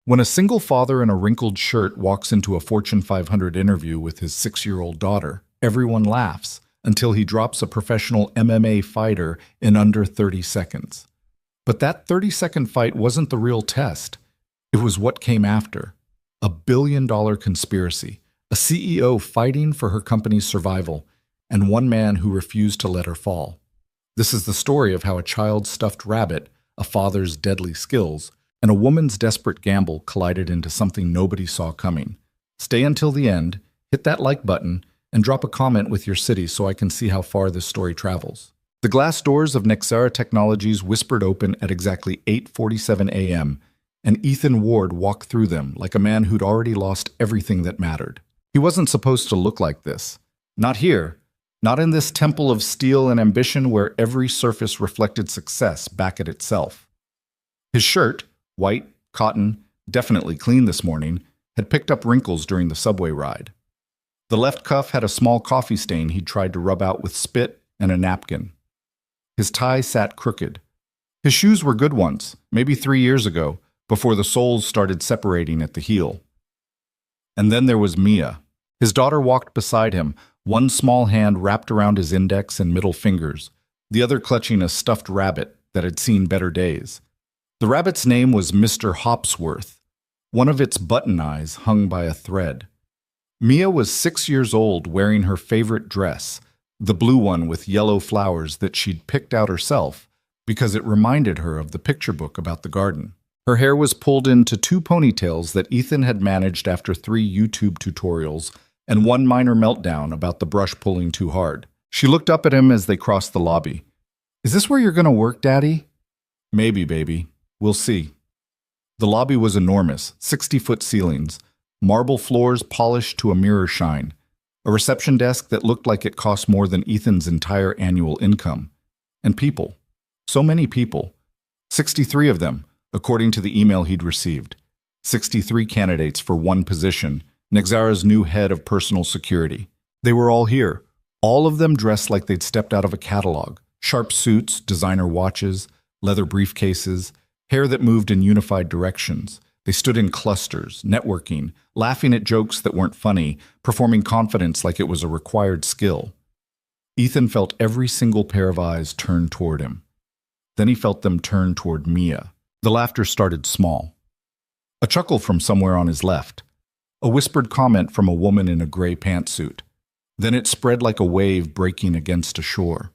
When a single father in a wrinkled shirt walks into a Fortune 500 interview with his 6-year-old daughter, everyone laughs until he drops a professional MMA fighter in under 30 seconds. But that 30-second fight wasn't the real test. It was what came after. A billion-dollar conspiracy, a CEO fighting for her company's survival, and one man who refused to let her fall. This is the story of how a child's stuffed rabbit, a father's deadly skills, and a woman's desperate gamble collided into something nobody saw coming. Stay until the end, hit that like button, and drop a comment with your city so I can see how far this story travels. The glass doors of Nexara Technologies whispered open at exactly 8:47 a.m., and Ethan Ward walked through them like a man who'd already lost everything that mattered. He wasn't supposed to look like this. Not here. Not in this temple of steel and ambition where every surface reflected success back at itself. His shirt, white, cotton, definitely clean this morning, had picked up wrinkles during the subway ride. The left cuff had a small coffee stain he'd tried to rub out with spit and a napkin. His tie sat crooked. His shoes were good ones, maybe 3 years ago, before the soles started separating at the heel. And then there was Mia. His daughter walked beside him, one small hand wrapped around his index and middle fingers, the other clutching a stuffed rabbit that had seen better days. The rabbit's name was Mr. Hopsworth. One of its button eyes hung by a thread. Mia was 6 years old, wearing her favorite dress, the blue one with yellow flowers that she'd picked out herself because it reminded her of the picture book about the garden. Her hair was pulled into 2 ponytails that Ethan had managed after 3 YouTube tutorials and one minor meltdown about the brush pulling too hard. She looked up at him as they crossed the lobby. "Is this where you're going to work, Daddy?" "Maybe, baby. We'll see." The lobby was enormous, 60-foot ceilings, marble floors polished to a mirror shine, a reception desk that looked like it cost more than Ethan's entire annual income. And people. So many people. 63 of them, according to the email he'd received. 63 candidates for one position, Nexara's new head of personal security. They were all here, all of them dressed like they'd stepped out of a catalog. Sharp suits, designer watches, leather briefcases, hair that moved in unified directions. They stood in clusters, networking, laughing at jokes that weren't funny, performing confidence like it was a required skill. Ethan felt every single pair of eyes turn toward him. Then he felt them turn toward Mia. The laughter started small. A chuckle from somewhere on his left. A whispered comment from a woman in a gray pantsuit. Then it spread like a wave breaking against a shore.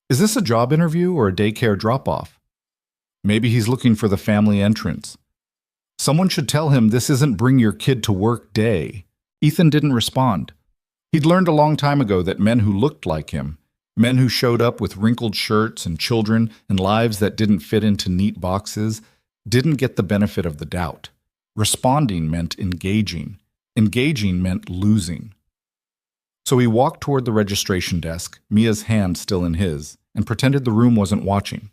Is this a job interview or a daycare drop-off? Maybe he's looking for the family entrance. Someone should tell him this isn't bring your kid to work day. Ethan didn't respond. He'd learned a long time ago that men who looked like him, men who showed up with wrinkled shirts and children and lives that didn't fit into neat boxes, didn't get the benefit of the doubt. Responding meant engaging. Engaging meant losing. So he walked toward the registration desk, Mia's hand still in his, and pretended the room wasn't watching.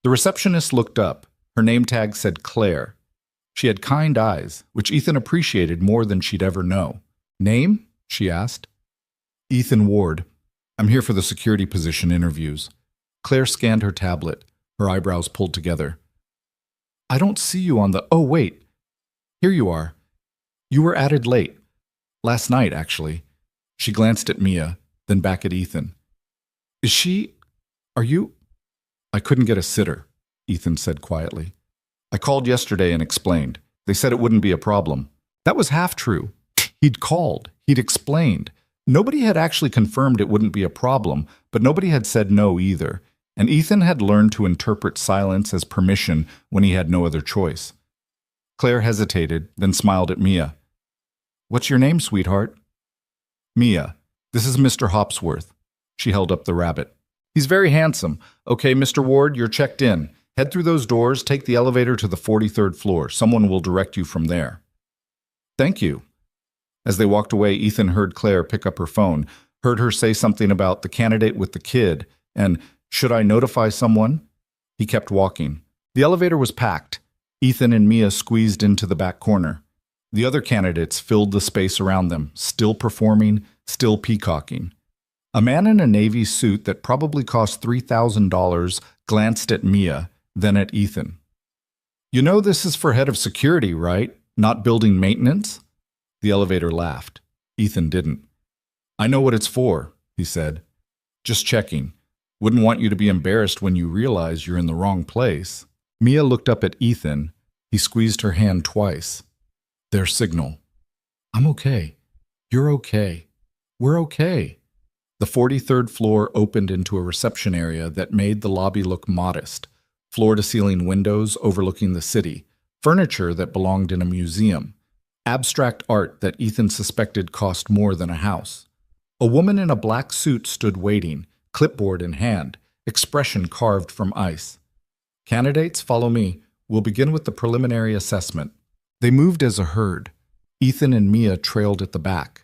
The receptionist looked up. Her name tag said Claire. She had kind eyes, which Ethan appreciated more than she'd ever know. "Name?" she asked. "Ethan Ward. I'm here for the security position interviews." Claire scanned her tablet, her eyebrows pulled together. "I don't see you on the— Oh, wait. Here you are. You were added late. Last night, actually." She glanced at Mia, then back at Ethan. "Is she— Are you—" "I couldn't get a sitter," Ethan said quietly. "I called yesterday and explained. They said it wouldn't be a problem." That was half true. He'd called. He'd explained. Nobody had actually confirmed it wouldn't be a problem, but nobody had said no either, and Ethan had learned to interpret silence as permission when he had no other choice. Claire hesitated, then smiled at Mia. "What's your name, sweetheart?" "Mia. This is Mr. Hopsworth." She held up the rabbit. "He's very handsome. Okay, Mr. Ward, you're checked in. Head through those doors, take the elevator to the 43rd floor. Someone will direct you from there." "Thank you." As they walked away, Ethan heard Claire pick up her phone, heard her say something about the candidate with the kid, and, "Should I notify someone?" He kept walking. The elevator was packed. Ethan and Mia squeezed into the back corner. The other candidates filled the space around them, still performing, still peacocking. A man in a navy suit that probably cost $3,000 glanced at Mia, then at Ethan. You know this is for head of security, right? Not building maintenance? The elevator laughed. Ethan didn't. I know what it's for, he said. Just checking. Wouldn't want you to be embarrassed when you realize you're in the wrong place. Mia looked up at Ethan. He squeezed her hand twice. Their signal. I'm okay. You're okay. We're okay. The 43rd floor opened into a reception area that made the lobby look modest. Floor-to-ceiling windows overlooking the city. Furniture that belonged in a museum. Abstract art that Ethan suspected cost more than a house. A woman in a black suit stood waiting, clipboard in hand, expression carved from ice. Candidates, follow me. We'll begin with the preliminary assessment. They moved as a herd. Ethan and Mia trailed at the back.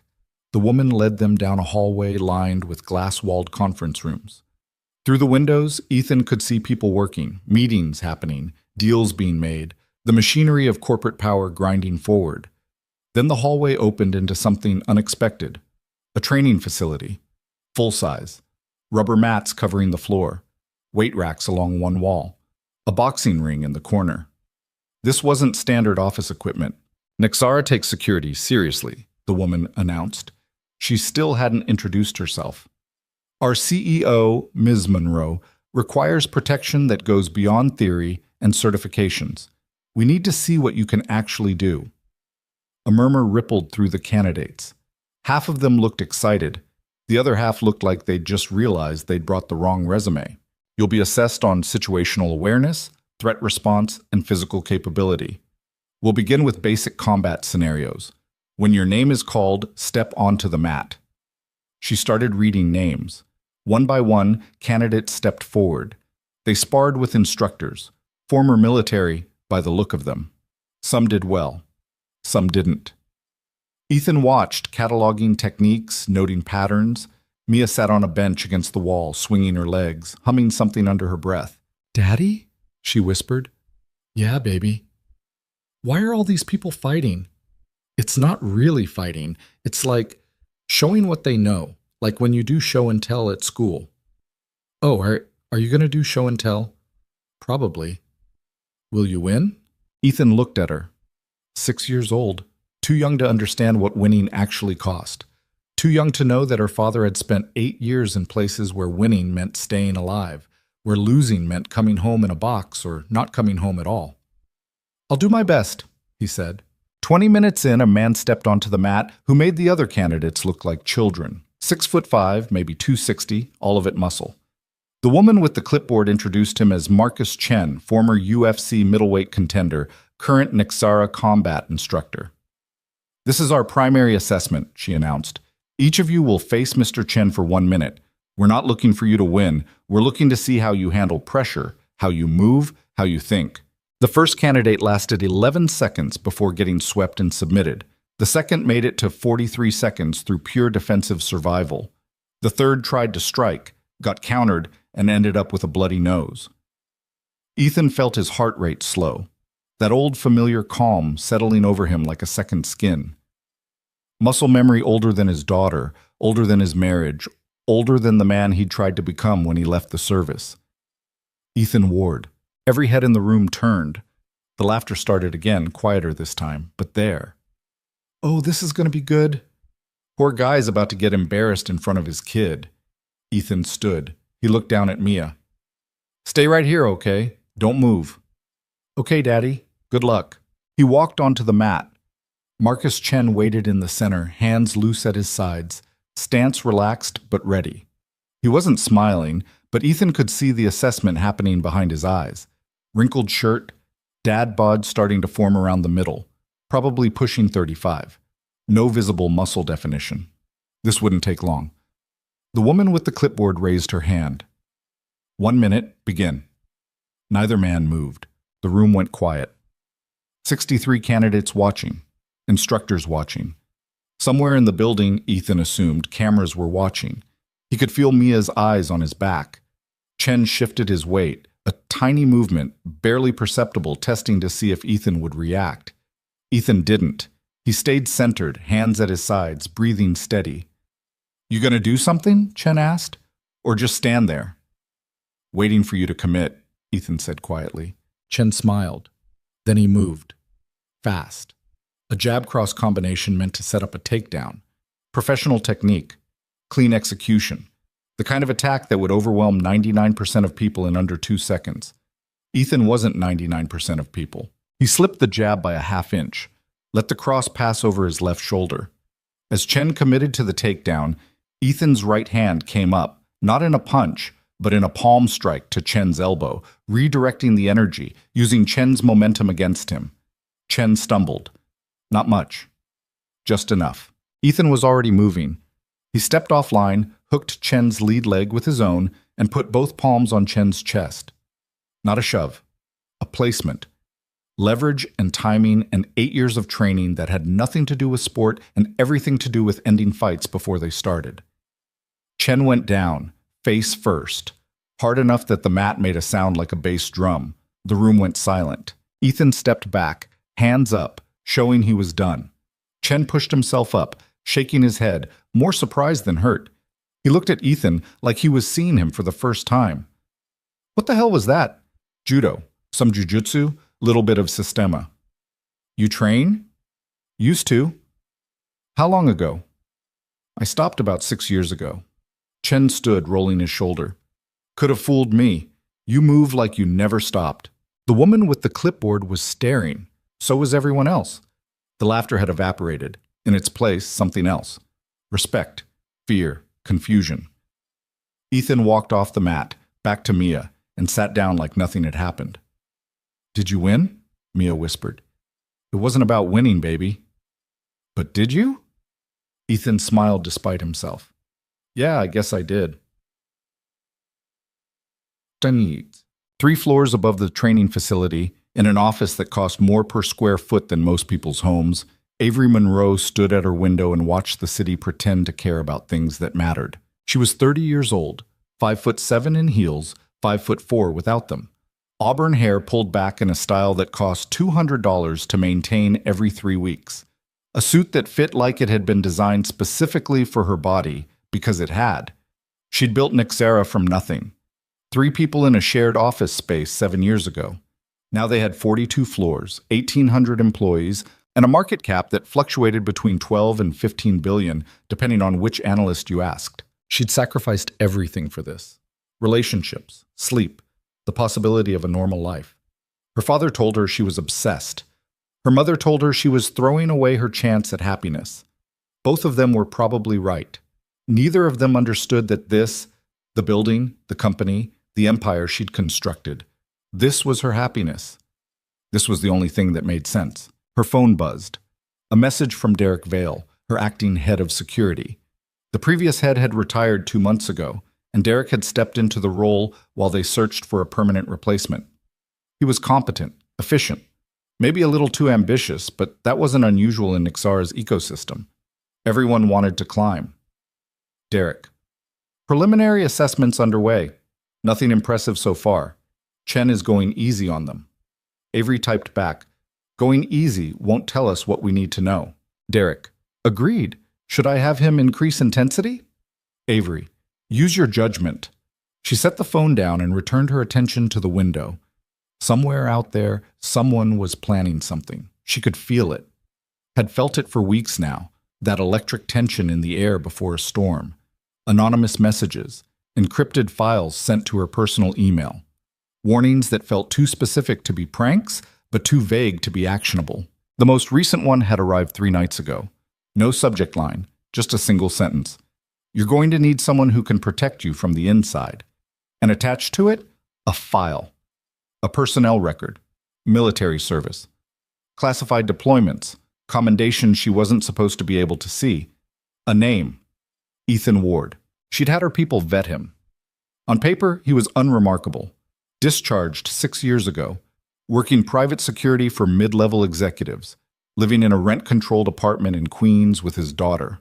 The woman led them down a hallway lined with glass-walled conference rooms. Through the windows, Ethan could see people working, meetings happening, deals being made, the machinery of corporate power grinding forward. Then the hallway opened into something unexpected. A training facility. Full size. Rubber mats covering the floor. Weight racks along one wall. A boxing ring in the corner. This wasn't standard office equipment. Nexara takes security seriously, the woman announced. She still hadn't introduced herself. Our CEO, Ms. Monroe, requires protection that goes beyond theory and certifications. We need to see what you can actually do. A murmur rippled through the candidates. Half of them looked excited. The other half looked like they'd just realized they'd brought the wrong resume. You'll be assessed on situational awareness, threat response, and physical capability. We'll begin with basic combat scenarios. When your name is called, step onto the mat. She started reading names. One by one, candidates stepped forward. They sparred with instructors, former military by the look of them. Some did well. Some didn't. Ethan watched, cataloging techniques, noting patterns. Mia sat on a bench against the wall, swinging her legs, humming something under her breath. "Daddy?" she whispered. "Yeah, baby." "Why are all these people fighting?" "It's not really fighting. It's like showing what they know, like when you do show and tell at school." "Oh, are you going to do show and tell?" "Probably." "Will you win?" Ethan looked at her. 6 years old, too young to understand what winning actually cost. Too young to know that her father had spent 8 years in places where winning meant staying alive, where losing meant coming home in a box or not coming home at all. "I'll do my best," he said. 20 minutes in, a man stepped onto the mat who made the other candidates look like children. 6'5", maybe 260, all of it muscle. The woman with the clipboard introduced him as Marcus Chen, former UFC middleweight contender, current Nexara combat instructor. "This is our primary assessment," she announced. "Each of you will face Mr. Chen for 1 minute. We're not looking for you to win. We're looking to see how you handle pressure, how you move, how you think." The first candidate lasted 11 seconds before getting swept and submitted. The second made it to 43 seconds through pure defensive survival. The third tried to strike, got countered, and ended up with a bloody nose. Ethan felt his heart rate slow, that old familiar calm settling over him like a second skin. Muscle memory older than his daughter, older than his marriage, older than the man he'd tried to become when he left the service. Ethan Ward. Every head in the room turned. The laughter started again, quieter this time, but there. "Oh, this is going to be good." Poor guy's about to get embarrassed in front of his kid. Ethan stood. He looked down at Mia. "Stay right here, okay? Don't move." "Okay, Daddy. Good luck." He walked onto the mat. Marcus Chen waited in the center, hands loose at his sides, stance relaxed but ready. He wasn't smiling, but Ethan could see the assessment happening behind his eyes. Wrinkled shirt, dad bod starting to form around the middle, probably pushing 35. No visible muscle definition. This wouldn't take long. The woman with the clipboard raised her hand. 1 minute, begin. Neither man moved. The room went quiet. 63 candidates watching. Instructors watching. Somewhere in the building, Ethan assumed, cameras were watching. He could feel Mia's eyes on his back. Chen shifted his weight, a tiny movement, barely perceptible, testing to see if Ethan would react. Ethan didn't. He stayed centered, hands at his sides, breathing steady. "You gonna do something?" Chen asked. "Or just stand there?" "Waiting for you to commit," Ethan said quietly. Chen smiled. Then he moved. Fast. A jab-cross combination meant to set up a takedown. Professional technique. Clean execution. The kind of attack that would overwhelm 99% of people in under 2 seconds. Ethan wasn't 99% of people. He slipped the jab by a half-inch, let the cross pass over his left shoulder. As Chen committed to the takedown, Ethan's right hand came up, not in a punch, but in a palm strike to Chen's elbow, redirecting the energy, using Chen's momentum against him. Chen stumbled. Not much. Just enough. Ethan was already moving. He stepped offline, hooked Chen's lead leg with his own, and put both palms on Chen's chest. Not a shove. A placement. Leverage and timing and 8 years of training that had nothing to do with sport and everything to do with ending fights before they started. Chen went down, face first, hard enough that the mat made a sound like a bass drum. The room went silent. Ethan stepped back, hands up, showing he was done. Chen pushed himself up, shaking his head, more surprised than hurt. He looked at Ethan like he was seeing him for the first time. What the hell was that? Judo, some jujutsu, little bit of sistema. You train? Used to. How long ago? I stopped about 6 years ago. Chen stood, rolling his shoulder. Could have fooled me. You move like you never stopped. The woman with the clipboard was staring. So was everyone else. The laughter had evaporated. In its place, something else. Respect, fear, confusion. Ethan walked off the mat, back to Mia, and sat down like nothing had happened. Did you win? Mia whispered. It wasn't about winning, baby. But did you? Ethan smiled despite himself. Yeah, I guess I did. 3 floors above the training facility, in an office that cost more per square foot than most people's homes, Avery Monroe stood at her window and watched the city pretend to care about things that mattered. She was 30 years old, 5'7" in heels, 5'4" without them. Auburn hair pulled back in a style that cost $200 to maintain every 3 weeks. A suit that fit like it had been designed specifically for her body, because it had. She'd built Nixera from nothing. 3 people in a shared office space 7 years ago. Now they had 42 floors, 1,800 employees, and a market cap that fluctuated between 12 and 15 billion, depending on which analyst you asked. She'd sacrificed everything for this. Relationships, sleep, the possibility of a normal life. Her father told her she was obsessed. Her mother told her she was throwing away her chance at happiness. Both of them were probably right. Neither of them understood that this, the building, the company, the empire she'd constructed, this was her happiness. This was the only thing that made sense. Her phone buzzed. A message from Derek Vale, her acting head of security. The previous head had retired 2 months ago, and Derek had stepped into the role while they searched for a permanent replacement. He was competent, efficient, maybe a little too ambitious, but that wasn't unusual in Nixara's ecosystem. Everyone wanted to climb. Derek. Preliminary assessments underway. Nothing impressive so far. Chen is going easy on them. Avery typed back, going easy won't tell us what we need to know. Derek. Agreed. Should I have him increase intensity? Avery. Use your judgment. She set the phone down and returned her attention to the window. Somewhere out there, someone was planning something. She could feel it. Had felt it for weeks now, that electric tension in the air before a storm. Anonymous messages, encrypted files sent to her personal email. Warnings that felt too specific to be pranks, but too vague to be actionable. The most recent one had arrived 3 nights ago. No subject line, just a single sentence. You're going to need someone who can protect you from the inside. And attached to it, a file. A personnel record. Military service. Classified deployments. Commendations she wasn't supposed to be able to see. A name. Ethan Ward. She'd had her people vet him. On paper, he was unremarkable. Discharged 6 years ago, working private security for mid-level executives, living in a rent-controlled apartment in Queens with his daughter.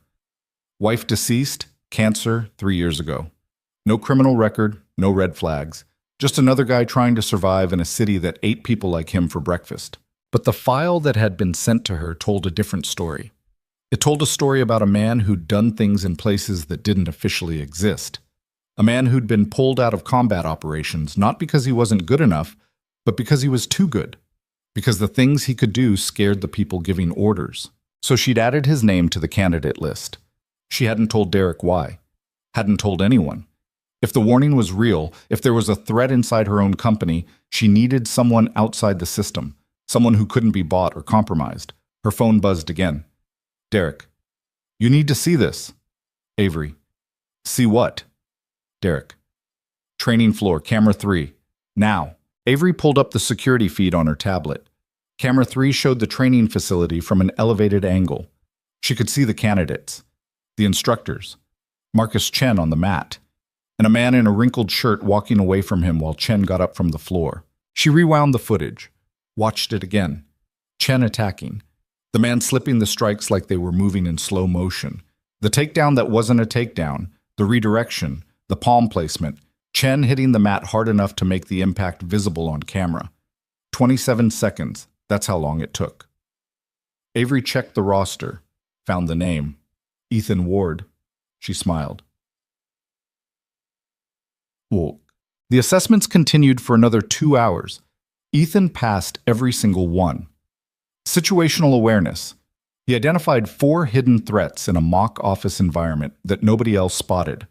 Wife deceased, cancer 3 years ago. No criminal record, no red flags. Just another guy trying to survive in a city that ate people like him for breakfast. But the file that had been sent to her told a different story. It told a story about a man who'd done things in places that didn't officially exist. A man who'd been pulled out of combat operations, not because he wasn't good enough, but because he was too good. because the things he could do scared the people giving orders. So she'd added his name to the candidate list. She hadn't told Derek why. Hadn't told anyone. If the warning was real, if there was a threat inside her own company, she needed someone outside the system, someone who couldn't be bought or compromised. Her phone buzzed again. Derek. You need to see this. Avery. See what? Derek. Training floor, camera 3. Now. Avery pulled up the security feed on her tablet. Camera 3 showed the training facility from an elevated angle. She could see the candidates, the instructors, Marcus Chen on the mat, and a man in a wrinkled shirt walking away from him while Chen got up from the floor. She rewound the footage, watched it again. Chen attacking, the man slipping the strikes like they were moving in slow motion. The takedown that wasn't a takedown, the redirection, the palm placement, Chen hitting the mat hard enough to make the impact visible on camera. 27 seconds, that's how long it took. Avery checked the roster, found the name. Ethan Ward. She smiled. Well, the assessments continued for another 2 hours. Ethan passed every single one. Situational awareness. He identified 4 hidden threats in a mock office environment that nobody else spotted.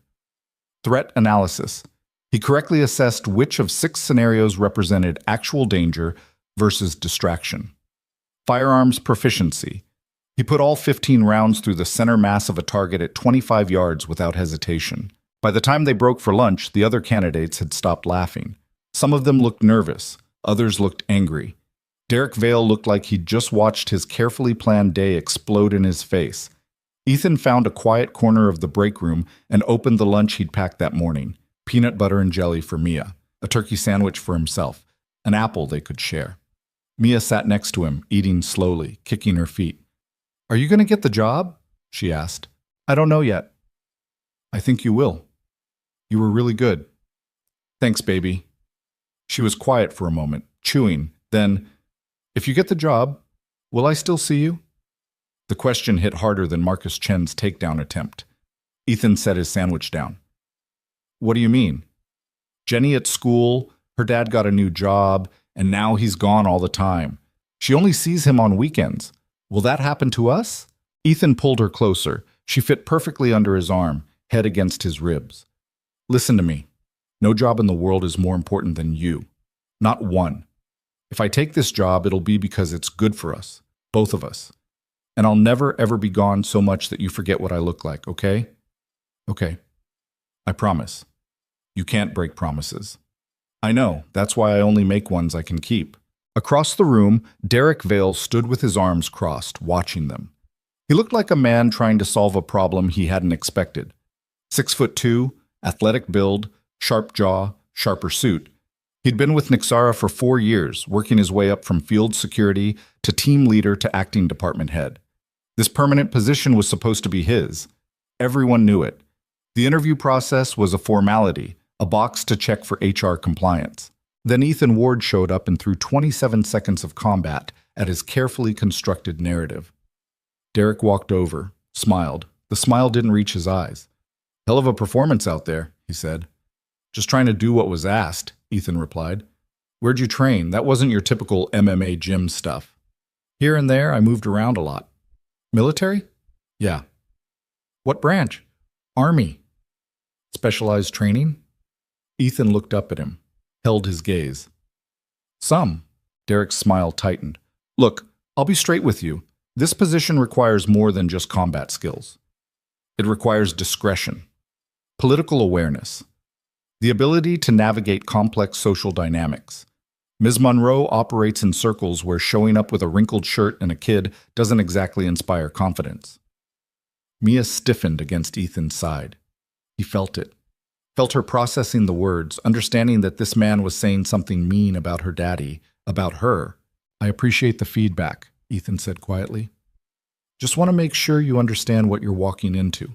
Threat analysis. He correctly assessed which of 6 scenarios represented actual danger versus distraction. Firearms proficiency. He put all 15 rounds through the center mass of a target at 25 yards without hesitation. By the time they broke for lunch, the other candidates had stopped laughing. Some of them looked nervous, others looked angry. Derek Vale looked like he'd just watched his carefully planned day explode in his face. Ethan found a quiet corner of the break room and opened the lunch he'd packed that morning. Peanut butter and jelly for Mia, a turkey sandwich for himself, an apple they could share. Mia sat next to him, eating slowly, kicking her feet. Are you going to get the job? She asked. I don't know yet. I think you will. You were really good. Thanks, baby. She was quiet for a moment, chewing. Then, if you get the job, will I still see you? The question hit harder than Marcus Chen's takedown attempt. Ethan set his sandwich down. What do you mean? Jenny at school, her dad got a new job, and now he's gone all the time. She only sees him on weekends. Will that happen to us? Ethan pulled her closer. She fit perfectly under his arm, head against his ribs. Listen to me. No job in the world is more important than you. Not one. If I take this job, it'll be because it's good for us, both of us. And I'll never, ever be gone so much that you forget what I look like, okay? Okay. I promise. You can't break promises. I know, that's why I only make ones I can keep. Across the room, Derek Vale stood with his arms crossed, watching them. He looked like a man trying to solve a problem he hadn't expected. 6'2", athletic build, sharp jaw, sharper suit. He'd been with Nixara for 4 years, working his way up from field security to team leader to acting department head. This permanent position was supposed to be his. Everyone knew it. The interview process was a formality, a box to check for HR compliance. Then Ethan Ward showed up and threw 27 seconds of combat at his carefully constructed narrative. Derek walked over, smiled. The smile didn't reach his eyes. Hell of a performance out there, he said. Just trying to do what was asked, Ethan replied. Where'd you train? That wasn't your typical MMA gym stuff. Here and there, I moved around a lot. Military? Yeah. What branch? Army. Specialized training? Ethan looked up at him, held his gaze. Some. Derek's smile tightened. Look, I'll be straight with you. This position requires more than just combat skills. It requires discretion, political awareness, the ability to navigate complex social dynamics. Ms. Monroe operates in circles where showing up with a wrinkled shirt and a kid doesn't exactly inspire confidence. Mia stiffened against Ethan's side. He felt it. Felt her processing the words, understanding that this man was saying something mean about her daddy, about her. I appreciate the feedback, Ethan said quietly. Just want to make sure you understand what you're walking into.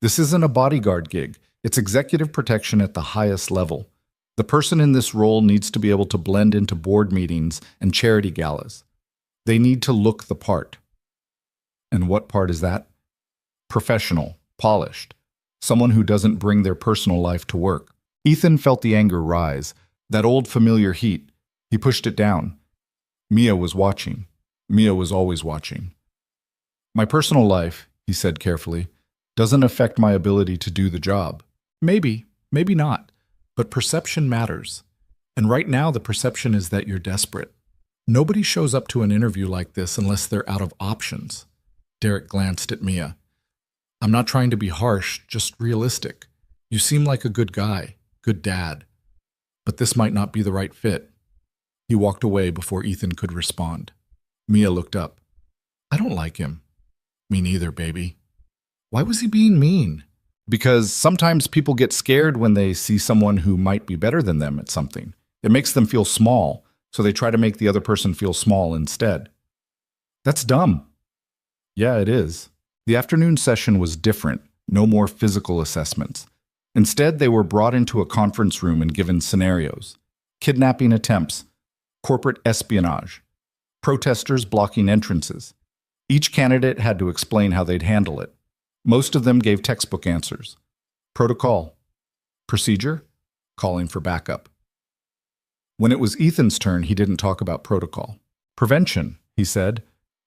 This isn't a bodyguard gig. It's executive protection at the highest level. The person in this role needs to be able to blend into board meetings and charity galas. They need to look the part. And what part is that? Professional, polished. Someone who doesn't bring their personal life to work. Ethan felt the anger rise, that old familiar heat. He pushed it down. Mia was watching. Mia was always watching. My personal life, he said carefully, doesn't affect my ability to do the job. Maybe, maybe not. But perception matters. And right now the perception is that you're desperate. Nobody shows up to an interview like this unless they're out of options. Derek glanced at Mia. I'm not trying to be harsh, just realistic. You seem like a good guy, good dad. But this might not be the right fit. He walked away before Ethan could respond. Mia looked up. I don't like him. Me neither, baby. Why was he being mean? Because sometimes people get scared when they see someone who might be better than them at something. It makes them feel small, so they try to make the other person feel small instead. That's dumb. Yeah, it is. The afternoon session was different, no more physical assessments. Instead, they were brought into a conference room and given scenarios. Kidnapping attempts, corporate espionage, protesters blocking entrances. Each candidate had to explain how they'd handle it. Most of them gave textbook answers. Protocol. Procedure. Calling for backup. When it was Ethan's turn, he didn't talk about protocol. Prevention, he said.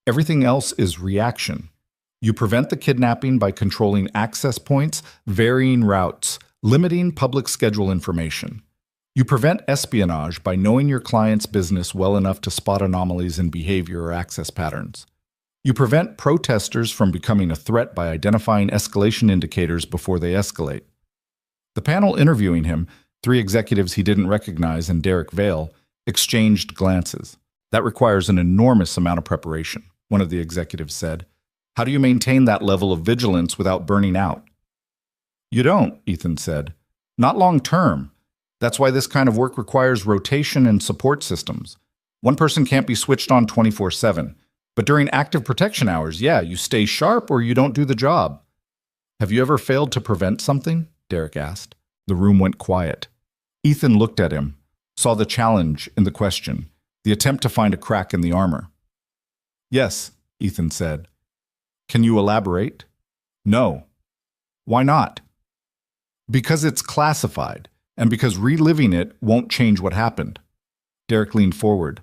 Everything else is reaction. You prevent the kidnapping by controlling access points, varying routes, limiting public schedule information. You prevent espionage by knowing your client's business well enough to spot anomalies in behavior or access patterns. You prevent protesters from becoming a threat by identifying escalation indicators before they escalate. The panel interviewing him, 3 executives he didn't recognize and Derek Vale, exchanged glances. That requires an enormous amount of preparation, one of the executives said. How do you maintain that level of vigilance without burning out? You don't, Ethan said. Not long term. That's why this kind of work requires rotation and support systems. One person can't be switched on 24/7. But during active protection hours, yeah, you stay sharp or you don't do the job. Have you ever failed to prevent something? Derek asked. The room went quiet. Ethan looked at him, saw the challenge in the question, the attempt to find a crack in the armor. Yes, Ethan said. Can you elaborate? No. Why not? Because it's classified, and because reliving it won't change what happened. Derek leaned forward.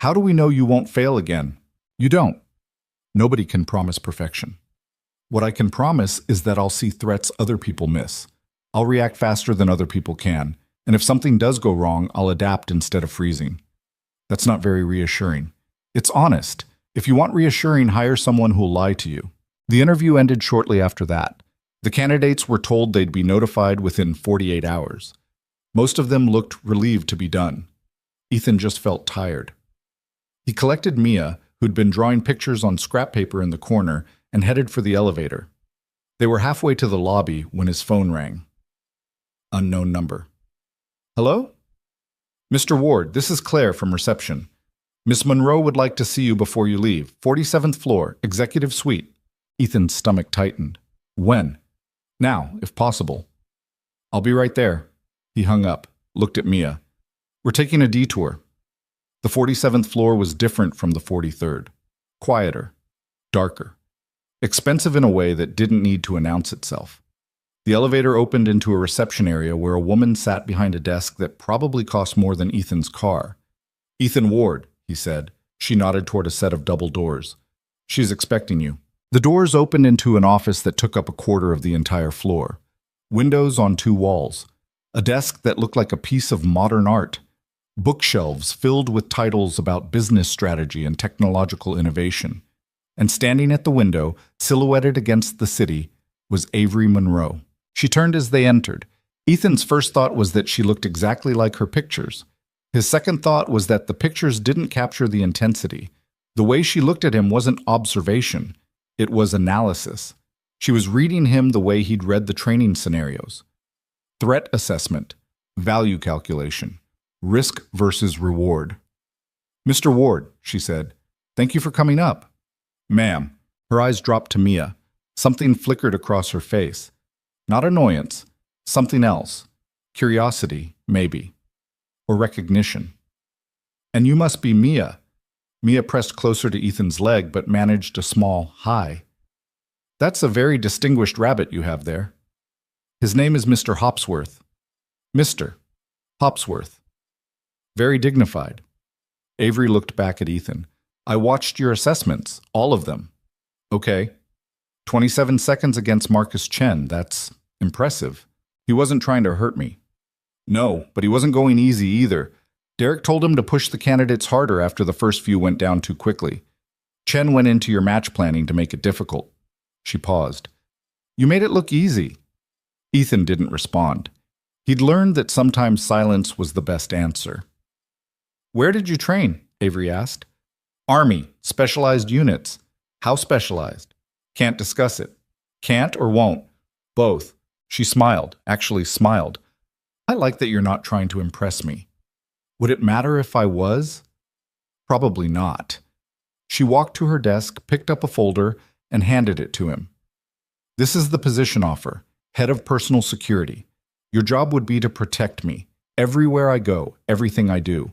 How do we know you won't fail again? You don't. Nobody can promise perfection. What I can promise is that I'll see threats other people miss. I'll react faster than other people can, and if something does go wrong, I'll adapt instead of freezing. That's not very reassuring. It's honest. If you want reassuring, hire someone who'll lie to you. The interview ended shortly after that. The candidates were told they'd be notified within 48 hours. Most of them looked relieved to be done. Ethan just felt tired. He collected Mia, who'd been drawing pictures on scrap paper in the corner, and headed for the elevator. They were halfway to the lobby when his phone rang. Unknown number. Hello? Mr. Ward, this is Claire from reception. Miss Monroe would like to see you before you leave. 47th floor, executive suite. Ethan's stomach tightened. When? Now, if possible. I'll be right there. He hung up, looked at Mia. We're taking a detour. The 47th floor was different from the 43rd. Quieter. Darker. Expensive in a way that didn't need to announce itself. The elevator opened into a reception area where a woman sat behind a desk that probably cost more than Ethan's car. Ethan Ward, he said. She nodded toward a set of double doors. She's expecting you. The doors opened into an office that took up a quarter of the entire floor. Windows on 2 walls. A desk that looked like a piece of modern art. Bookshelves filled with titles about business strategy and technological innovation. And standing at the window, silhouetted against the city, was Avery Monroe. She turned as they entered. Ethan's first thought was that she looked exactly like her pictures. His second thought was that the pictures didn't capture the intensity. The way she looked at him wasn't observation. It was analysis. She was reading him the way he'd read the training scenarios. Threat assessment, value calculation, risk versus reward. Mr. Ward, she said, thank you for coming up. Ma'am. Her eyes dropped to Mia. Something flickered across her face. Not annoyance, something else. Curiosity, maybe. Or recognition. And you must be Mia. Mia pressed closer to Ethan's leg but managed a small hi. That's a very distinguished rabbit you have there. His name is Mr. Hopsworth. Mr. Hopsworth. Very dignified. Avery looked back at Ethan. I watched your assessments, all of them. Okay. 27 seconds against Marcus Chen, that's impressive. He wasn't trying to hurt me. No, but he wasn't going easy either. Derek told him to push the candidates harder after the first few went down too quickly. Chen went into your match planning to make it difficult. She paused. You made it look easy. Ethan didn't respond. He'd learned that sometimes silence was the best answer. Where did you train? Avery asked. Army, specialized units. How specialized? Can't discuss it. Can't or won't? Both. She smiled, actually smiled. I like that you're not trying to impress me. Would it matter if I was? Probably not. She walked to her desk, picked up a folder, and handed it to him. This is the position offer, head of personal security. Your job would be to protect me, everywhere I go, everything I do.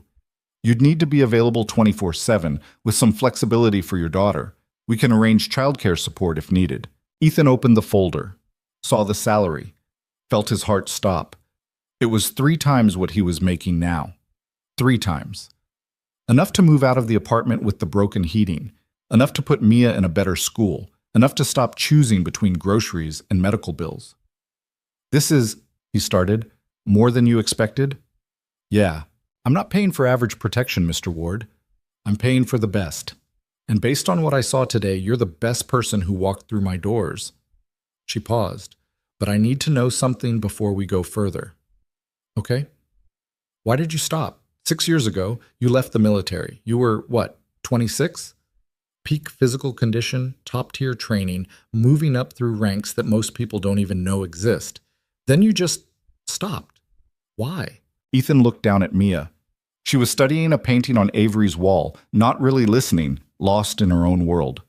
You'd need to be available 24/7, with some flexibility for your daughter. We can arrange childcare support if needed. Ethan opened the folder, saw the salary, felt his heart stop. It was 3 times what he was making now. 3 times. Enough to move out of the apartment with the broken heating, enough to put Mia in a better school, enough to stop choosing between groceries and medical bills. This is, he started, more than you expected? Yeah, I'm not paying for average protection, Mr. Ward. I'm paying for the best. And based on what I saw today, you're the best person who walked through my doors. She paused. But I need to know something before we go further. Okay? Why did you stop? 6 years ago, you left the military. You were, what, 26? Peak physical condition, top-tier training, moving up through ranks that most people don't even know exist. Then you just stopped. Why? Ethan looked down at Mia. She was studying a painting on Avery's wall, not really listening, lost in her own world.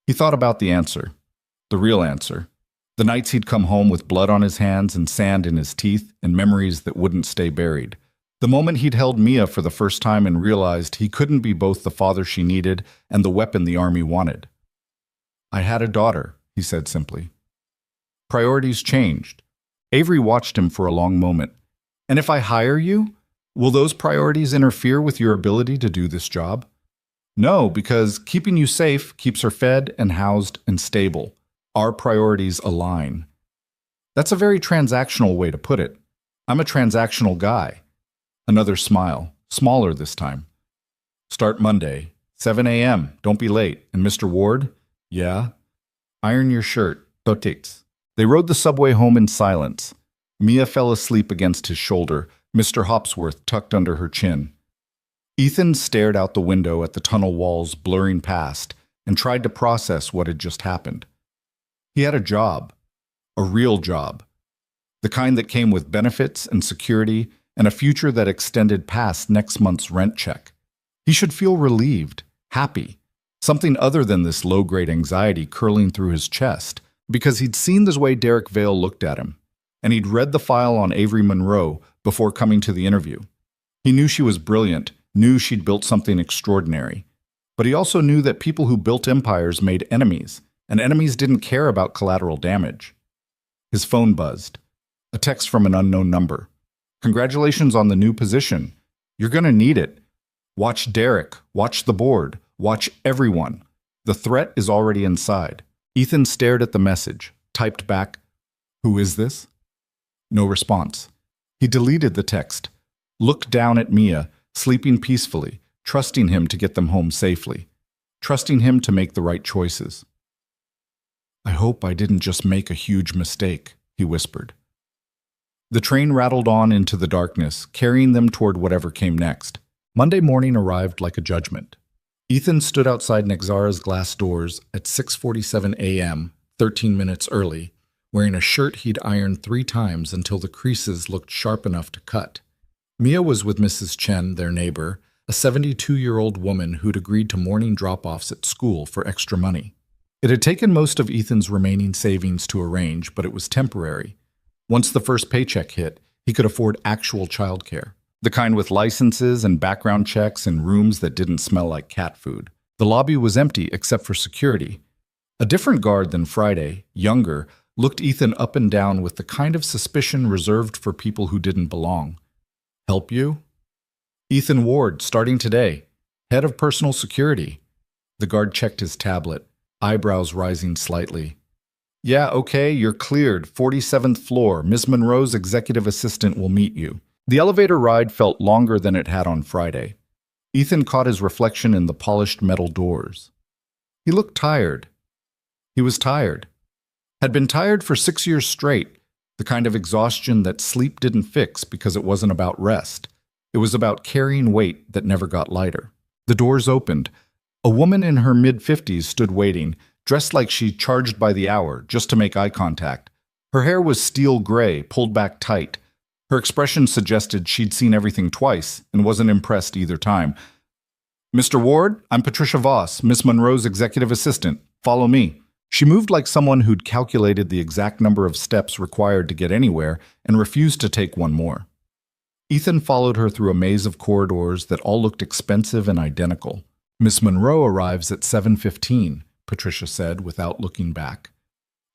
He thought about the answer, the real answer. The nights he'd come home with blood on his hands and sand in his teeth and memories that wouldn't stay buried. The moment he'd held Mia for the first time and realized he couldn't be both the father she needed and the weapon the army wanted. I had a daughter, he said simply. Priorities changed. Avery watched him for a long moment. And if I hire you, will those priorities interfere with your ability to do this job? No, because keeping you safe keeps her fed and housed and stable. Our priorities align. That's a very transactional way to put it. I'm a transactional guy. Another smile, smaller this time. Start Monday, 7 a.m., don't be late. And Mr. Ward? Yeah? Iron your shirt, totiks. They rode the subway home in silence. Mia fell asleep against his shoulder, Mr. Hopsworth tucked under her chin. Ethan stared out the window at the tunnel walls blurring past and tried to process what had just happened. He had a job, a real job, the kind that came with benefits and security and a future that extended past next month's rent check. He should feel relieved, happy, something other than this low-grade anxiety curling through his chest, because he'd seen the way Derek Vale looked at him, and he'd read the file on Avery Monroe before coming to the interview. He knew she was brilliant, knew she'd built something extraordinary, but he also knew that people who built empires made enemies, and enemies didn't care about collateral damage. His phone buzzed. A text from an unknown number. Congratulations on the new position. You're going to need it. Watch Derek. Watch the board. Watch everyone. The threat is already inside. Ethan stared at the message, typed back, "Who is this?" No response. He deleted the text, looked down at Mia, sleeping peacefully, trusting him to get them home safely, trusting him to make the right choices. I hope I didn't just make a huge mistake, he whispered. The train rattled on into the darkness, carrying them toward whatever came next. Monday morning arrived like a judgment. Ethan stood outside Nexara's glass doors at 6:47 a.m., 13 minutes early, wearing a shirt he'd ironed 3 times until the creases looked sharp enough to cut. Mia was with Mrs. Chen, their neighbor, a 72-year-old woman who'd agreed to morning drop-offs at school for extra money. It had taken most of Ethan's remaining savings to arrange, but it was temporary. Once the first paycheck hit, he could afford actual childcare. The kind with licenses and background checks and rooms that didn't smell like cat food. The lobby was empty except for security. A different guard than Friday, younger, looked Ethan up and down with the kind of suspicion reserved for people who didn't belong. Help you? Ethan Ward, starting today. Head of personal security. The guard checked his tablet, eyebrows rising slightly. Yeah, okay, you're cleared. 47th floor. Miss Monroe's executive assistant will meet you. The elevator ride felt longer than it had on Friday. Ethan caught his reflection in the polished metal doors. He looked tired. He was tired. Had been tired for 6 years straight, the kind of exhaustion that sleep didn't fix because it wasn't about rest. It was about carrying weight that never got lighter. The doors opened. A woman in her mid-50s stood waiting, dressed like she charged by the hour, just to make eye contact. Her hair was steel gray, pulled back tight. Her expression suggested she'd seen everything twice and wasn't impressed either time. Mr. Ward, I'm Patricia Voss, Miss Monroe's executive assistant. Follow me. She moved like someone who'd calculated the exact number of steps required to get anywhere and refused to take one more. Ethan followed her through a maze of corridors that all looked expensive and identical. Miss Monroe arrives at 7:15, Patricia said without looking back.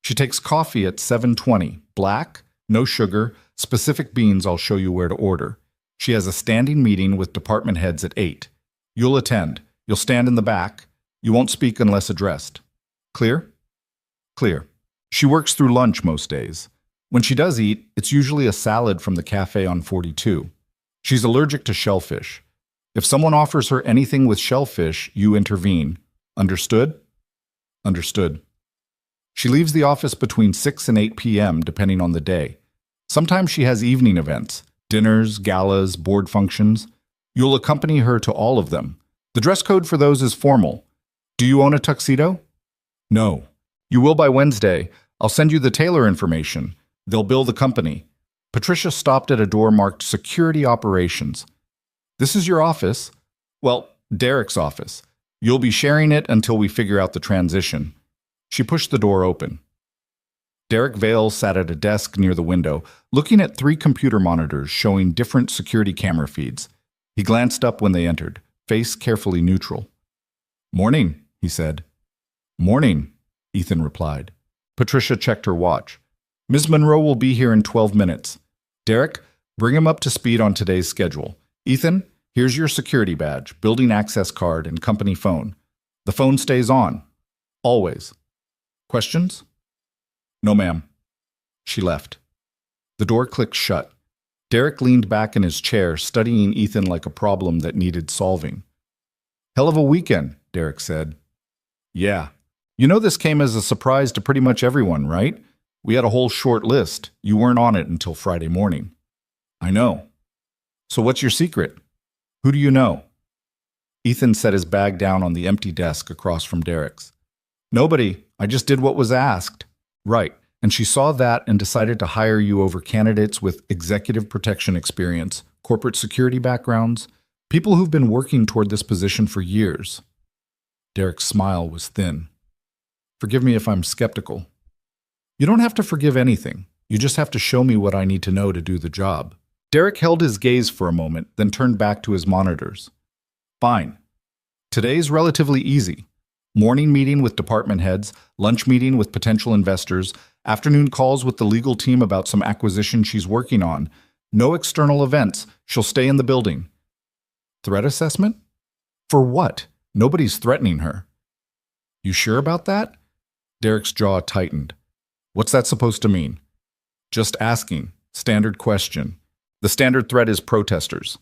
She takes coffee at 7:20, black, no sugar, specific beans I'll show you where to order. She has a standing meeting with department heads at 8. You'll attend. You'll stand in the back. You won't speak unless addressed. Clear? Clear. She works through lunch most days. When she does eat, it's usually a salad from the cafe on 42. She's allergic to shellfish. If someone offers her anything with shellfish, you intervene. Understood? Understood. She leaves the office between 6 and 8 p.m., depending on the day. Sometimes she has evening events, dinners, galas, board functions. You'll accompany her to all of them. The dress code for those is formal. Do you own a tuxedo? No. You will by Wednesday. I'll send you the tailor information. They'll bill the company. Patricia stopped at a door marked Security Operations. This is your office. Well, Derek's office. You'll be sharing it until we figure out the transition. She pushed the door open. Derek Vale sat at a desk near the window, looking at 3 computer monitors showing different security camera feeds. He glanced up when they entered, face carefully neutral. Morning, he said. Morning, Ethan replied. Patricia checked her watch. Ms. Monroe will be here in 12 minutes. Derek, bring him up to speed on today's schedule. Ethan, here's your security badge, building access card, and company phone. The phone stays on. Always. Questions? No, ma'am. She left. The door clicked shut. Derek leaned back in his chair, studying Ethan like a problem that needed solving. Hell of a weekend, Derek said. Yeah. You know this came as a surprise to pretty much everyone, right? We had a whole short list. You weren't on it until Friday morning. I know. So what's your secret? Who do you know? Ethan set his bag down on the empty desk across from Derek's. Nobody. I just did what was asked. Right. And she saw that and decided to hire you over candidates with executive protection experience, corporate security backgrounds, people who've been working toward this position for years. Derek's smile was thin. Forgive me if I'm skeptical. You don't have to forgive anything. You just have to show me what I need to know to do the job. Derek held his gaze for a moment, then turned back to his monitors. Fine. Today's relatively easy. Morning meeting with department heads, lunch meeting with potential investors, afternoon calls with the legal team about some acquisition she's working on. No external events. She'll stay in the building. Threat assessment? For what? Nobody's threatening her. You sure about that? Derek's jaw tightened. What's that supposed to mean? Just asking. Standard question. The standard threat is protesters.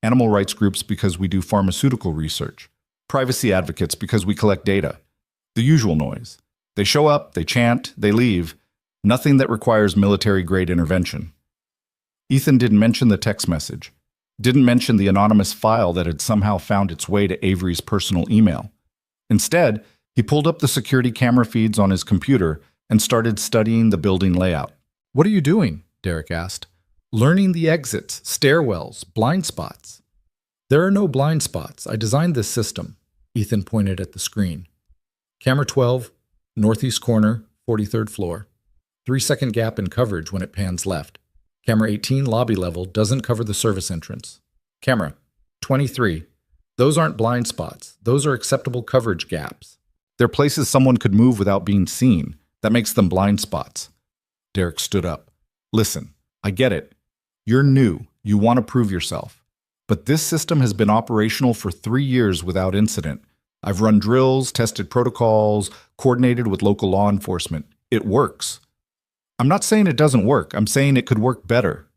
Animal rights groups because we do pharmaceutical research. Privacy advocates because we collect data. The usual noise. They show up, they chant, they leave. Nothing that requires military-grade intervention. Ethan didn't mention the text message. Didn't mention the anonymous file that had somehow found its way to Avery's personal email. Instead, he pulled up the security camera feeds on his computer and started studying the building layout. What are you doing? Derek asked. Learning the exits, stairwells, blind spots. There are no blind spots. I designed this system. Ethan pointed at the screen. Camera 12, northeast corner, 43rd floor. 3-second gap in coverage when it pans left. Camera 18, lobby level, doesn't cover the service entrance. Camera 23. Those aren't blind spots. Those are acceptable coverage gaps. They're places someone could move without being seen. That makes them blind spots. Derek stood up. Listen, I get it. You're new. You want to prove yourself. But this system has been operational for 3 years without incident. I've run drills, tested protocols, coordinated with local law enforcement. It works. I'm not saying it doesn't work. I'm saying it could work better.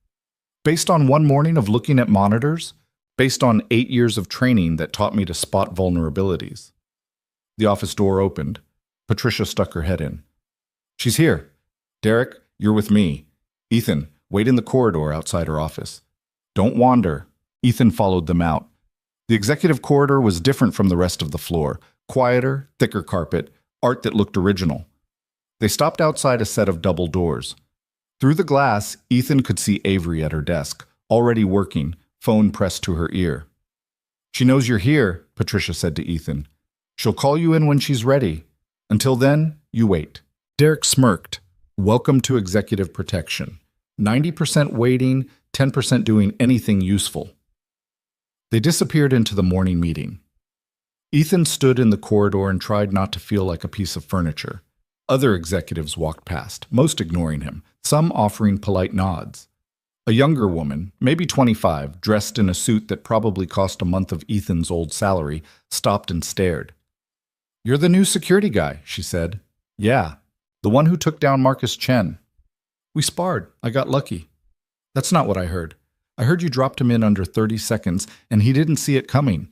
Based on one morning of looking at monitors, based on 8 years of training that taught me to spot vulnerabilities. The office door opened. Patricia stuck her head in. She's here. Derek, you're with me. Ethan, wait in the corridor outside her office. Don't wander. Ethan followed them out. The executive corridor was different from the rest of the floor. Quieter, thicker carpet, art that looked original. They stopped outside a set of double doors. Through the glass, Ethan could see Avery at her desk, already working, phone pressed to her ear. She knows you're here, Patricia said to Ethan. She'll call you in when she's ready. Until then, you wait. Derek smirked. Welcome to executive protection. 90% waiting, 10% doing anything useful. They disappeared into the morning meeting. Ethan stood in the corridor and tried not to feel like a piece of furniture. Other executives walked past, most ignoring him, some offering polite nods. A younger woman, maybe 25, dressed in a suit that probably cost a month of Ethan's old salary, stopped and stared. You're the new security guy, she said. Yeah, the one who took down Marcus Chen. We sparred. I got lucky. That's not what I heard. I heard you dropped him in under 30 seconds, and he didn't see it coming.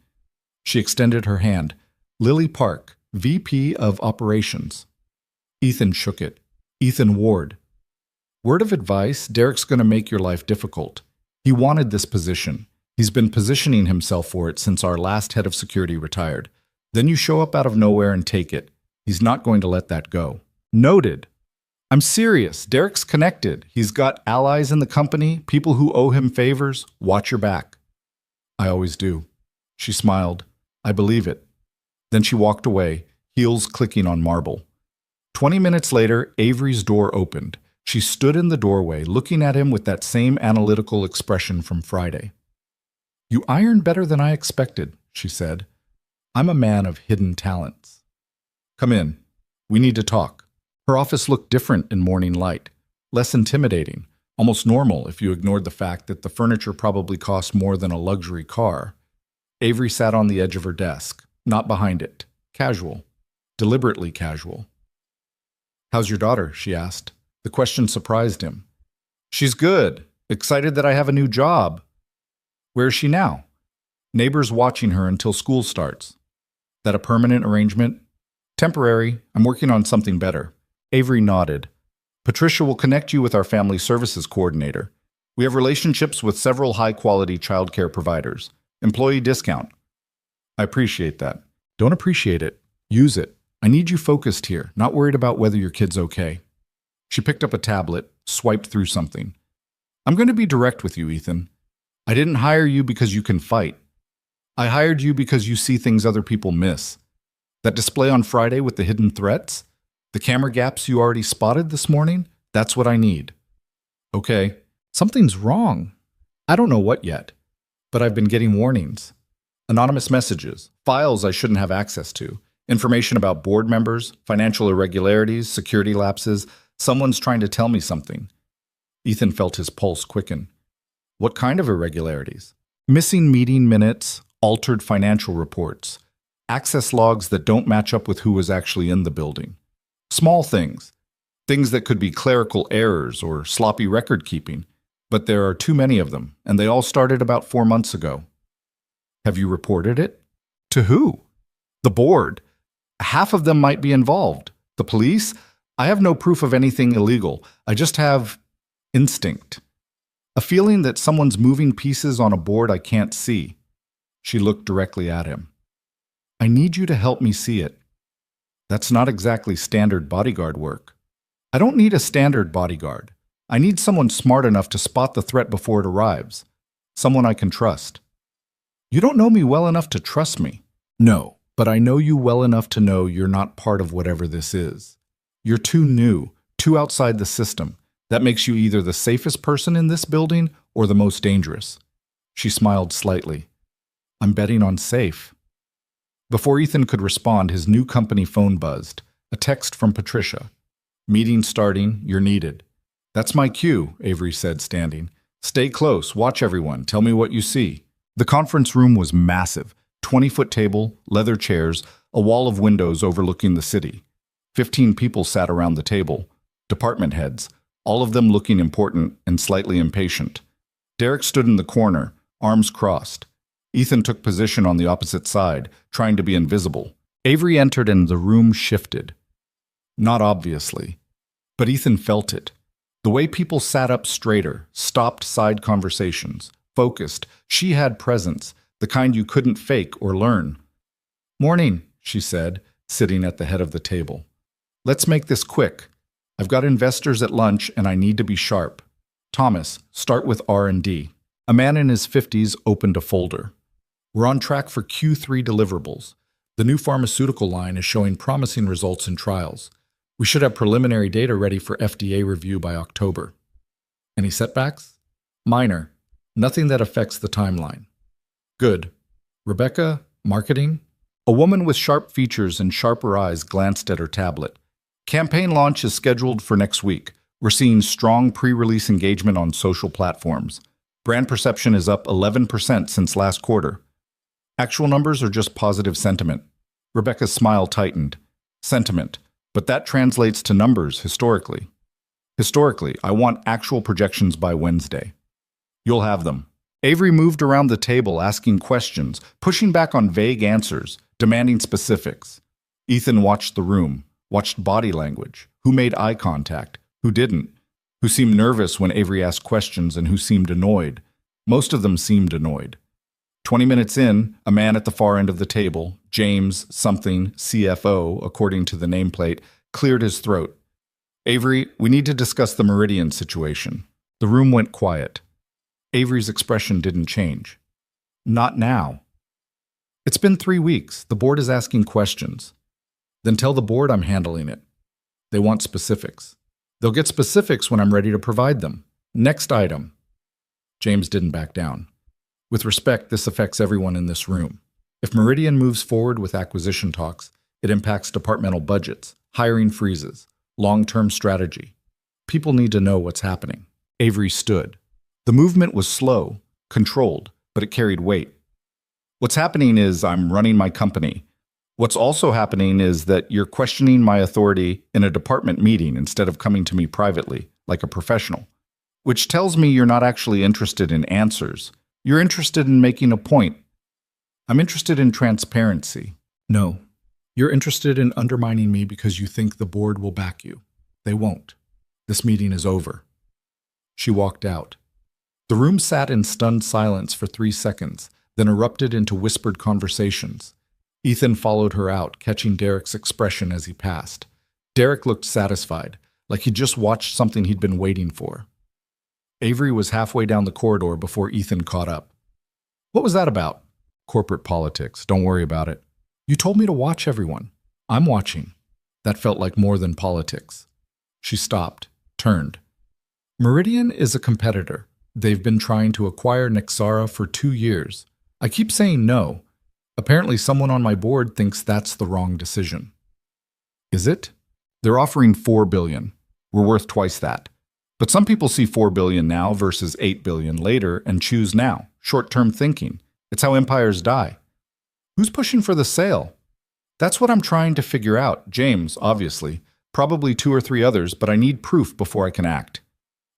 She extended her hand. Lily Park, VP of Operations. Ethan shook it. Ethan Ward. Word of advice, Derek's going to make your life difficult. He wanted this position. He's been positioning himself for it since our last head of security retired. Then you show up out of nowhere and take it. He's not going to let that go. Noted. I'm serious. Derek's connected. He's got allies in the company, people who owe him favors. Watch your back. I always do. She smiled. I believe it. Then she walked away, heels clicking on marble. 20 minutes later, Avery's door opened. She stood in the doorway, looking at him with that same analytical expression from Friday. You iron better than I expected, she said. I'm a man of hidden talents. Come in. We need to talk. Her office looked different in morning light, less intimidating, almost normal if you ignored the fact that the furniture probably cost more than a luxury car. Avery sat on the edge of her desk, not behind it, casual, deliberately casual. How's your daughter? She asked. The question surprised him. She's good, excited that I have a new job. Where is she now? Neighbors watching her until school starts. That a permanent arrangement? Temporary. I'm working on something better. Avery nodded. Patricia will connect you with our family services coordinator. We have relationships with several high-quality childcare providers. Employee discount. I appreciate that. Don't appreciate it. Use it. I need you focused here, not worried about whether your kid's okay. She picked up a tablet, swiped through something. I'm going to be direct with you, Ethan. I didn't hire you because you can fight. I hired you because you see things other people miss. That display on Friday with the hidden threats? The camera gaps you already spotted this morning? That's what I need. Okay, something's wrong. I don't know what yet, but I've been getting warnings. Anonymous messages, files I shouldn't have access to, information about board members, financial irregularities, security lapses. Someone's trying to tell me something. Ethan felt his pulse quicken. What kind of irregularities? Missing meeting minutes, altered financial reports, access logs that don't match up with who was actually in the building. Small things. Things that could be clerical errors or sloppy record keeping. But there are too many of them, and they all started about 4 months ago. Have you reported it? To who? The board. Half of them might be involved. The police? I have no proof of anything illegal. I just have instinct. A feeling that someone's moving pieces on a board I can't see. She looked directly at him. I need you to help me see it. That's not exactly standard bodyguard work. I don't need a standard bodyguard. I need someone smart enough to spot the threat before it arrives. Someone I can trust. You don't know me well enough to trust me. No, but I know you well enough to know you're not part of whatever this is. You're too new, too outside the system. That makes you either the safest person in this building or the most dangerous. She smiled slightly. I'm betting on safe. Before Ethan could respond, his new company phone buzzed. A text from Patricia. Meeting starting, you're needed. That's my cue, Avery said, standing. Stay close, watch everyone, tell me what you see. The conference room was massive, 20-foot table, leather chairs, a wall of windows overlooking the city. 15 people sat around the table, department heads, all of them looking important and slightly impatient. Derek stood in the corner, arms crossed. Ethan took position on the opposite side, trying to be invisible. Avery entered and the room shifted. Not obviously, but Ethan felt it. The way people sat up straighter, stopped side conversations, focused. She had presence, the kind you couldn't fake or learn. "Morning," she said, sitting at the head of the table. "Let's make this quick. I've got investors at lunch and I need to be sharp. Thomas, start with R&D. A man in his 50s opened a folder. We're on track for Q3 deliverables. The new pharmaceutical line is showing promising results in trials. We should have preliminary data ready for FDA review by October. Any setbacks? Minor. Nothing that affects the timeline. Good. Rebecca, marketing?" A woman with sharp features and sharper eyes glanced at her tablet. "Campaign launch is scheduled for next week. We're seeing strong pre-release engagement on social platforms. Brand perception is up 11% since last quarter. Actual numbers are just positive sentiment." Rebecca's smile tightened. "Sentiment. But that translates to numbers historically. Historically, I want actual projections by Wednesday. You'll have them." Avery moved around the table asking questions, pushing back on vague answers, demanding specifics. Ethan watched the room, watched body language, who made eye contact, who didn't, who seemed nervous when Avery asked questions and who seemed annoyed. Most of them seemed annoyed. 20 minutes in, a man at the far end of the table, James something CFO, according to the nameplate, cleared his throat. "Avery, we need to discuss the Meridian situation." The room went quiet. Avery's expression didn't change. "Not now." "It's been 3 weeks. The board is asking questions." "Then tell the board I'm handling it." "They want specifics." "They'll get specifics when I'm ready to provide them." "Next item." James didn't back down. "With respect, this affects everyone in this room. If Meridian moves forward with acquisition talks, it impacts departmental budgets, hiring freezes, long-term strategy. People need to know what's happening." Avery stood. The movement was slow, controlled, but it carried weight. "What's happening is I'm running my company. What's also happening is that you're questioning my authority in a department meeting instead of coming to me privately, like a professional. Which tells me you're not actually interested in answers. You're interested in making a point. I'm interested in transparency." "No. You're interested in undermining me because you think the board will back you. They won't. This meeting is over." She walked out. The room sat in stunned silence for 3 seconds, then erupted into whispered conversations. Ethan followed her out, catching Derek's expression as he passed. Derek looked satisfied, like he'd just watched something he'd been waiting for. Avery was halfway down the corridor before Ethan caught up. "What was that about?" "Corporate politics. Don't worry about it." "You told me to watch everyone." "I'm watching." That felt like more than politics. She stopped, turned. "Meridian is a competitor. They've been trying to acquire Nexara for 2 years. I keep saying no. Apparently someone on my board thinks that's the wrong decision." "Is it?" "They're offering $4 billion. We're worth twice that. But some people see $4 billion now versus $8 billion later and choose now. Short-term thinking. It's how empires die." "Who's pushing for the sale?" "That's what I'm trying to figure out. James, obviously. Probably 2 or 3 others, but I need proof before I can act."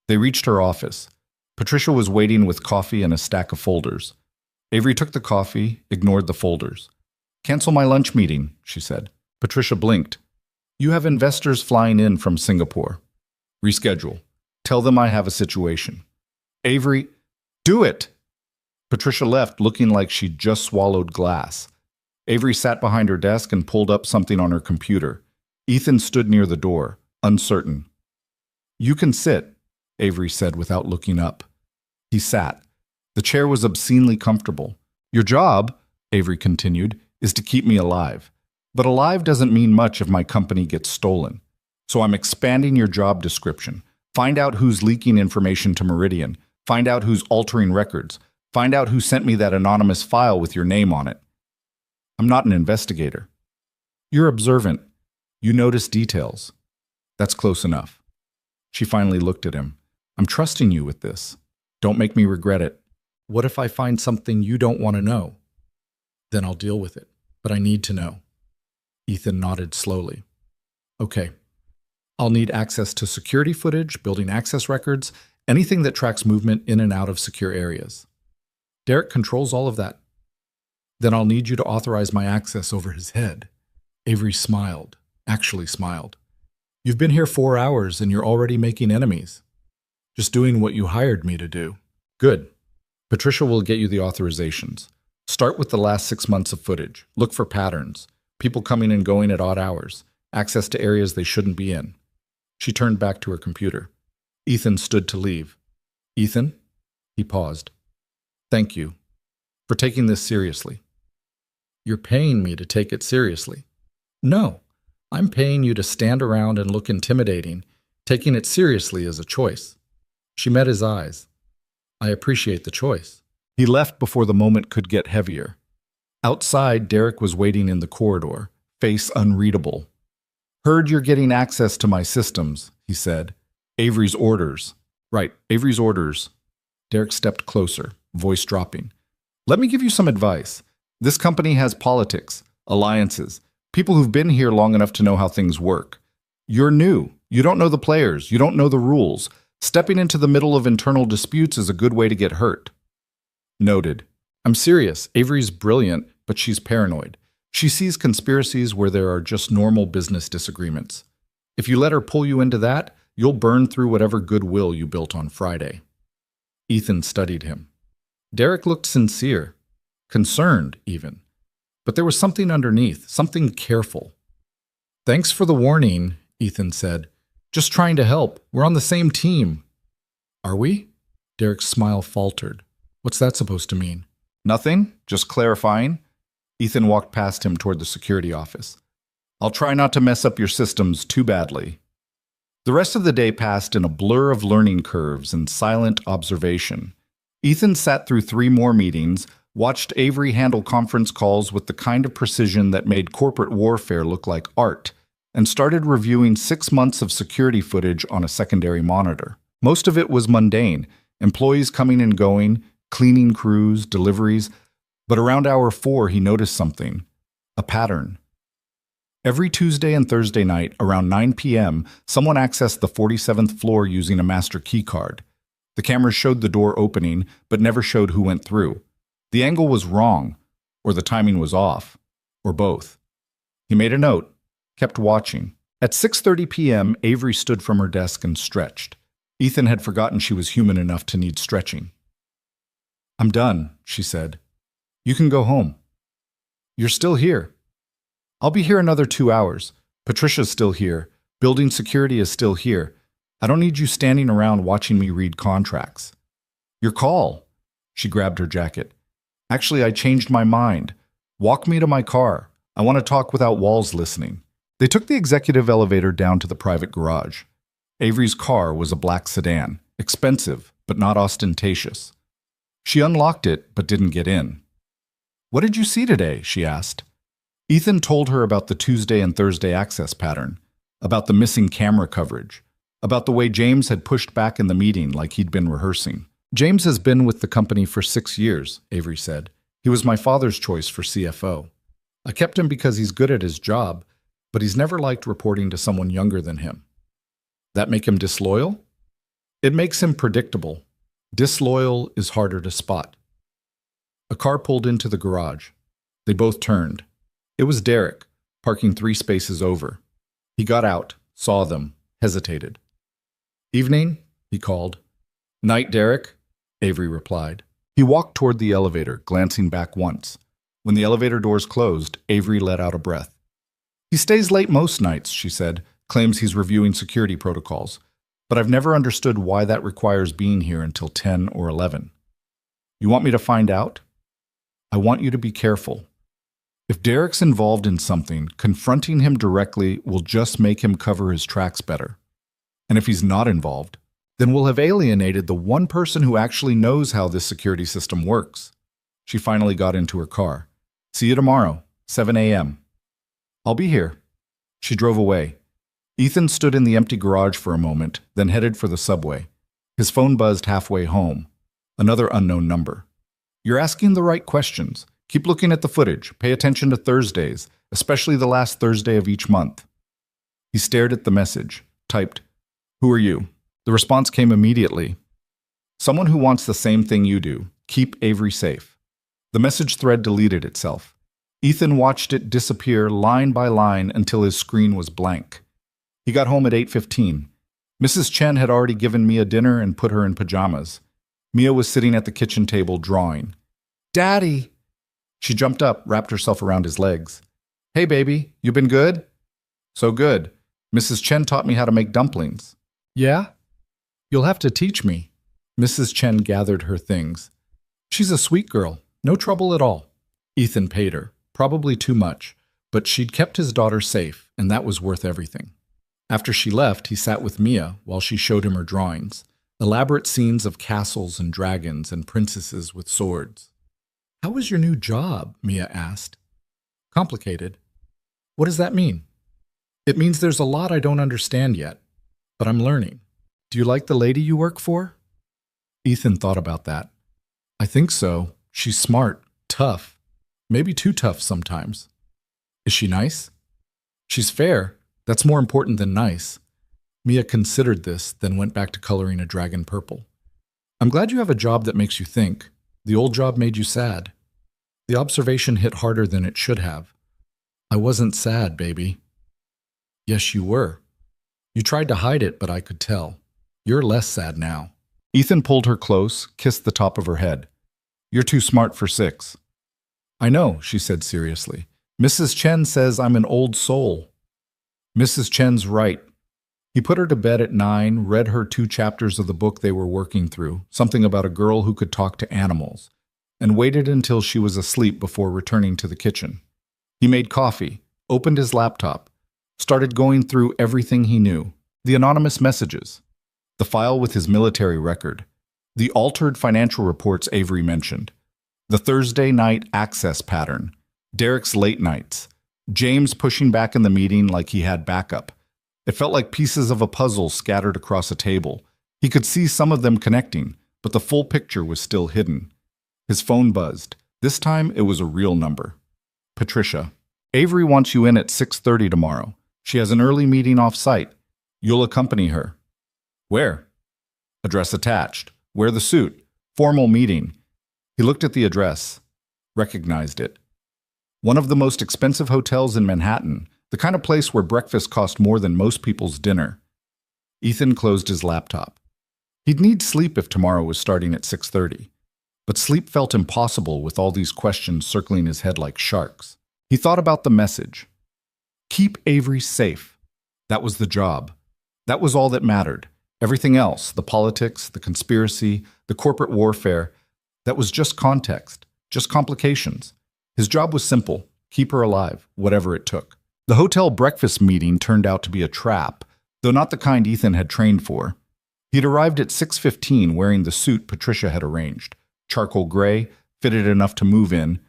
They reached her office. Patricia was waiting with coffee and a stack of folders. Avery took the coffee, ignored the folders. "Cancel my lunch meeting," she said. Patricia blinked. "You have investors flying in from Singapore. Reschedule. Tell them I have a situation." "Avery, do it!" Patricia left, looking like she'd just swallowed glass. Avery sat behind her desk and pulled up something on her computer. Ethan stood near the door, uncertain. "You can sit," Avery said without looking up. He sat. The chair was obscenely comfortable. "Your job," Avery continued, "is to keep me alive. But alive doesn't mean much if my company gets stolen. So I'm expanding your job description. Find out who's leaking information to Meridian. Find out who's altering records. Find out who sent me that anonymous file with your name on it. I'm not an investigator. You're observant. You notice details. That's close enough." She finally looked at him. "I'm trusting you with this. Don't make me regret it." What if I find something you don't want to know? Then I'll deal with it, but I need to know. Ethan nodded slowly. Okay. I'll need access to security footage, building access records, anything that tracks movement in and out of secure areas. Derek controls all of that. Then I'll need you to authorize my access over his head. Avery smiled, actually smiled. You've been here 4 hours and you're already making enemies. Just doing what you hired me to do. Good. Patricia will get you the authorizations. Start with the last 6 months of footage. Look for patterns. People coming and going at odd hours. Access to areas they shouldn't be in. She turned back to her computer. Ethan stood to leave. Ethan? He paused. Thank you for taking this seriously. You're paying me to take it seriously. No, I'm paying you to stand around and look intimidating. Taking it seriously is a choice. She met his eyes. I appreciate the choice. He left before the moment could get heavier. Outside, Derek was waiting in the corridor, face unreadable. Heard you're getting access to my systems, he said. Avery's orders. Right, Avery's orders. Derek stepped closer, voice dropping. Let me give you some advice. This company has politics, alliances, people who've been here long enough to know how things work. You're new. You don't know the players. You don't know the rules. Stepping into the middle of internal disputes is a good way to get hurt. Noted. I'm serious. Avery's brilliant, but she's paranoid. She sees conspiracies where there are just normal business disagreements. If you let her pull you into that, you'll burn through whatever goodwill you built on Friday. Ethan studied him. Derek looked sincere, concerned even. But there was something underneath, something careful. Thanks for the warning, Ethan said. Just trying to help. We're on the same team. Are we? Derek's smile faltered. What's that supposed to mean? Nothing, just clarifying. Ethan walked past him toward the security office. I'll try not to mess up your systems too badly. The rest of the day passed in a blur of learning curves and silent observation. Ethan sat through 3 more meetings, watched Avery handle conference calls with the kind of precision that made corporate warfare look like art, and started reviewing 6 months of security footage on a secondary monitor. Most of it was mundane, employees coming and going, cleaning crews, deliveries, but around hour 4 he noticed something, a pattern. Every Tuesday and Thursday night, around 9 p.m., someone accessed the 47th floor using a master key card. The cameras showed the door opening, but never showed who went through. The angle was wrong, or the timing was off, or both. He made a note, kept watching. At 6:30 p.m., Avery stood from her desk and stretched. Ethan had forgotten she was human enough to need stretching. I'm done, she said. You can go home. You're still here. I'll be here another 2 hours. Patricia's still here. Building security is still here. I don't need you standing around watching me read contracts. Your call. She grabbed her jacket. Actually, I changed my mind. Walk me to my car. I want to talk without walls listening. They took the executive elevator down to the private garage. Avery's car was a black sedan, expensive, but not ostentatious. She unlocked it, but didn't get in. What did you see today? She asked. Ethan told her about the Tuesday and Thursday access pattern, about the missing camera coverage, about the way James had pushed back in the meeting like he'd been rehearsing. James has been with the company for 6 years, Avery said. He was my father's choice for CFO. I kept him because he's good at his job, but he's never liked reporting to someone younger than him. That make him disloyal? It makes him predictable. Disloyal is harder to spot. A car pulled into the garage. They both turned. It was Derek, parking 3 spaces over. He got out, saw them, hesitated. Evening, he called. Night, Derek, Avery replied. He walked toward the elevator, glancing back once. When the elevator doors closed, Avery let out a breath. He stays late most nights, she said, claims he's reviewing security protocols. But I've never understood why that requires being here until 10 or 11. You want me to find out? I want you to be careful. If Derek's involved in something, confronting him directly will just make him cover his tracks better. And if he's not involved, then we'll have alienated the one person who actually knows how this security system works. She finally got into her car. See you tomorrow, 7 a.m. I'll be here. She drove away. Ethan stood in the empty garage for a moment, then headed for the subway. His phone buzzed halfway home. Another unknown number. You're asking the right questions. Keep looking at the footage. Pay attention to Thursdays, especially the last Thursday of each month. He stared at the message, typed, "Who are you?" The response came immediately. "Someone who wants the same thing you do. Keep Avery safe." The message thread deleted itself. Ethan watched it disappear line by line until his screen was blank. He got home at 8:15. Mrs. Chen had already given Mia dinner and put her in pajamas. Mia was sitting at the kitchen table drawing. "Daddy!" She jumped up, wrapped herself around his legs. "Hey, baby, you been good?" "So good. Mrs. Chen taught me how to make dumplings." "Yeah? You'll have to teach me." Mrs. Chen gathered her things. "She's a sweet girl. No trouble at all." Ethan paid her. Probably too much, but she'd kept his daughter safe, and that was worth everything. After she left, he sat with Mia while she showed him her drawings, elaborate scenes of castles and dragons and princesses with swords. "How was your new job?" Mia asked. "Complicated." "What does that mean?" "It means there's a lot I don't understand yet, but I'm learning." "Do you like the lady you work for?" Ethan thought about that. "I think so. She's smart, tough, maybe too tough sometimes." "Is she nice?" "She's fair. That's more important than nice." Mia considered this, then went back to coloring a dragon purple. "I'm glad you have a job that makes you think. The old job made you sad." The observation hit harder than it should have. "I wasn't sad, baby." "Yes, you were. You tried to hide it, but I could tell. You're less sad now." Ethan pulled her close, kissed the top of her head. "You're too smart for 6. "I know," she said seriously. "Mrs. Chen says I'm an old soul." "Mrs. Chen's right." He put her to bed at 9, read her 2 chapters of the book they were working through, something about a girl who could talk to animals, and waited until she was asleep before returning to the kitchen. He made coffee, opened his laptop, started going through everything he knew. The anonymous messages, the file with his military record, the altered financial reports Avery mentioned, the Thursday night access pattern, Derek's late nights, James pushing back in the meeting like he had backup. It felt like pieces of a puzzle scattered across a table. He could see some of them connecting, but the full picture was still hidden. His phone buzzed. This time it was a real number. "Patricia, Avery wants you in at 6:30 tomorrow. She has an early meeting off-site. You'll accompany her." "Where?" "Address attached. Wear the suit. Formal meeting." He looked at the address, recognized it. One of the most expensive hotels in Manhattan, the kind of place where breakfast cost more than most people's dinner. Ethan closed his laptop. He'd need sleep if tomorrow was starting at 6:30. But sleep felt impossible with all these questions circling his head like sharks. He thought about the message. Keep Avery safe. That was the job. That was all that mattered. Everything else, the politics, the conspiracy, the corporate warfare, that was just context, just complications. His job was simple: keep her alive, whatever it took. The hotel breakfast meeting turned out to be a trap, though not the kind Ethan had trained for. He'd arrived at 6:15 wearing the suit Patricia had arranged. Charcoal gray, fitted enough to move in,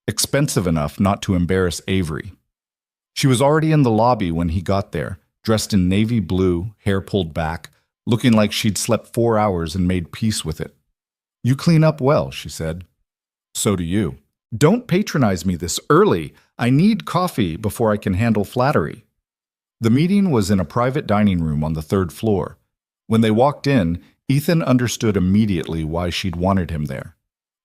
expensive enough not to embarrass Avery. She was already in the lobby when he got there, dressed in navy blue, hair pulled back, looking like she'd slept 4 hours and made peace with it. "You clean up well," she said. "So do you." "Don't patronize me this early. I need coffee before I can handle flattery." The meeting was in a private dining room on the 3rd floor. When they walked in, Ethan understood immediately why she'd wanted him there.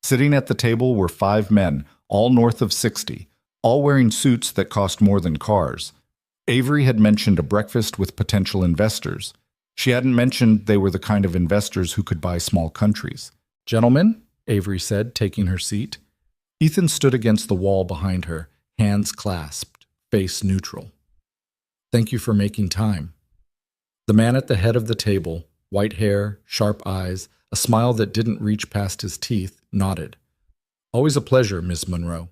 Sitting at the table were 5 men, all north of 60, all wearing suits that cost more than cars. Avery had mentioned a breakfast with potential investors. She hadn't mentioned they were the kind of investors who could buy small countries. "Gentlemen," Avery said, taking her seat. Ethan stood against the wall behind her, hands clasped, face neutral. "Thank you for making time." The man at the head of the table, white hair, sharp eyes, a smile that didn't reach past his teeth, nodded. "Always a pleasure, Miss Monroe.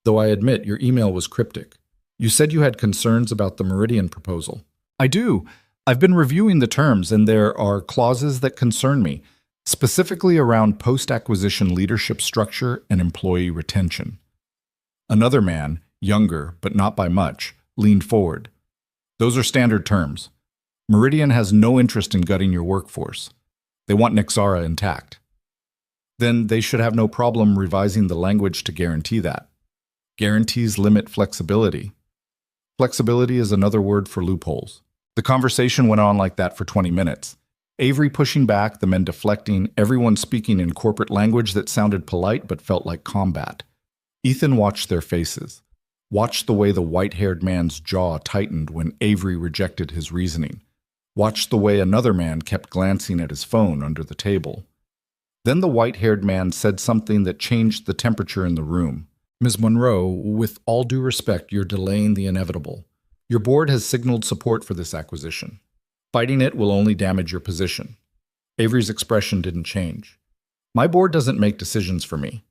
Though I admit your email was cryptic. You said you had concerns about the Meridian proposal." "I do. I've been reviewing the terms, and there are clauses that concern me, specifically around post-acquisition leadership structure and employee retention." Another man, younger but not by much, leaned forward. "Those are standard terms. Meridian has no interest in gutting your workforce. They want Nexara intact." then they should have no problem revising the language to guarantee that. Guarantees limit flexibility. Flexibility is another word for loopholes. The conversation went on like that for 20 minutes. Avery pushing back, the men deflecting, everyone speaking in corporate language that sounded polite but felt like combat. Ethan watched their faces, watched the way the white-haired man's jaw tightened when Avery rejected his reasoning, watched the way another man kept glancing at his phone under the table. Then the white-haired man said something that changed the temperature in the room. "Ms. Monroe, with all due respect, you're delaying the inevitable. Your board has signaled support for this acquisition. Fighting it will only damage your position." Avery's expression didn't change. "My board doesn't make decisions for me.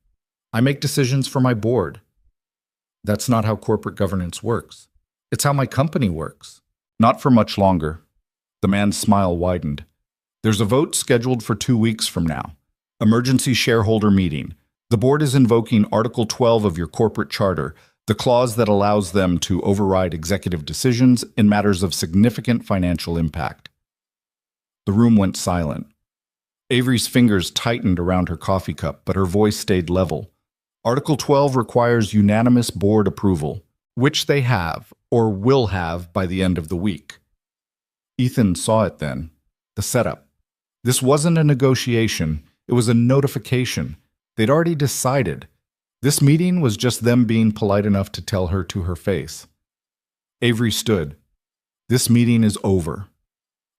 I make decisions for my board. That's not how corporate governance works. It's how my company works." "Not for much longer." The man's smile widened. "There's a vote scheduled for 2 weeks from now. Emergency shareholder meeting. The board is invoking Article 12 of your corporate charter, the clause that allows them to override executive decisions in matters of significant financial impact." The room went silent. Avery's fingers tightened around her coffee cup, but her voice stayed level. "Article 12 requires unanimous board approval, which they have, or will have, by the end of the week." Ethan saw it then. The setup. This wasn't a negotiation, it was a notification. They'd already decided. This meeting was just them being polite enough to tell her to her face. Avery stood. "This meeting is over.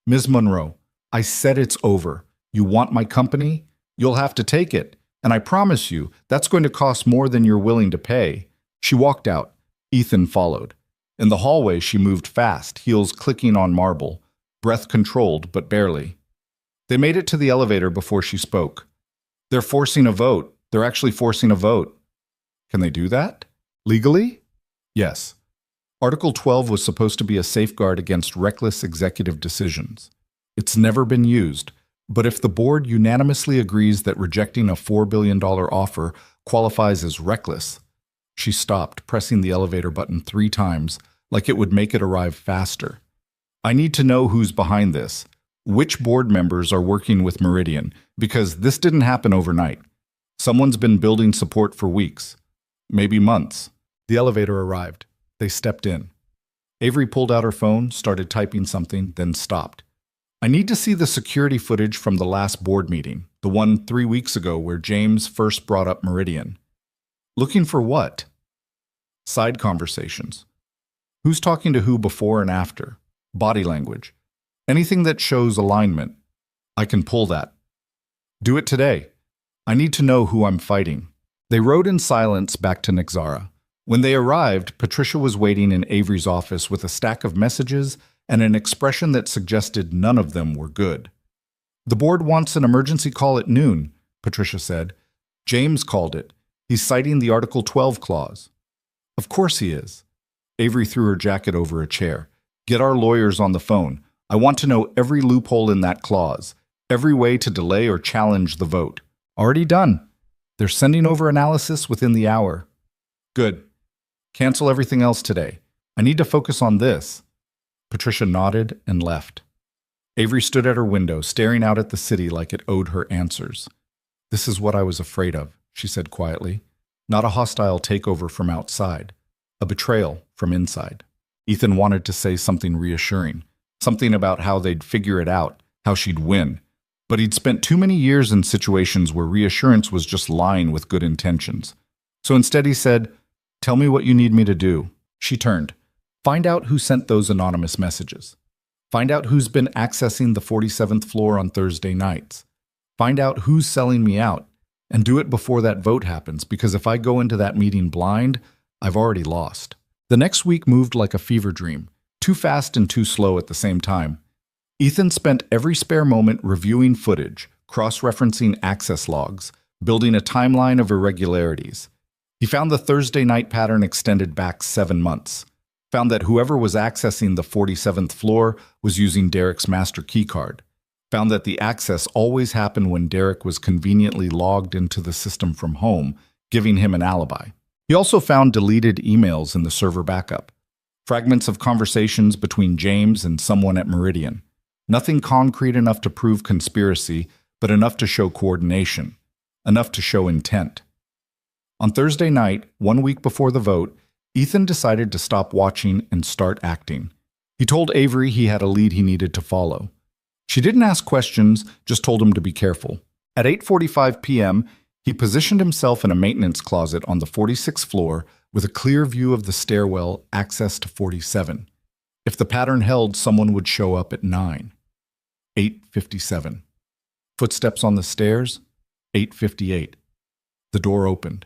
Ms. Monroe, I said it's over. You want my company? You'll have to take it. And I promise you, that's going to cost more than you're willing to pay." She walked out. Ethan followed. In the hallway, she moved fast, heels clicking on marble, breath controlled, but barely. They made it to the elevator before she spoke. "They're forcing a vote. They're actually forcing a vote." "Can they do that? Legally?" "Yes. Article 12 was supposed to be a safeguard against reckless executive decisions. It's never been used, but if the board unanimously agrees that rejecting a $4 billion offer qualifies as reckless." She stopped, pressing the elevator button 3 times, like it would make it arrive faster. "I need to know who's behind this. Which board members are working with Meridian, because this didn't happen overnight. Someone's been building support for weeks, maybe months." The elevator arrived. They stepped in. Avery pulled out her phone, started typing something, then stopped. "I need to see the security footage from the last board meeting, the one 3 weeks ago where James first brought up Meridian." "Looking for what?" "Side conversations. Who's talking to who before and after? Body language. Anything that shows alignment. I can pull that." "Do it today. I need to know who I'm fighting." They rode in silence back to Nexara. When they arrived, Patricia was waiting in Avery's office with a stack of messages and an expression that suggested none of them were good. "The board wants an emergency call at noon," Patricia said. "James called it. He's citing the Article 12 clause." "Of course he is." Avery threw her jacket over a chair. "Get our lawyers on the phone. I want to know every loophole in that clause, every way to delay or challenge the vote." "Already done. They're sending over analysis within the hour." "Good. Cancel everything else today. I need to focus on this." Patricia nodded and left. Avery stood at her window, staring out at the city like it owed her answers. "This is what I was afraid of," she said quietly. "Not a hostile takeover from outside, a betrayal from inside." Ethan wanted to say something reassuring, something about how they'd figure it out, how she'd win. But he'd spent too many years in situations where reassurance was just lying with good intentions. So instead he said, "Tell me what you need me to do." She turned. "Find out who sent those anonymous messages. Find out who's been accessing the 47th floor on Thursday nights. Find out who's selling me out. And do it before that vote happens, because if I go into that meeting blind, I've already lost." The next week moved like a fever dream, too fast and too slow at the same time. Ethan spent every spare moment reviewing footage, cross-referencing access logs, building a timeline of irregularities. He found the Thursday night pattern extended back 7 months. Found that whoever was accessing the 47th floor was using Derek's master keycard. Found that the access always happened when Derek was conveniently logged into the system from home, giving him an alibi. He also found deleted emails in the server backup. Fragments of conversations between James and someone at Meridian. Nothing concrete enough to prove conspiracy, but enough to show coordination. enough to show intent. On Thursday night, 1 week before the vote, Ethan decided to stop watching and start acting. He told Avery he had a lead he needed to follow. She didn't ask questions, just told him to be careful. At 8:45 p.m., he positioned himself in a maintenance closet on the 46th floor with a clear view of the stairwell, access to 47. If the pattern held, someone would show up at 9. 8:57. Footsteps on the stairs. 8:58. The door opened.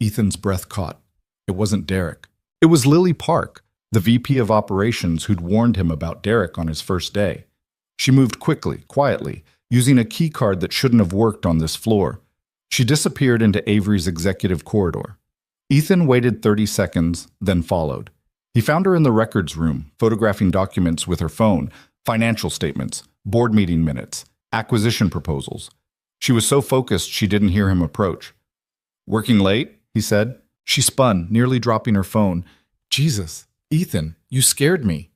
Ethan's breath caught. It wasn't Derek. It was Lily Park, the VP of operations who'd warned him about Derek on his first day. She moved quickly, quietly, using a key card that shouldn't have worked on this floor. She disappeared into Avery's executive corridor. Ethan waited 30 seconds, then followed. He found her in the records room, photographing documents with her phone, financial statements, board meeting minutes, acquisition proposals. She was so focused she didn't hear him approach. "Working late?" he said. She spun, nearly dropping her phone. "Jesus, Ethan, you scared me."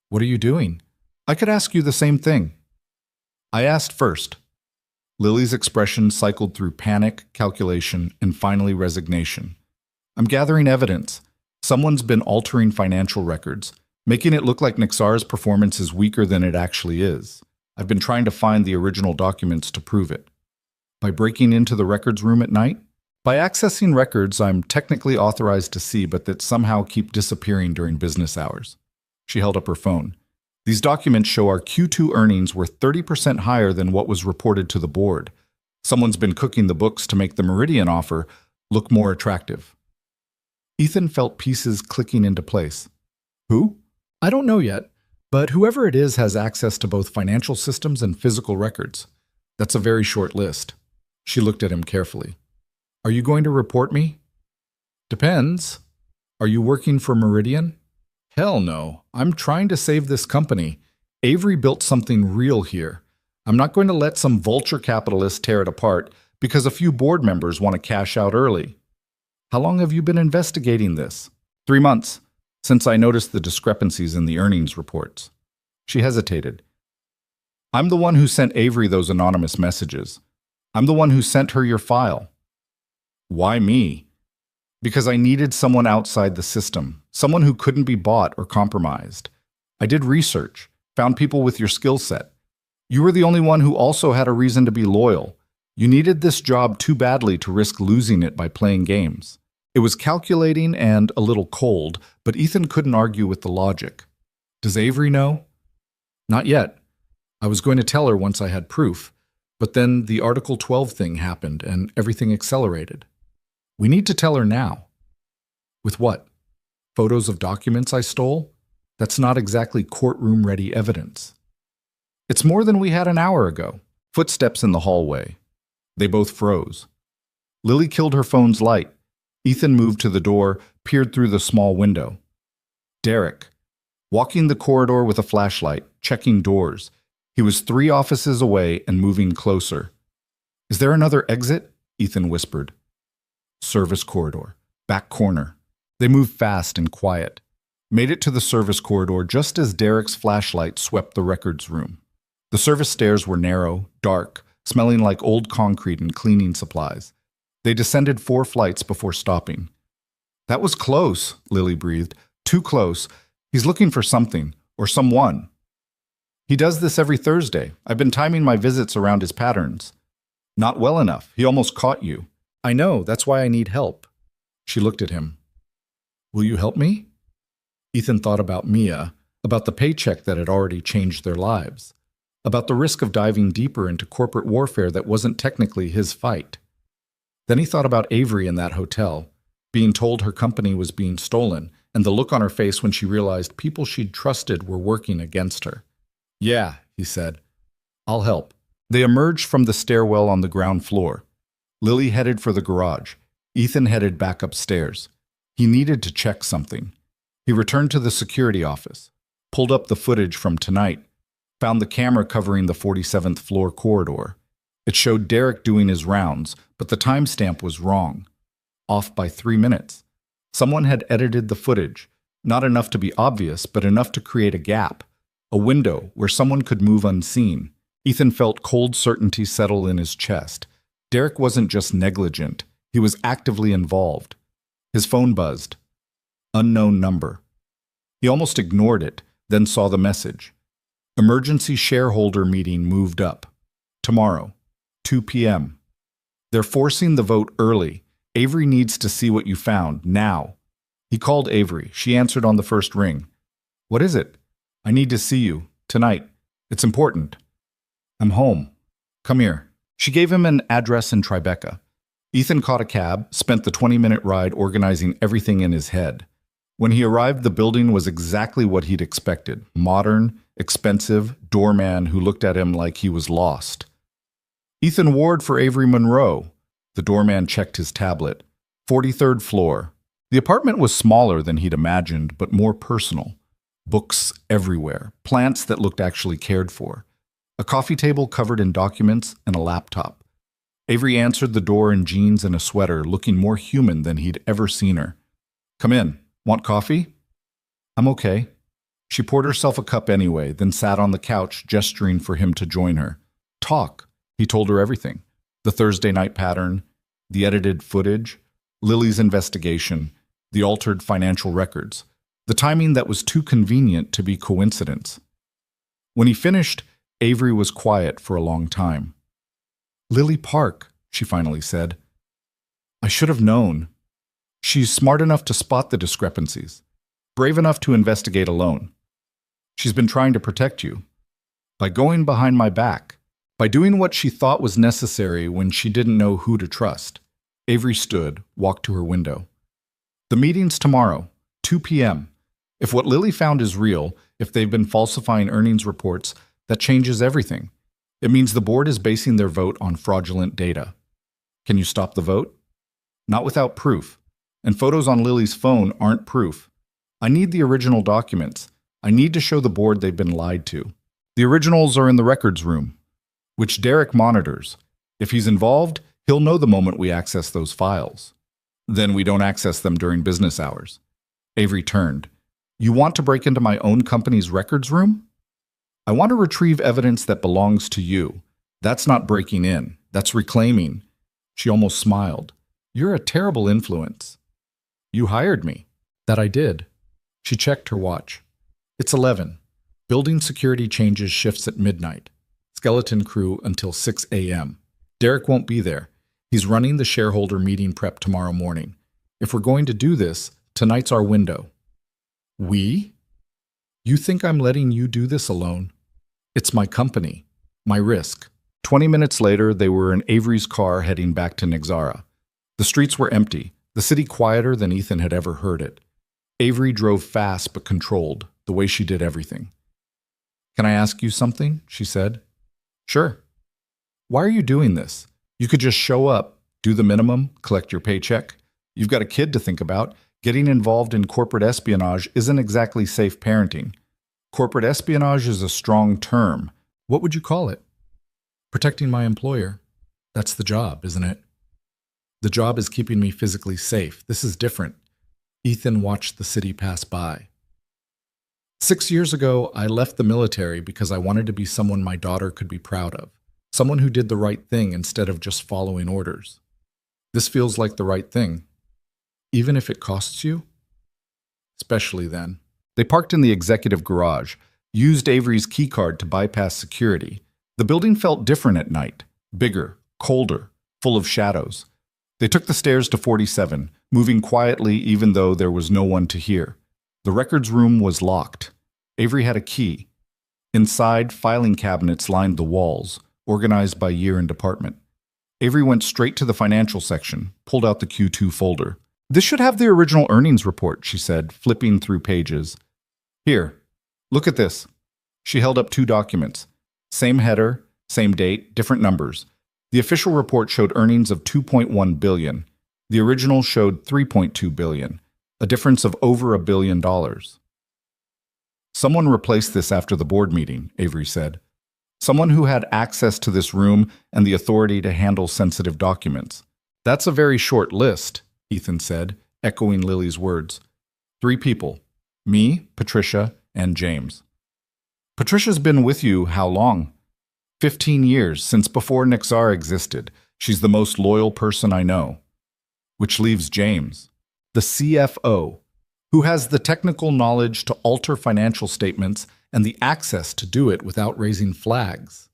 "What are you doing?" "I could ask you the same thing." "I asked first." Lily's expression cycled through panic, calculation, and finally resignation. "I'm gathering evidence. Someone's been altering financial records, making it look like Nixar's performance is weaker than it actually is. I've been trying to find the original documents to prove it." "By breaking into the records room at night?" "By accessing records I'm technically authorized to see, but that somehow keep disappearing during business hours." She held up her phone. "These documents show our Q2 earnings were 30% higher than what was reported to the board. Someone's been cooking the books to make the Meridian offer look more attractive." Ethan felt pieces clicking into place. "Who?" "I don't know yet, but whoever it is has access to both financial systems and physical records. That's a very short list." She looked at him carefully. "Are you going to report me?" "Depends. Are you working for Meridian?" "Hell no. I'm trying to save this company. Avery built something real here. I'm not going to let some vulture capitalist tear it apart because a few board members want to cash out early." "How long have you been investigating this?" 3 months, since I noticed the discrepancies in the earnings reports." She hesitated. "I'm the one who sent Avery those anonymous messages. I'm the one who sent her your file." "Why me?" "Because I needed someone outside the system, someone who couldn't be bought or compromised. I did research, found people with your skill set. You were the only one who also had a reason to be loyal. You needed this job too badly to risk losing it by playing games." It was calculating and a little cold, but Ethan couldn't argue with the logic. "Does Avery know?" "Not yet. I was going to tell her once I had proof, but then the Article 12 thing happened and everything accelerated. We need to tell her now." "With what? Photos of documents I stole? That's not exactly courtroom-ready evidence." "It's more than we had an hour ago." Footsteps in the hallway. They both froze. Lily killed her phone's light. Ethan moved to the door, peered through the small window. Derek, walking the corridor with a flashlight, checking doors. He was 3 offices away and moving closer. "Is there another exit?" Ethan whispered. Service corridor, back corner. They moved fast and quiet. Made it to the service corridor just as Derek's flashlight swept the records room. The service stairs were narrow, dark, smelling like old concrete and cleaning supplies. They descended 4 flights before stopping. "That was close," Lily breathed. "Too close. He's looking for something, or someone." "He does this every Thursday. I've been timing my visits around his patterns." "Not well enough. He almost caught you." "I know. That's why I need help." She looked at him. "Will you help me?" Ethan thought about Mia, about the paycheck that had already changed their lives, about the risk of diving deeper into corporate warfare that wasn't technically his fight. Then he thought about Avery in that hotel, being told her company was being stolen, and the look on her face when she realized people she'd trusted were working against her. "Yeah," he said. "I'll help." They emerged from the stairwell on the ground floor. Lily headed for the garage. Ethan headed back upstairs. He needed to check something. He returned to the security office, pulled up the footage from tonight, found the camera covering the 47th floor corridor. It showed Derek doing his rounds, but the timestamp was wrong. Off by 3 minutes. Someone had edited the footage, not enough to be obvious, but enough to create a gap, a window where someone could move unseen. Ethan felt cold certainty settle in his chest. Derek wasn't just negligent, he was actively involved. His phone buzzed. Unknown number. He almost ignored it, then saw the message. Emergency shareholder meeting moved up. Tomorrow, 2 p.m. They're forcing the vote early. Avery needs to see what you found, now. He called Avery. She answered on the first ring. What is it? I need to see you, tonight. It's important. I'm home. Come here. She gave him an address in Tribeca. Ethan caught a cab, spent the 20-minute ride organizing everything in his head. When he arrived, the building was exactly what he'd expected. Modern, expensive, doorman who looked at him like he was lost. Ethan Ward for Avery Monroe. The doorman checked his tablet. 43rd floor. The apartment was smaller than he'd imagined, but more personal. Books everywhere. Plants that looked actually cared for. A coffee table covered in documents and a laptop. Avery answered the door in jeans and a sweater, looking more human than he'd ever seen her. Come in. Want coffee? I'm okay. She poured herself a cup anyway, then sat on the couch, gesturing for him to join her. Talk. He told her everything. The Thursday night pattern, the edited footage, Lily's investigation, the altered financial records, the timing that was too convenient to be coincidence. When he finished, Avery was quiet for a long time. Lily Park, she finally said. I should have known. She's smart enough to spot the discrepancies, brave enough to investigate alone. She's been trying to protect you. By going behind my back, by doing what she thought was necessary when she didn't know who to trust. Avery stood, walked to her window. The meeting's tomorrow, 2 p.m. If what Lily found is real, if they've been falsifying earnings reports, that changes everything. It means the board is basing their vote on fraudulent data. Can you stop the vote? Not without proof. And photos on Lily's phone aren't proof. I need the original documents. I need to show the board they've been lied to. The originals are in the records room, which Derek monitors. If he's involved, he'll know the moment we access those files. Then we don't access them during business hours. Avery turned. You want to break into my own company's records room? I want to retrieve evidence that belongs to you. That's not breaking in. That's reclaiming. She almost smiled. You're a terrible influence. You hired me. That I did. She checked her watch. It's 11. Building security changes shifts at midnight. Skeleton crew until 6 a.m. Derek won't be there. He's running the shareholder meeting prep tomorrow morning. If we're going to do this, tonight's our window. We? You think I'm letting you do this alone? It's my company, my risk. 20 minutes later, they were in Avery's car heading back to Nixara. The streets were empty, the city quieter than Ethan had ever heard it. Avery drove fast but controlled, the way she did everything. Can I ask you something? She said. Sure. Why are you doing this? You could just show up, do the minimum, collect your paycheck. You've got a kid to think about. Getting involved in corporate espionage isn't exactly safe parenting. Corporate espionage is a strong term. What would you call it? Protecting my employer. That's the job, isn't it? The job is keeping me physically safe. This is different. Ethan watched the city pass by. 6 years ago, I left the military because I wanted to be someone my daughter could be proud of. Someone who did the right thing instead of just following orders. This feels like the right thing. Even if it costs you? Especially then. They parked in the executive garage, used Avery's keycard to bypass security. The building felt different at night. Bigger, colder, full of shadows. They took the stairs to 47, moving quietly even though there was no one to hear. The records room was locked. Avery had a key. Inside, filing cabinets lined the walls, organized by year and department. Avery went straight to the financial section, pulled out the Q2 folder. This should have the original earnings report, she said, flipping through pages. Here, look at this. She held up 2 documents. Same header, same date, different numbers. The official report showed earnings of $2.1 billion. The original showed $3.2 billion, a difference of over $1 billion. Someone replaced this after the board meeting, Avery said. Someone who had access to this room and the authority to handle sensitive documents. That's a very short list, Ethan said, echoing Lily's words. 3 people. Me, Patricia, and James. Patricia's been with you how long? 15 years, since before Nixara existed. She's the most loyal person I know. Which leaves James, the CFO, who has the technical knowledge to alter financial statements and the access to do it without raising flags.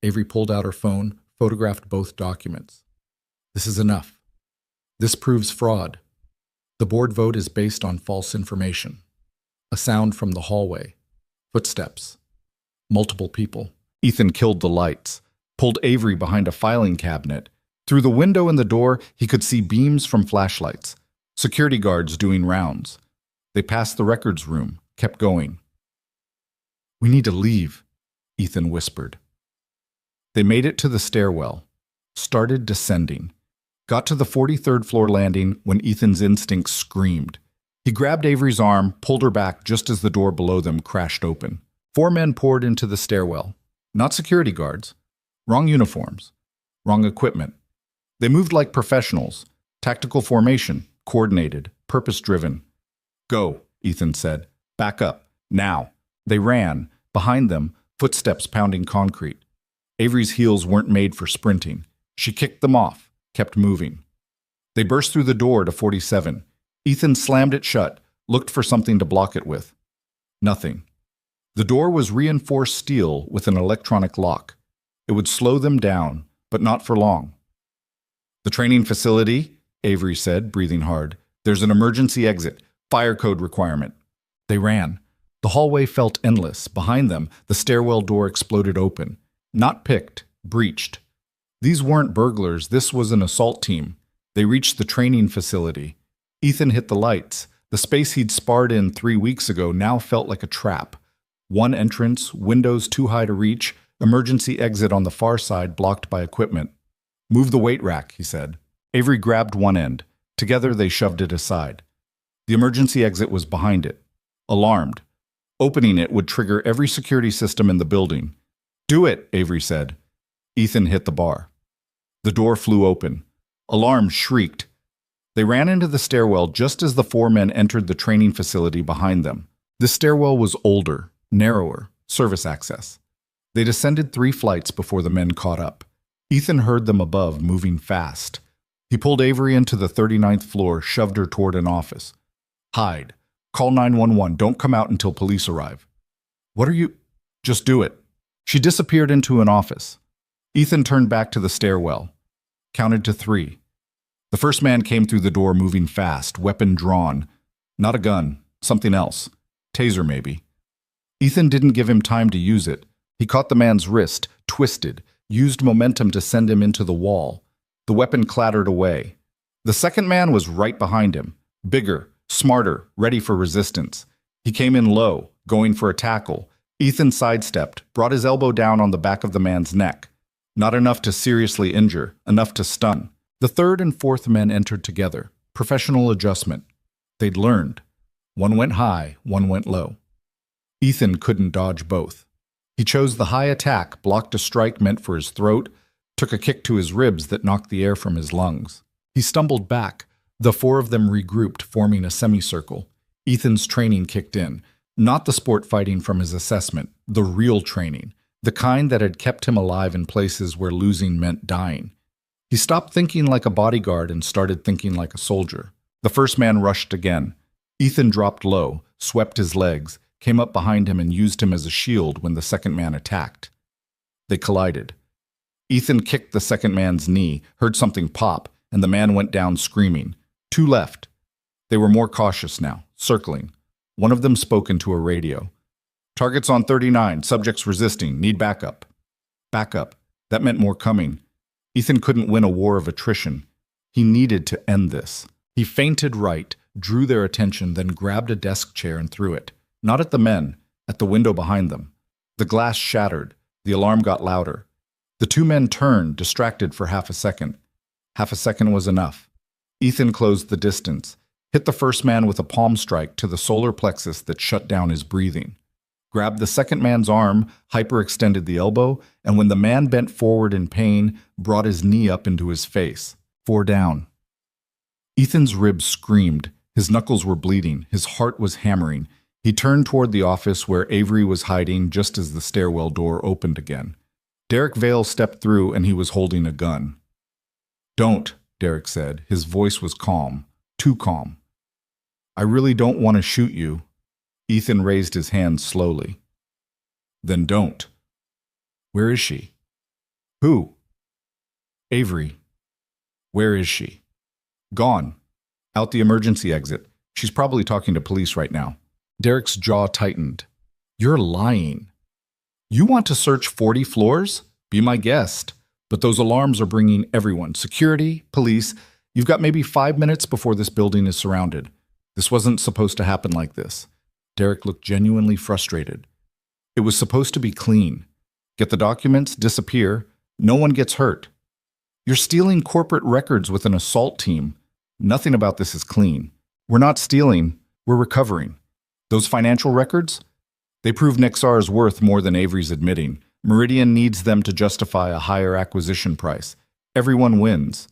Avery pulled out her phone, photographed both documents. This is enough. This proves fraud. The board vote is based on false information. A sound from the hallway. Footsteps. Multiple people. Ethan killed the lights, pulled Avery behind a filing cabinet. Through the window in the door, he could see beams from flashlights. Security guards doing rounds. They passed the records room, kept going. "We need to leave," Ethan whispered. They made it to the stairwell, started descending, got to the 43rd floor landing when Ethan's instincts screamed. He grabbed Avery's arm, pulled her back just as the door below them crashed open. 4 men poured into the stairwell. Not security guards. Wrong uniforms. Wrong equipment. They moved like professionals. Tactical formation, coordinated, purpose-driven. "Go," Ethan said. "Back up. Now." They ran. Behind them, footsteps pounding concrete. Avery's heels weren't made for sprinting. She kicked them off, kept moving. They burst through the door to 47. Ethan slammed it shut, looked for something to block it with. Nothing. The door was reinforced steel with an electronic lock. It would slow them down, but not for long. "The training facility," Avery said, breathing hard. "There's an emergency exit. Fire code requirement." They ran. The hallway felt endless. Behind them, the stairwell door exploded open. Not picked, breached. These weren't burglars. This was an assault team. They reached the training facility. Ethan hit the lights. The space he'd sparred in 3 weeks ago now felt like a trap. One entrance, windows too high to reach, emergency exit on the far side blocked by equipment. "Move the weight rack," he said. Avery grabbed one end. Together they shoved it aside. The emergency exit was behind it. Alarmed. Opening it would trigger every security system in the building. "Do it," Avery said. Ethan hit the bar. The door flew open. Alarms shrieked. They ran into the stairwell just as the 4 men entered the training facility behind them. The stairwell was older, narrower, service access. They descended 3 flights before the men caught up. Ethan heard them above, moving fast. He pulled Avery into the 39th floor, shoved her toward an office. "Hide. Call 911. Don't come out until police arrive." "What are you—" "Just do it." She disappeared into an office. Ethan turned back to the stairwell. Counted to 3. The first man came through the door moving fast, weapon drawn. Not a gun, something else. Taser, maybe. Ethan didn't give him time to use it. He caught the man's wrist, twisted, used momentum to send him into the wall. The weapon clattered away. The second man was right behind him. Bigger, smarter, ready for resistance. He came in low, going for a tackle. Ethan sidestepped, brought his elbow down on the back of the man's neck. Not enough to seriously injure, enough to stun. The 3rd and 4th men entered together. Professional adjustment. They'd learned. One went high, one went low. Ethan couldn't dodge both. He chose the high attack, blocked a strike meant for his throat, took a kick to his ribs that knocked the air from his lungs. He stumbled back. The 4 of them regrouped, forming a semicircle. Ethan's training kicked in. Not the sport fighting from his assessment, the real training, the kind that had kept him alive in places where losing meant dying. He stopped thinking like a bodyguard and started thinking like a soldier. The first man rushed again. Ethan dropped low, swept his legs, came up behind him and used him as a shield when the second man attacked. They collided. Ethan kicked the second man's knee, heard something pop, and the man went down screaming. 2 left. They were more cautious now, circling. One of them spoke into a radio. "Targets on 39, subjects resisting, need backup." Backup. That meant more coming. Ethan couldn't win a war of attrition. He needed to end this. He feinted right, drew their attention, then grabbed a desk chair and threw it. Not at the men, at the window behind them. The glass shattered. The alarm got louder. The 2 men turned, distracted for half a second. Half a second was enough. Ethan closed the distance, hit the first man with a palm strike to the solar plexus that shut down his breathing. Grabbed the second man's arm, hyperextended the elbow, and when the man bent forward in pain, brought his knee up into his face. 4 down. Ethan's ribs screamed. His knuckles were bleeding. His heart was hammering. He turned toward the office where Avery was hiding just as the stairwell door opened again. Derek Vale stepped through and he was holding a gun. Don't, Derek said. His voice was calm, too calm. I really don't want to shoot you. Ethan raised his hand slowly. Then don't. Where is she? Who? Avery. Where is she? Gone. Out the emergency exit. She's probably talking to police right now. Derek's jaw tightened. You're lying. You want to search 40 floors? Be my guest. But those alarms are bringing everyone. Security, police. You've got maybe 5 minutes before this building is surrounded. This wasn't supposed to happen like this. Derek looked genuinely frustrated. It was supposed to be clean. Get the documents, disappear. No one gets hurt. You're stealing corporate records with an assault team. Nothing about this is clean. We're not stealing. We're recovering. Those financial records? They prove Nexar's worth more than Avery's admitting. Meridian needs them to justify a higher acquisition price. Everyone wins.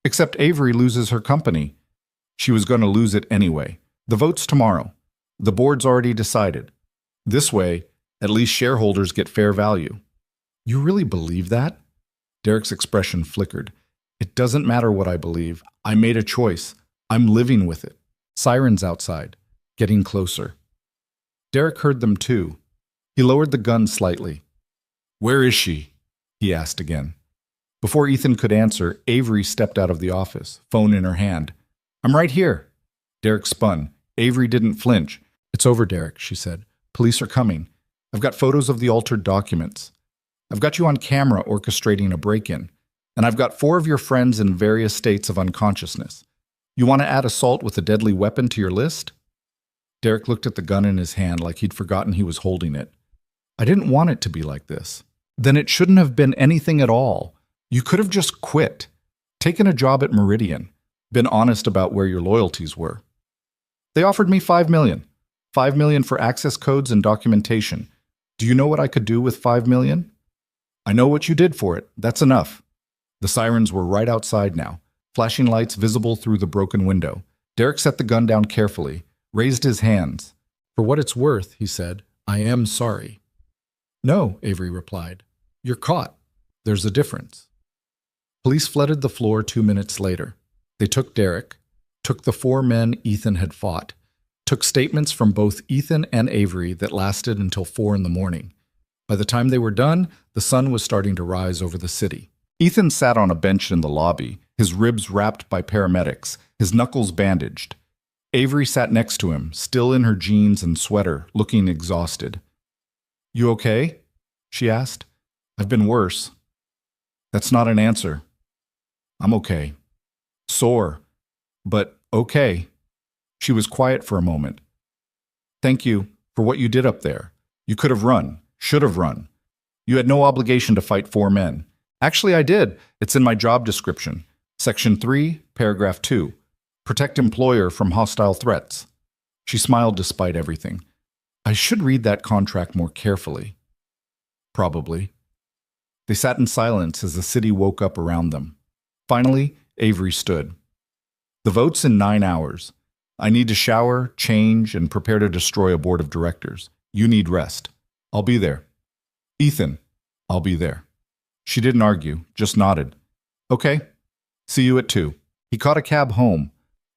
Except Avery loses her company. She was going to lose it anyway. The vote's tomorrow. The board's already decided. This way, at least shareholders get fair value. You really believe that? Derek's expression flickered. It doesn't matter what I believe. I made a choice. I'm living with it. Sirens outside, getting closer. Derek heard them too. He lowered the gun slightly. Where is she? He asked again. Before Ethan could answer, Avery stepped out of the office, phone in her hand. I'm right here. Derek spun. Avery didn't flinch. It's over, Derek, she said. Police are coming. I've got photos of the altered documents. I've got you on camera orchestrating a break-in. And I've got 4 of your friends in various states of unconsciousness. You want to add assault with a deadly weapon to your list? Derek looked at the gun in his hand like he'd forgotten he was holding it. I didn't want it to be like this. Then it shouldn't have been anything at all. You could have just quit, taken a job at Meridian, been honest about where your loyalties were. They offered me $5 million. $5 million for access codes and documentation. Do you know what I could do with $5 million? I know what you did for it. That's enough. The sirens were right outside now, flashing lights visible through the broken window. Derek set the gun down carefully, raised his hands. For what it's worth, he said, I am sorry. No, Avery replied. You're caught. There's a difference. Police flooded the floor 2 minutes later. They took Derek, took the 4 men Ethan had fought, took statements from both Ethan and Avery that lasted until 4 in the morning. By the time they were done, the sun was starting to rise over the city. Ethan sat on a bench in the lobby, his ribs wrapped by paramedics, his knuckles bandaged. Avery sat next to him, still in her jeans and sweater, looking exhausted. You okay? She asked. I've been worse. That's not an answer. I'm okay. Sore, but okay. She was quiet for a moment. Thank you for what you did up there. You could have run, should have run. You had no obligation to fight 4 men. Actually, I did. It's in my job description. Section 3, paragraph 2. Protect employer from hostile threats. She smiled despite everything. I should read that contract more carefully. Probably. They sat in silence as the city woke up around them. Finally, Avery stood. The vote's in 9 hours. I need to shower, change, and prepare to destroy a board of directors. You need rest. I'll be there. Ethan, I'll be there. She didn't argue, just nodded. Okay. See you at 2. He caught a cab home,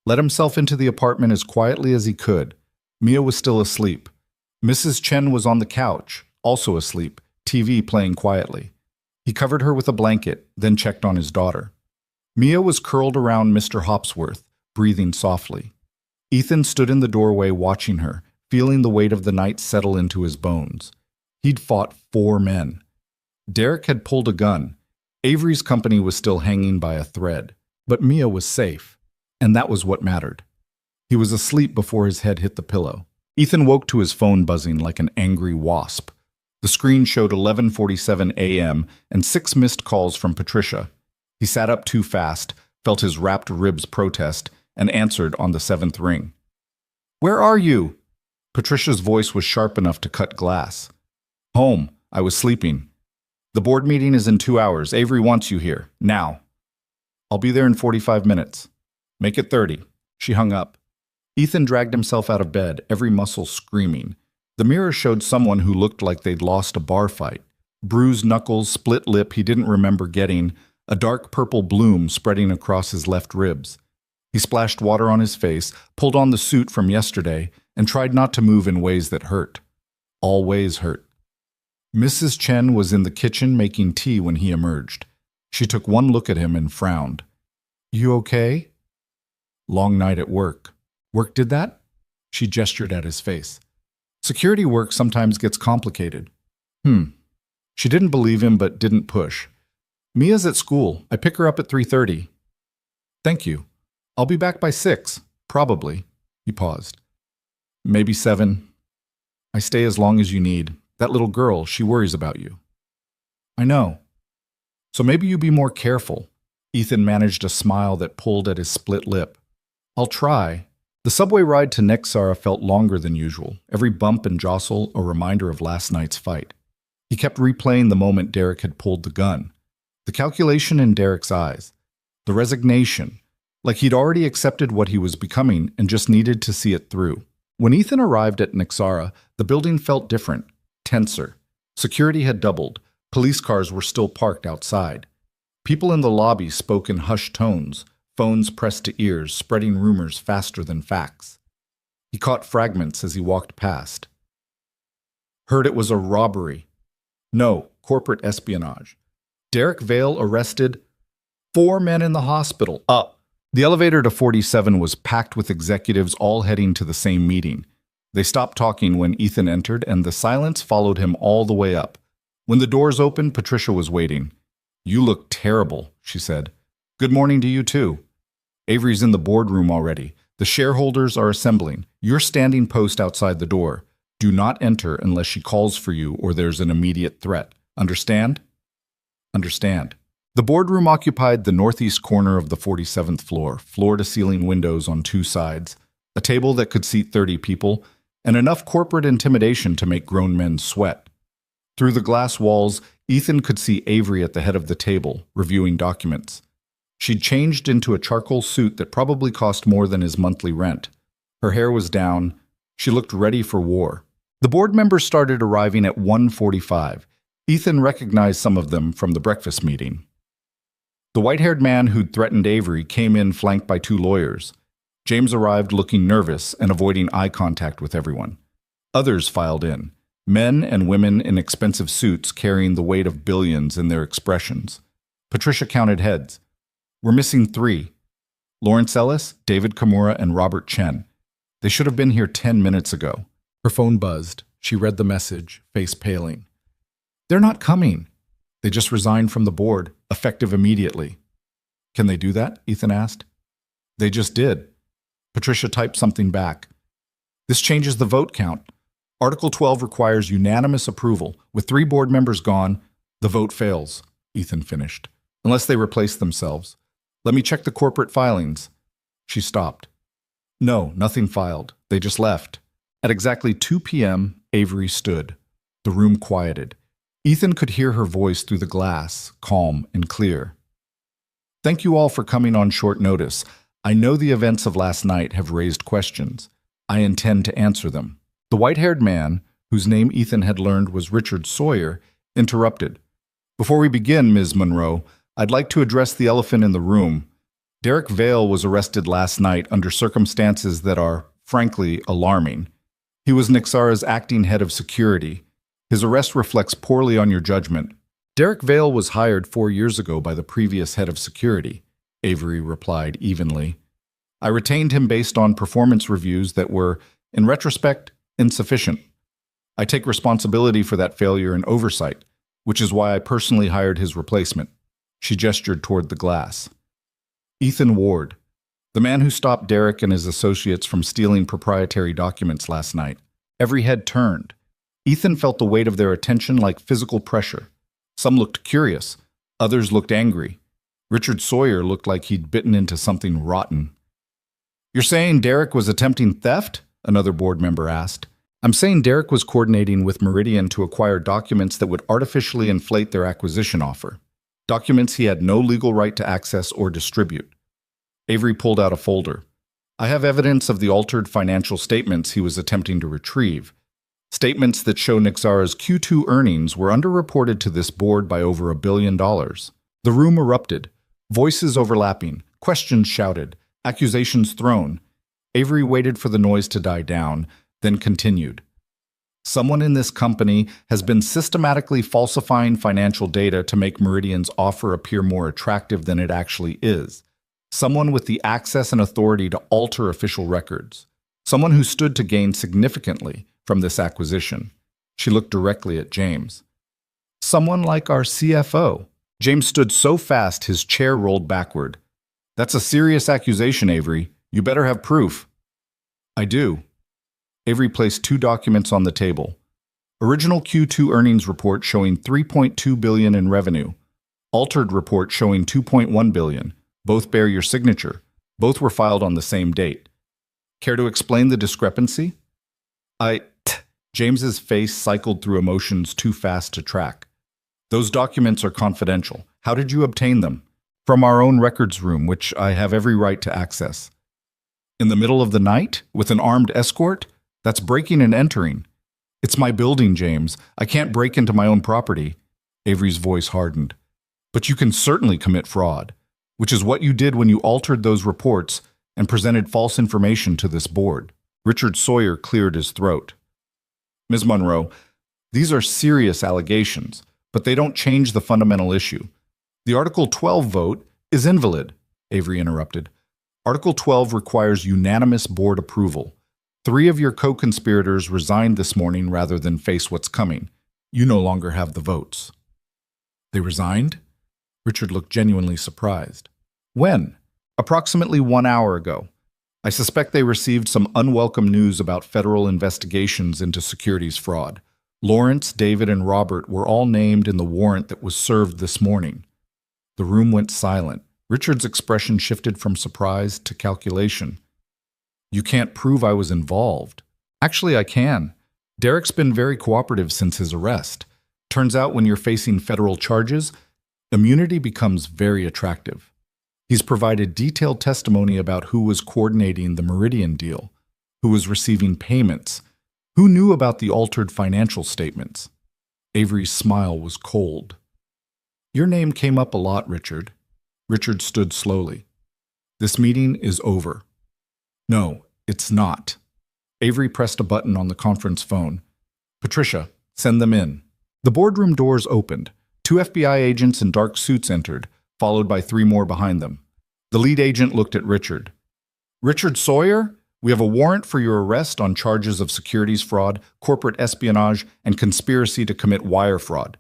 let himself into the apartment as quietly as he could. Mia was still asleep. Mrs. Chen was on the couch, also asleep, TV playing quietly. He covered her with a blanket, then checked on his daughter. Mia was curled around Mr. Hopsworth, breathing softly. Ethan stood in the doorway watching her, feeling the weight of the night settle into his bones. He'd fought 4 men. Derek had pulled a gun. Avery's company was still hanging by a thread, but Mia was safe, and that was what mattered. He was asleep before his head hit the pillow. Ethan woke to his phone buzzing like an angry wasp. The screen showed 11:47 a.m. and 6 missed calls from Patricia. He sat up too fast, felt his wrapped ribs protest, and answered on the 7th ring. Where are you? Patricia's voice was sharp enough to cut glass. Home. I was sleeping. The board meeting is in 2 hours. Avery wants you here. Now. I'll be there in 45 minutes. Make it 30. She hung up. Ethan dragged himself out of bed, every muscle screaming. The mirror showed someone who looked like they'd lost a bar fight. Bruised knuckles, split lip he didn't remember getting, a dark purple bloom spreading across his left ribs. He splashed water on his face, pulled on the suit from yesterday, and tried not to move in ways that hurt. All ways hurt. Mrs. Chen was in the kitchen making tea when he emerged. She took one look at him and frowned. "You okay?" "Long night at work." "Work did that?" She gestured at his face. "Security work sometimes gets complicated." She didn't believe him but didn't push. "Mia's at school. I pick her up at 3:30. "Thank you. I'll be back by 6, probably." He paused. "Maybe 7. I stay as long as you need. That little girl, she worries about you." "I know. So maybe you be more careful." Ethan managed a smile that pulled at his split lip. "I'll try." The subway ride to Nexara felt longer than usual, every bump and jostle a reminder of last night's fight. He kept replaying the moment Derek had pulled the gun. The calculation in Derek's eyes. The resignation, like he'd already accepted what he was becoming and just needed to see it through. When Ethan arrived at Nexara, the building felt different, tenser. Security had doubled. Police cars were still parked outside. People in the lobby spoke in hushed tones, phones pressed to ears, spreading rumors faster than facts. He caught fragments as he walked past. Heard it was a robbery. No, corporate espionage. Derek Vale arrested. 4 men in the hospital. Up. The elevator to 47 was packed with executives all heading to the same meeting. They stopped talking when Ethan entered, and the silence followed him all the way up. When the doors opened, Patricia was waiting. "You look terrible," she said. "Good morning to you, too." "Avery's in the boardroom already. The shareholders are assembling. You're standing post outside the door. Do not enter unless she calls for you or there's an immediate threat. Understand?" "Understand." The boardroom occupied the northeast corner of the 47th floor, floor-to-ceiling windows on 2 sides, a table that could seat 30 people, and enough corporate intimidation to make grown men sweat. Through the glass walls, Ethan could see Avery at the head of the table, reviewing documents. She'd changed into a charcoal suit that probably cost more than his monthly rent. Her hair was down. She looked ready for war. The board members started arriving at 1:45. Ethan recognized some of them from the breakfast meeting. The white-haired man who'd threatened Avery came in flanked by 2 lawyers. James arrived looking nervous and avoiding eye contact with everyone. Others filed in, men and women in expensive suits carrying the weight of billions in their expressions. Patricia counted heads. "We're missing 3. Lawrence Ellis, David Kimura, and Robert Chen. They should have been here 10 minutes ago." Her phone buzzed. She read the message, face paling. "They're not coming. They just resigned from the board, effective immediately." "Can they do that?" Ethan asked. "They just did." Patricia typed something back. "This changes the vote count. Article 12 requires unanimous approval. With 3 board members gone, the vote fails," Ethan finished. "Unless they replace themselves. Let me check the corporate filings." She stopped. "No, nothing filed. They just left." At exactly 2 p.m., Avery stood. The room quieted. Ethan could hear her voice through the glass, calm and clear. "Thank you all for coming on short notice. I know the events of last night have raised questions. I intend to answer them." The white-haired man, whose name Ethan had learned was Richard Sawyer, interrupted. "Before we begin, Ms. Monroe, I'd like to address the elephant in the room. Derek Vale was arrested last night under circumstances that are, frankly, alarming. He was Nexara's acting head of security. His arrest reflects poorly on your judgment." "Derek Vale was hired 4 years ago by the previous head of security," Avery replied evenly. "I retained him based on performance reviews that were, in retrospect, insufficient. I take responsibility for that failure and oversight, which is why I personally hired his replacement." She gestured toward the glass. Ethan Ward, the man who stopped Derek and his associates from stealing proprietary documents last night. Every head turned. Ethan felt the weight of their attention like physical pressure. Some looked curious. Others looked angry. Richard Sawyer looked like he'd bitten into something rotten. "You're saying Derek was attempting theft?" another board member asked. "I'm saying Derek was coordinating with Meridian to acquire documents that would artificially inflate their acquisition offer. Documents he had no legal right to access or distribute." Avery pulled out a folder. "I have evidence of the altered financial statements he was attempting to retrieve. Statements that show Nexara's Q2 earnings were underreported to this board by over $1 billion. The room erupted. Voices overlapping, questions shouted, accusations thrown. Avery waited for the noise to die down, then continued. Someone in this company has been systematically falsifying financial data to make Meridian's offer appear more attractive than it actually is. Someone with the access and authority to alter official records. Someone who stood to gain significantly from this acquisition. She looked directly at James. Someone like our CFO. James stood so fast his chair rolled backward. That's a serious accusation, Avery. You better have proof. I do. Avery placed 2 documents on the table. Original Q2 earnings report showing $3.2 billion in revenue. Altered report showing $2.1 billion. Both bear your signature. Both were filed on the same date. Care to explain the discrepancy? James's face cycled through emotions too fast to track. Those documents are confidential. How did you obtain them? From our own records room, which I have every right to access. In the middle of the night? With an armed escort? That's breaking and entering. It's my building, James. I can't break into my own property. Avery's voice hardened. But you can certainly commit fraud, which is what you did when you altered those reports and presented false information to this board. Richard Sawyer cleared his throat. Ms. Monroe, these are serious allegations, but they don't change the fundamental issue. The Article 12 vote is invalid, Avery interrupted. Article 12 requires unanimous board approval. 3 of your co-conspirators resigned this morning rather than face what's coming. You no longer have the votes. They resigned? Richard looked genuinely surprised. When? Approximately 1 hour ago. I suspect they received some unwelcome news about federal investigations into securities fraud. Lawrence, David, and Robert were all named in the warrant that was served this morning. The room went silent. Richard's expression shifted from surprise to calculation. You can't prove I was involved. Actually, I can. Derek's been very cooperative since his arrest. Turns out when you're facing federal charges, immunity becomes very attractive. He's provided detailed testimony about who was coordinating the Meridian deal, who was receiving payments, who knew about the altered financial statements. Avery's smile was cold. Your name came up a lot, Richard. Richard stood slowly. This meeting is over. No, it's not. Avery pressed a button on the conference phone. Patricia, send them in. The boardroom doors opened. 2 FBI agents in dark suits entered, followed by 3 more behind them. The lead agent looked at Richard. Richard Sawyer, we have a warrant for your arrest on charges of securities fraud, corporate espionage, and conspiracy to commit wire fraud.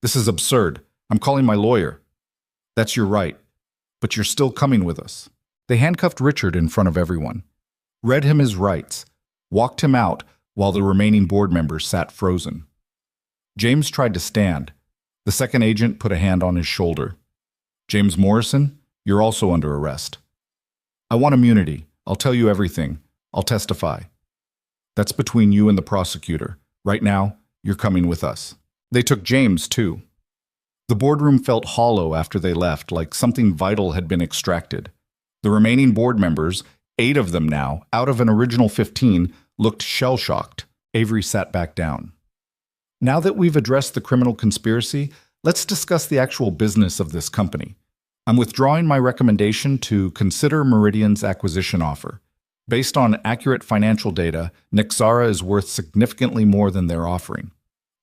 This is absurd. I'm calling my lawyer. That's your right, but you're still coming with us. They handcuffed Richard in front of everyone, read him his rights, walked him out while the remaining board members sat frozen. James tried to stand. The second agent put a hand on his shoulder. James Morrison, you're also under arrest. I want immunity. I'll tell you everything. I'll testify. That's between you and the prosecutor. Right now, you're coming with us. They took James, too. The boardroom felt hollow after they left, like something vital had been extracted. The remaining board members, 8 of them now, out of an original 15, looked shell-shocked. Avery sat back down. Now that we've addressed the criminal conspiracy, let's discuss the actual business of this company. I'm withdrawing my recommendation to consider Meridian's acquisition offer. Based on accurate financial data, Nexara is worth significantly more than they're offering.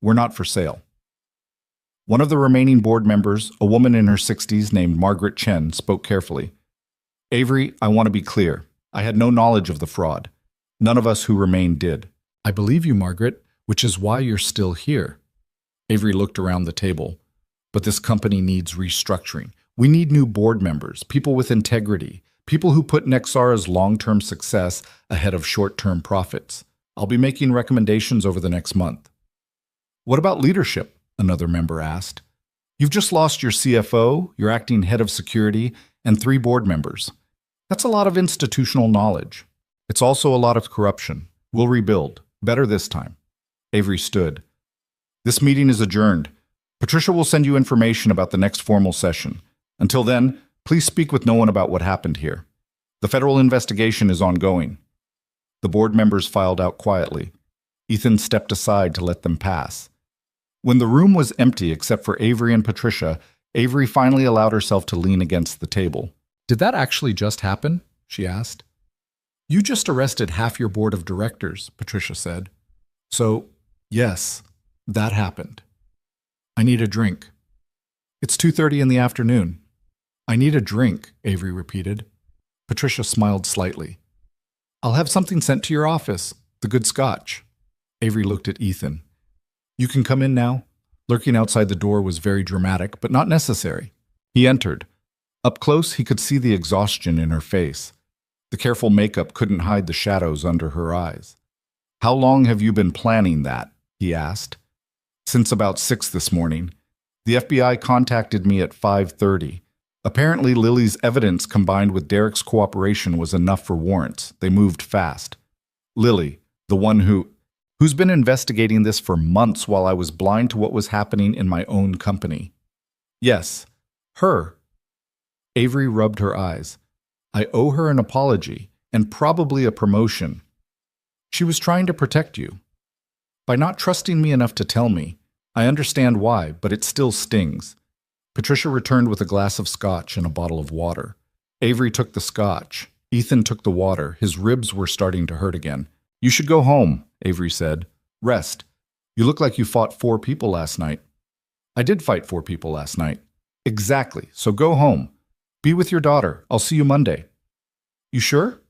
We're not for sale. One of the remaining board members, a woman in her 60s named Margaret Chen, spoke carefully. Avery, I want to be clear. I had no knowledge of the fraud. None of us who remained did. I believe you, Margaret, which is why you're still here. Avery looked around the table. But this company needs restructuring. We need new board members, people with integrity, people who put Nexara's long-term success ahead of short-term profits. I'll be making recommendations over the next month. What about leadership? Another member asked. You've just lost your CFO, your acting head of security, and 3 board members. That's a lot of institutional knowledge. It's also a lot of corruption. We'll rebuild. Better this time. Avery stood. This meeting is adjourned. Patricia will send you information about the next formal session. Until then, please speak with no one about what happened here. The federal investigation is ongoing. The board members filed out quietly. Ethan stepped aside to let them pass. When the room was empty except for Avery and Patricia, Avery finally allowed herself to lean against the table. Did that actually just happen? She asked. You just arrested half your board of directors, Patricia said. So, yes, that happened. I need a drink. It's 2:30 in the afternoon. I need a drink, Avery repeated. Patricia smiled slightly. I'll have something sent to your office, the good scotch. Avery looked at Ethan. You can come in now. Lurking outside the door was very dramatic, but not necessary. He entered. Up close, he could see the exhaustion in her face. The careful makeup couldn't hide the shadows under her eyes. How long have you been planning that? He asked. Since about 6 this morning. The FBI contacted me at 5:30. Apparently, Lily's evidence combined with Derek's cooperation was enough for warrants. They moved fast. Lily, the one who's been investigating this for months while I was blind to what was happening in my own company. Yes, her. Avery rubbed her eyes. I owe her an apology, and probably a promotion. She was trying to protect you. By not trusting me enough to tell me, I understand why, but it still stings. Patricia returned with a glass of scotch and a bottle of water. Avery took the scotch. Ethan took the water. His ribs were starting to hurt again. You should go home, Avery said. Rest. You look like you fought 4 people last night. I did fight 4 people last night. Exactly, so go home. Be with your daughter. I'll see you Monday. You sure?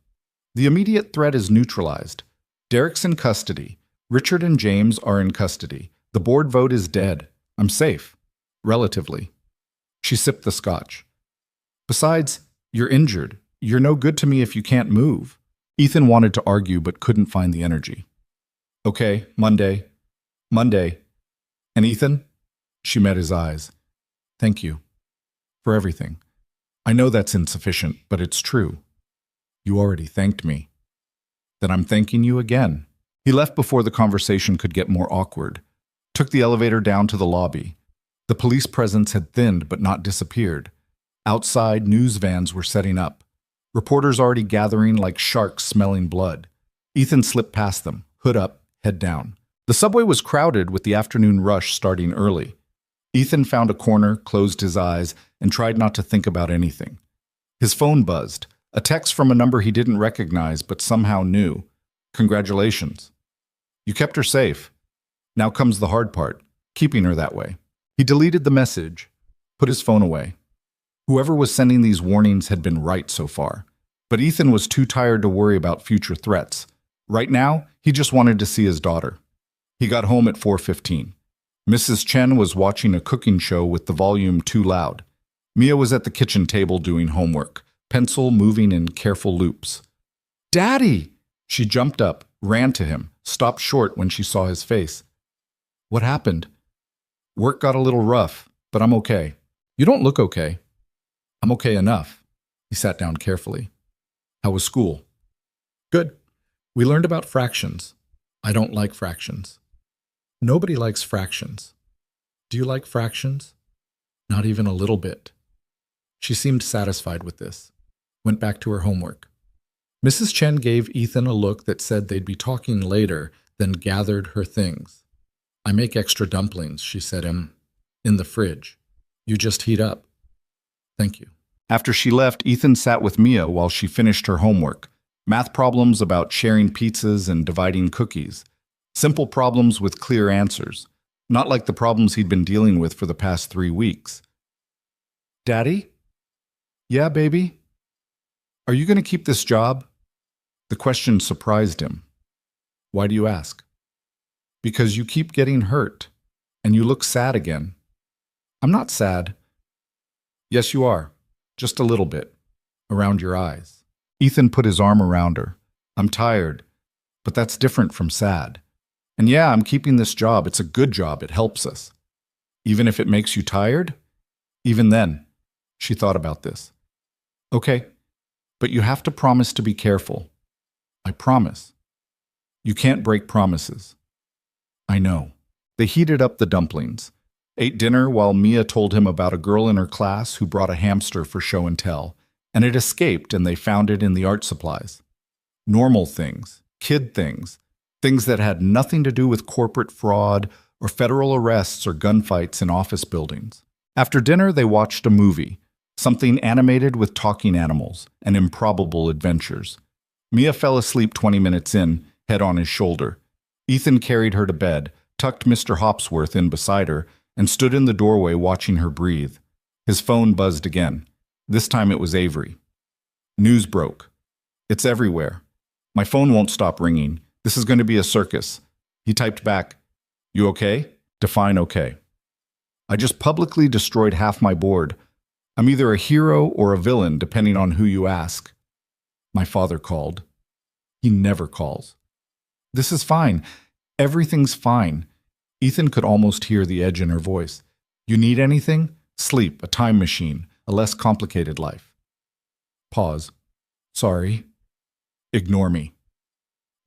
The immediate threat is neutralized. Derek's in custody. Richard and James are in custody. The board vote is dead. I'm safe. Relatively. She sipped the scotch. Besides, you're injured. You're no good to me if you can't move. Ethan wanted to argue but couldn't find the energy. Okay, Monday. Monday. And Ethan? She met his eyes. Thank you. For everything. I know that's insufficient, but it's true. You already thanked me. Then I'm thanking you again. He left before the conversation could get more awkward. Took the elevator down to the lobby. The police presence had thinned but not disappeared. Outside, news vans were setting up. Reporters already gathering like sharks smelling blood. Ethan slipped past them, hood up, head down. The subway was crowded with the afternoon rush starting early. Ethan found a corner, closed his eyes, and tried not to think about anything. His phone buzzed, a text from a number he didn't recognize but somehow knew. Congratulations. You kept her safe. Now comes the hard part, keeping her that way. He deleted the message, put his phone away. Whoever was sending these warnings had been right so far. But Ethan was too tired to worry about future threats. Right now, he just wanted to see his daughter. He got home at 4:15. Mrs. Chen was watching a cooking show with the volume too loud. Mia was at the kitchen table doing homework, pencil moving in careful loops. Daddy! She jumped up, ran to him, stopped short when she saw his face. What happened? Work got a little rough, but I'm okay. You don't look okay. I'm okay enough. He sat down carefully. How was school? Good. We learned about fractions. I don't like fractions. Nobody likes fractions. Do you like fractions? Not even a little bit. She seemed satisfied with this. Went back to her homework. Mrs. Chen gave Ethan a look that said they'd be talking later, then gathered her things. I make extra dumplings, she said, in the fridge. You just heat up. Thank you. After she left, Ethan sat with Mia while she finished her homework. Math problems about sharing pizzas and dividing cookies. Simple problems with clear answers. Not like the problems he'd been dealing with for the past 3 weeks. Daddy? Yeah, baby? Are you going to keep this job? The question surprised him. Why do you ask? Because you keep getting hurt, and you look sad again. I'm not sad. Yes, you are. Just a little bit. Around your eyes. Ethan put his arm around her. I'm tired, but that's different from sad. And yeah, I'm keeping this job. It's a good job. It helps us. Even if it makes you tired? Even then, she thought about this. Okay, but you have to promise to be careful. I promise. You can't break promises. I know. They heated up the dumplings. Ate dinner while Mia told him about a girl in her class who brought a hamster for show and tell, and it escaped and they found it in the art supplies. Normal things, kid things, things that had nothing to do with corporate fraud or federal arrests or gunfights in office buildings. After dinner, they watched a movie, something animated with talking animals and improbable adventures. Mia fell asleep 20 minutes in, head on his shoulder. Ethan carried her to bed, tucked Mr. Hopsworth in beside her, and stood in the doorway watching her breathe. His phone buzzed again. This time it was Avery. News broke. It's everywhere. My phone won't stop ringing. This is going to be a circus. He typed back, "You okay? Define okay." I just publicly destroyed half my board. I'm either a hero or a villain, depending on who you ask. My father called. He never calls. This is fine. Everything's fine. Ethan could almost hear the edge in her voice. You need anything? Sleep, a time machine, a less complicated life. Pause. Sorry. Ignore me.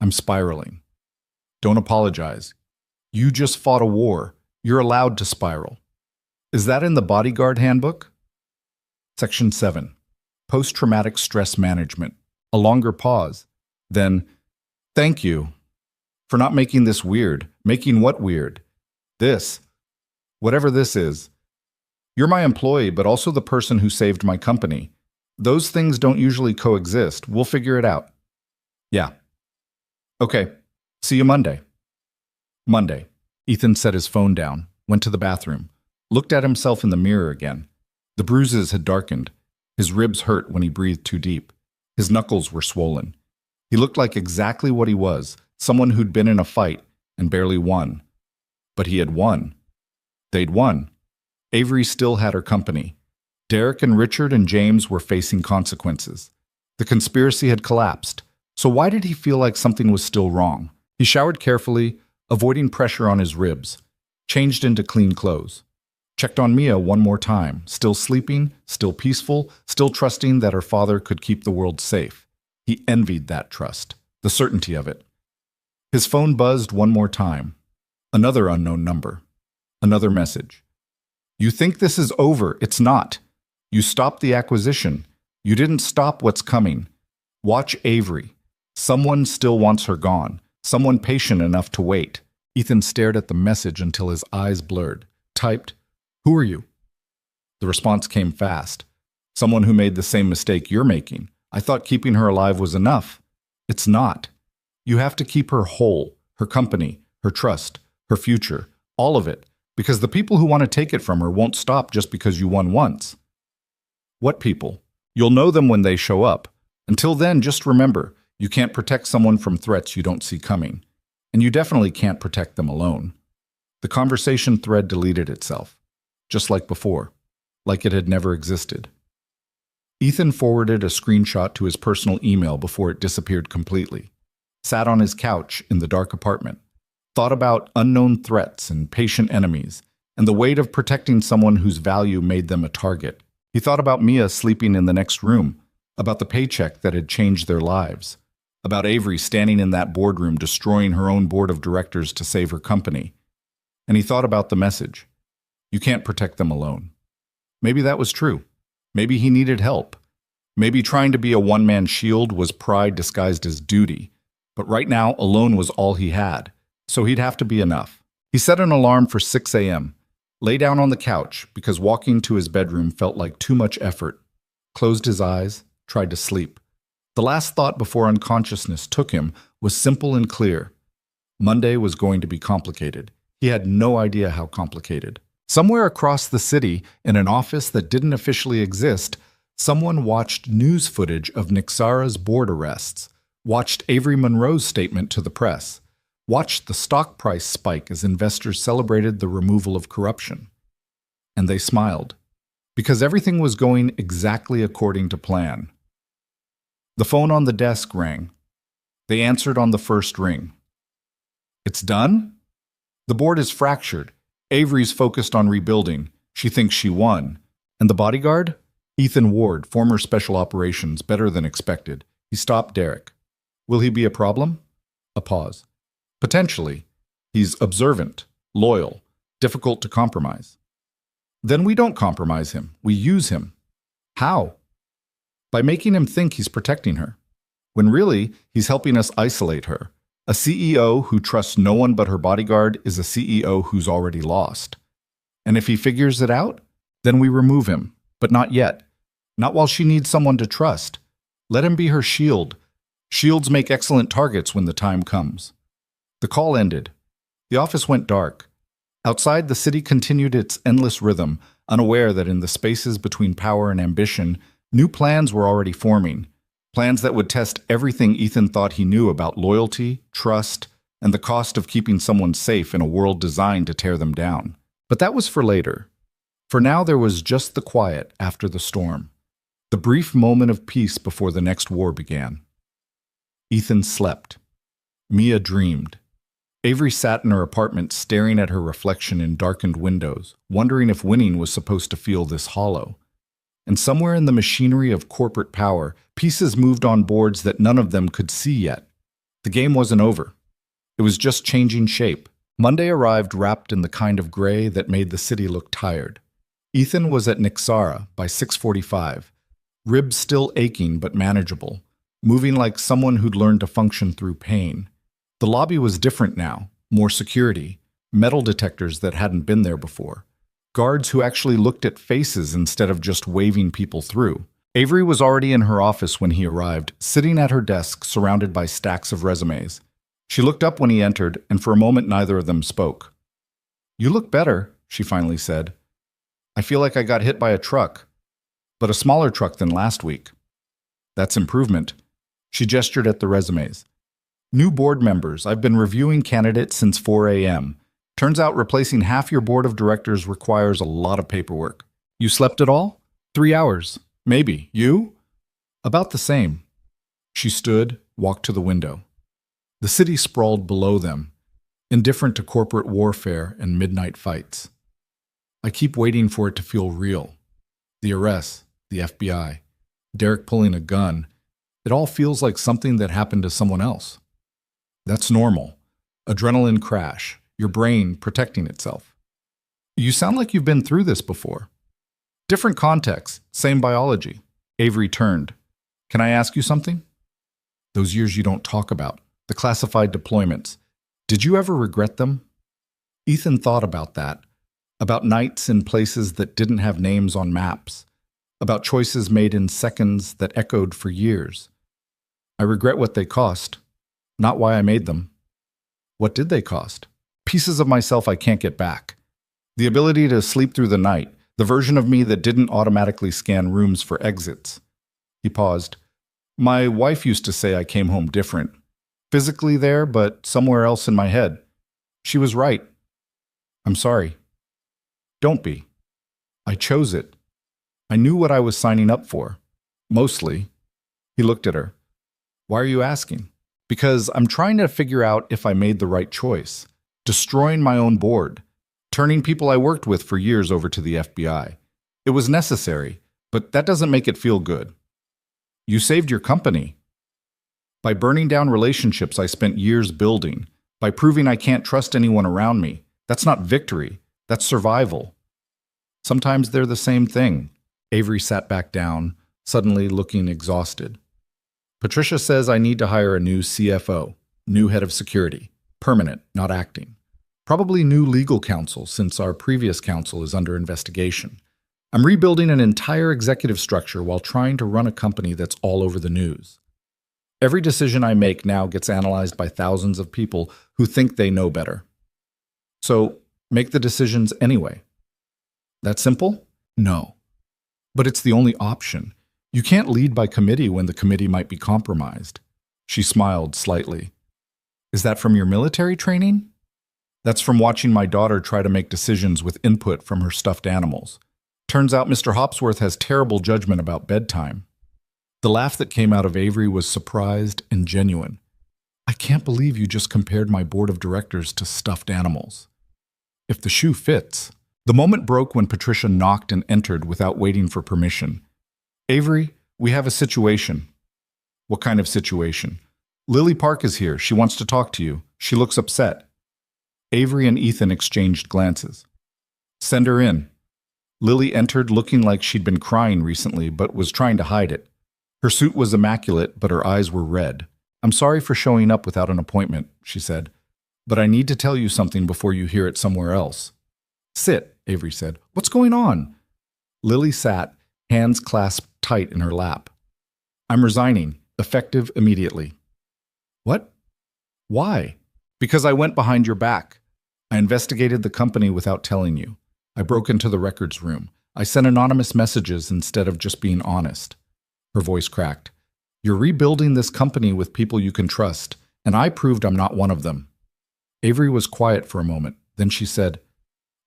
I'm spiraling. Don't apologize. You just fought a war. You're allowed to spiral. Is that in the bodyguard handbook? Section 7. Post-traumatic stress management. A longer pause. Then, thank you for not making this weird. Making what weird? This. Whatever this is. You're my employee, but also the person who saved my company. Those things don't usually coexist. We'll figure it out. Yeah. Okay. See you Monday. Monday. Ethan set his phone down, went to the bathroom, looked at himself in the mirror again. The bruises had darkened. His ribs hurt when he breathed too deep. His knuckles were swollen. He looked like exactly what he was, someone who'd been in a fight and barely won. But he had won. They'd won. Avery still had her company. Derek and Richard and James were facing consequences. The conspiracy had collapsed. So why did he feel like something was still wrong? He showered carefully, avoiding pressure on his ribs, changed into clean clothes. Checked on Mia one more time, still sleeping, still peaceful, still trusting that her father could keep the world safe. He envied that trust, the certainty of it. His phone buzzed one more time. Another unknown number. Another message. You think this is over. It's not. You stopped the acquisition. You didn't stop what's coming. Watch Avery. Someone still wants her gone. Someone patient enough to wait. Ethan stared at the message until his eyes blurred. Typed, "Who are you?" The response came fast. Someone who made the same mistake you're making. I thought keeping her alive was enough. It's not. You have to keep her whole, her company, her trust, her future, all of it, because the people who want to take it from her won't stop just because you won once. What people? You'll know them when they show up. Until then, just remember, you can't protect someone from threats you don't see coming. And you definitely can't protect them alone. The conversation thread deleted itself, just like before, like it had never existed. Ethan forwarded a screenshot to his personal email before it disappeared completely. Sat on his couch in the dark apartment, thought about unknown threats and patient enemies, and the weight of protecting someone whose value made them a target. He thought about Mia sleeping in the next room, about the paycheck that had changed their lives, about Avery standing in that boardroom destroying her own board of directors to save her company. And he thought about the message. You can't protect them alone. Maybe that was true. Maybe he needed help. Maybe trying to be a one-man shield was pride disguised as duty. But right now, alone was all he had. So he'd have to be enough. He set an alarm for 6 a.m., lay down on the couch because walking to his bedroom felt like too much effort, closed his eyes, tried to sleep. The last thought before unconsciousness took him was simple and clear. Monday was going to be complicated. He had no idea how complicated. Somewhere across the city, in an office that didn't officially exist, someone watched news footage of Nixara's board arrests, watched Avery Monroe's statement to the press, watched the stock price spike as investors celebrated the removal of corruption. And they smiled, because everything was going exactly according to plan. The phone on the desk rang. They answered on the first ring. It's done? The board is fractured. Avery's focused on rebuilding. She thinks she won. And the bodyguard? Ethan Ward, former special operations, better than expected. He stopped Derek. Will he be a problem? A pause. Potentially. He's observant, loyal, difficult to compromise. Then we don't compromise him. We use him. How? By making him think he's protecting her, when really he's helping us isolate her. A CEO who trusts no one but her bodyguard is a CEO who's already lost. And if he figures it out, Then we remove him, but not yet. Not while she needs someone to trust. Let him be her shield. Shields make excellent targets when the time comes. The call ended. The office went dark. Outside, the city continued its endless rhythm, unaware that in the spaces between power and ambition, new plans were already forming. Plans that would test everything Ethan thought he knew about loyalty, trust, and the cost of keeping someone safe in a world designed to tear them down. But that was for later. For now, there was just the quiet after the storm. The brief moment of peace before the next war began. Ethan slept. Mia dreamed. Avery sat in her apartment staring at her reflection in darkened windows, wondering if winning was supposed to feel this hollow. And somewhere in the machinery of corporate power, pieces moved on boards that none of them could see yet. The game wasn't over. It was just changing shape. Monday arrived wrapped in the kind of gray that made the city look tired. Ethan was at Nixara by 6:45, ribs still aching but manageable, moving like someone who'd learned to function through pain. The lobby was different now, more security, metal detectors that hadn't been there before, guards who actually looked at faces instead of just waving people through. Avery was already in her office when he arrived, sitting at her desk surrounded by stacks of resumes. She looked up when he entered, and for a moment neither of them spoke. "You look better," she finally said. "I feel like I got hit by a truck, but a smaller truck than last week." "That's improvement." She gestured at the resumes. "New board members. I've been reviewing candidates since 4 a.m. Turns out replacing half your board of directors requires a lot of paperwork." "You slept at all?" 3 hours. "Maybe. You?" "About the same." She stood, walked to the window. The city sprawled below them, indifferent to corporate warfare and midnight fights. "I keep waiting for it to feel real. The arrests, the FBI, Derek pulling a gun. It all feels like something that happened to someone else." "That's normal. Adrenaline crash, your brain protecting itself." "You sound like you've been through this before." "Different context, same biology." Avery turned. "Can I ask you something?" "Those years you don't talk about, the classified deployments. Did you ever regret them?" Ethan thought about that, about nights in places that didn't have names on maps, about choices made in seconds that echoed for years. "I regret what they cost, not why I made them." "What did they cost?" "Pieces of myself I can't get back. The ability to sleep through the night, the version of me that didn't automatically scan rooms for exits." He paused. "My wife used to say I came home different. Physically there, but somewhere else in my head. She was right. I'm sorry." "Don't be. I chose it. I knew what I was signing up for. Mostly." He looked at her. "Why are you asking?" "Because I'm trying to figure out if I made the right choice. Destroying my own board. Turning people I worked with for years over to the FBI. It was necessary, but that doesn't make it feel good." "You saved your company." "By burning down relationships I spent years building. By proving I can't trust anyone around me. That's not victory. That's survival." "Sometimes they're the same thing." Avery sat back down, suddenly looking exhausted. "Patricia says I need to hire a new CFO, new head of security. Permanent, not acting. Probably new legal counsel since our previous counsel is under investigation. I'm rebuilding an entire executive structure while trying to run a company that's all over the news. Every decision I make now gets analyzed by thousands of people who think they know better. So, make the decisions anyway." "That simple?" "No. But it's the only option. You can't lead by committee when the committee might be compromised." She smiled slightly. "Is that from your military training?" "That's from watching my daughter try to make decisions with input from her stuffed animals. Turns out Mr. Hopsworth has terrible judgment about bedtime." The laugh that came out of Avery was surprised and genuine. "I can't believe you just compared my board of directors to stuffed animals." "If the shoe fits." The moment broke when Patricia knocked and entered without waiting for permission. "Avery, we have a situation." "What kind of situation?" "Lily Park is here. She wants to talk to you. She looks upset." Avery and Ethan exchanged glances. "Send her in." Lily entered looking like she'd been crying recently but was trying to hide it. Her suit was immaculate, but her eyes were red. "I'm sorry for showing up without an appointment," she said, "but I need to tell you something before you hear it somewhere else." "Sit," Avery said. "What's going on?" Lily sat, hands clasped tight in her lap. I'm resigning, effective immediately. What? Why? Because I went behind your back. I investigated the company without telling you. I broke into the records room. I sent anonymous messages instead of just being honest. Her voice cracked. You're rebuilding this company with people you can trust, and I proved I'm not one of them. Avery was quiet for a moment. Then she said,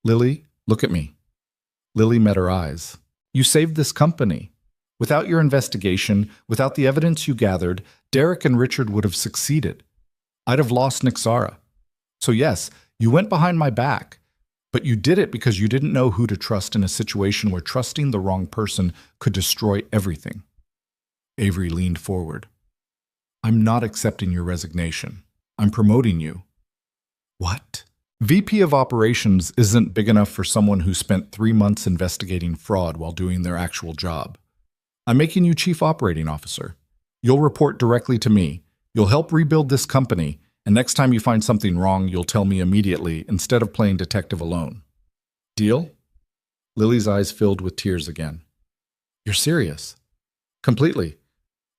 Lily, look at me. Lily met her eyes. You saved this company. Without your investigation, without the evidence you gathered, Derek and Richard would have succeeded. I'd have lost Nixara. So yes, you went behind my back, but you did it because you didn't know who to trust in a situation where trusting the wrong person could destroy everything. Avery leaned forward. I'm not accepting your resignation. I'm promoting you. What? VP of Operations isn't big enough for someone who spent 3 months investigating fraud while doing their actual job. I'm making you Chief Operating Officer. You'll report directly to me. You'll help rebuild this company, and next time you find something wrong, you'll tell me immediately instead of playing detective alone. Deal? Lily's eyes filled with tears again. You're serious? Completely.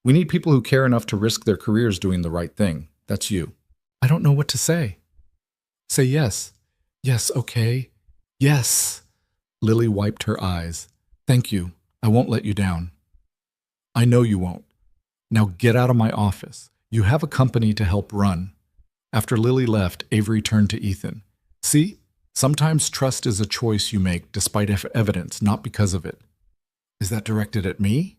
We need people who care enough to risk their careers doing the right thing. That's you. I don't know what to say. Say yes. Yes, okay. Yes. Lily wiped her eyes. Thank you. I won't let you down. I know you won't. Now get out of my office. You have a company to help run. After Lily left, Avery turned to Ethan. See? Sometimes trust is a choice you make despite evidence, not because of it. Is that directed at me?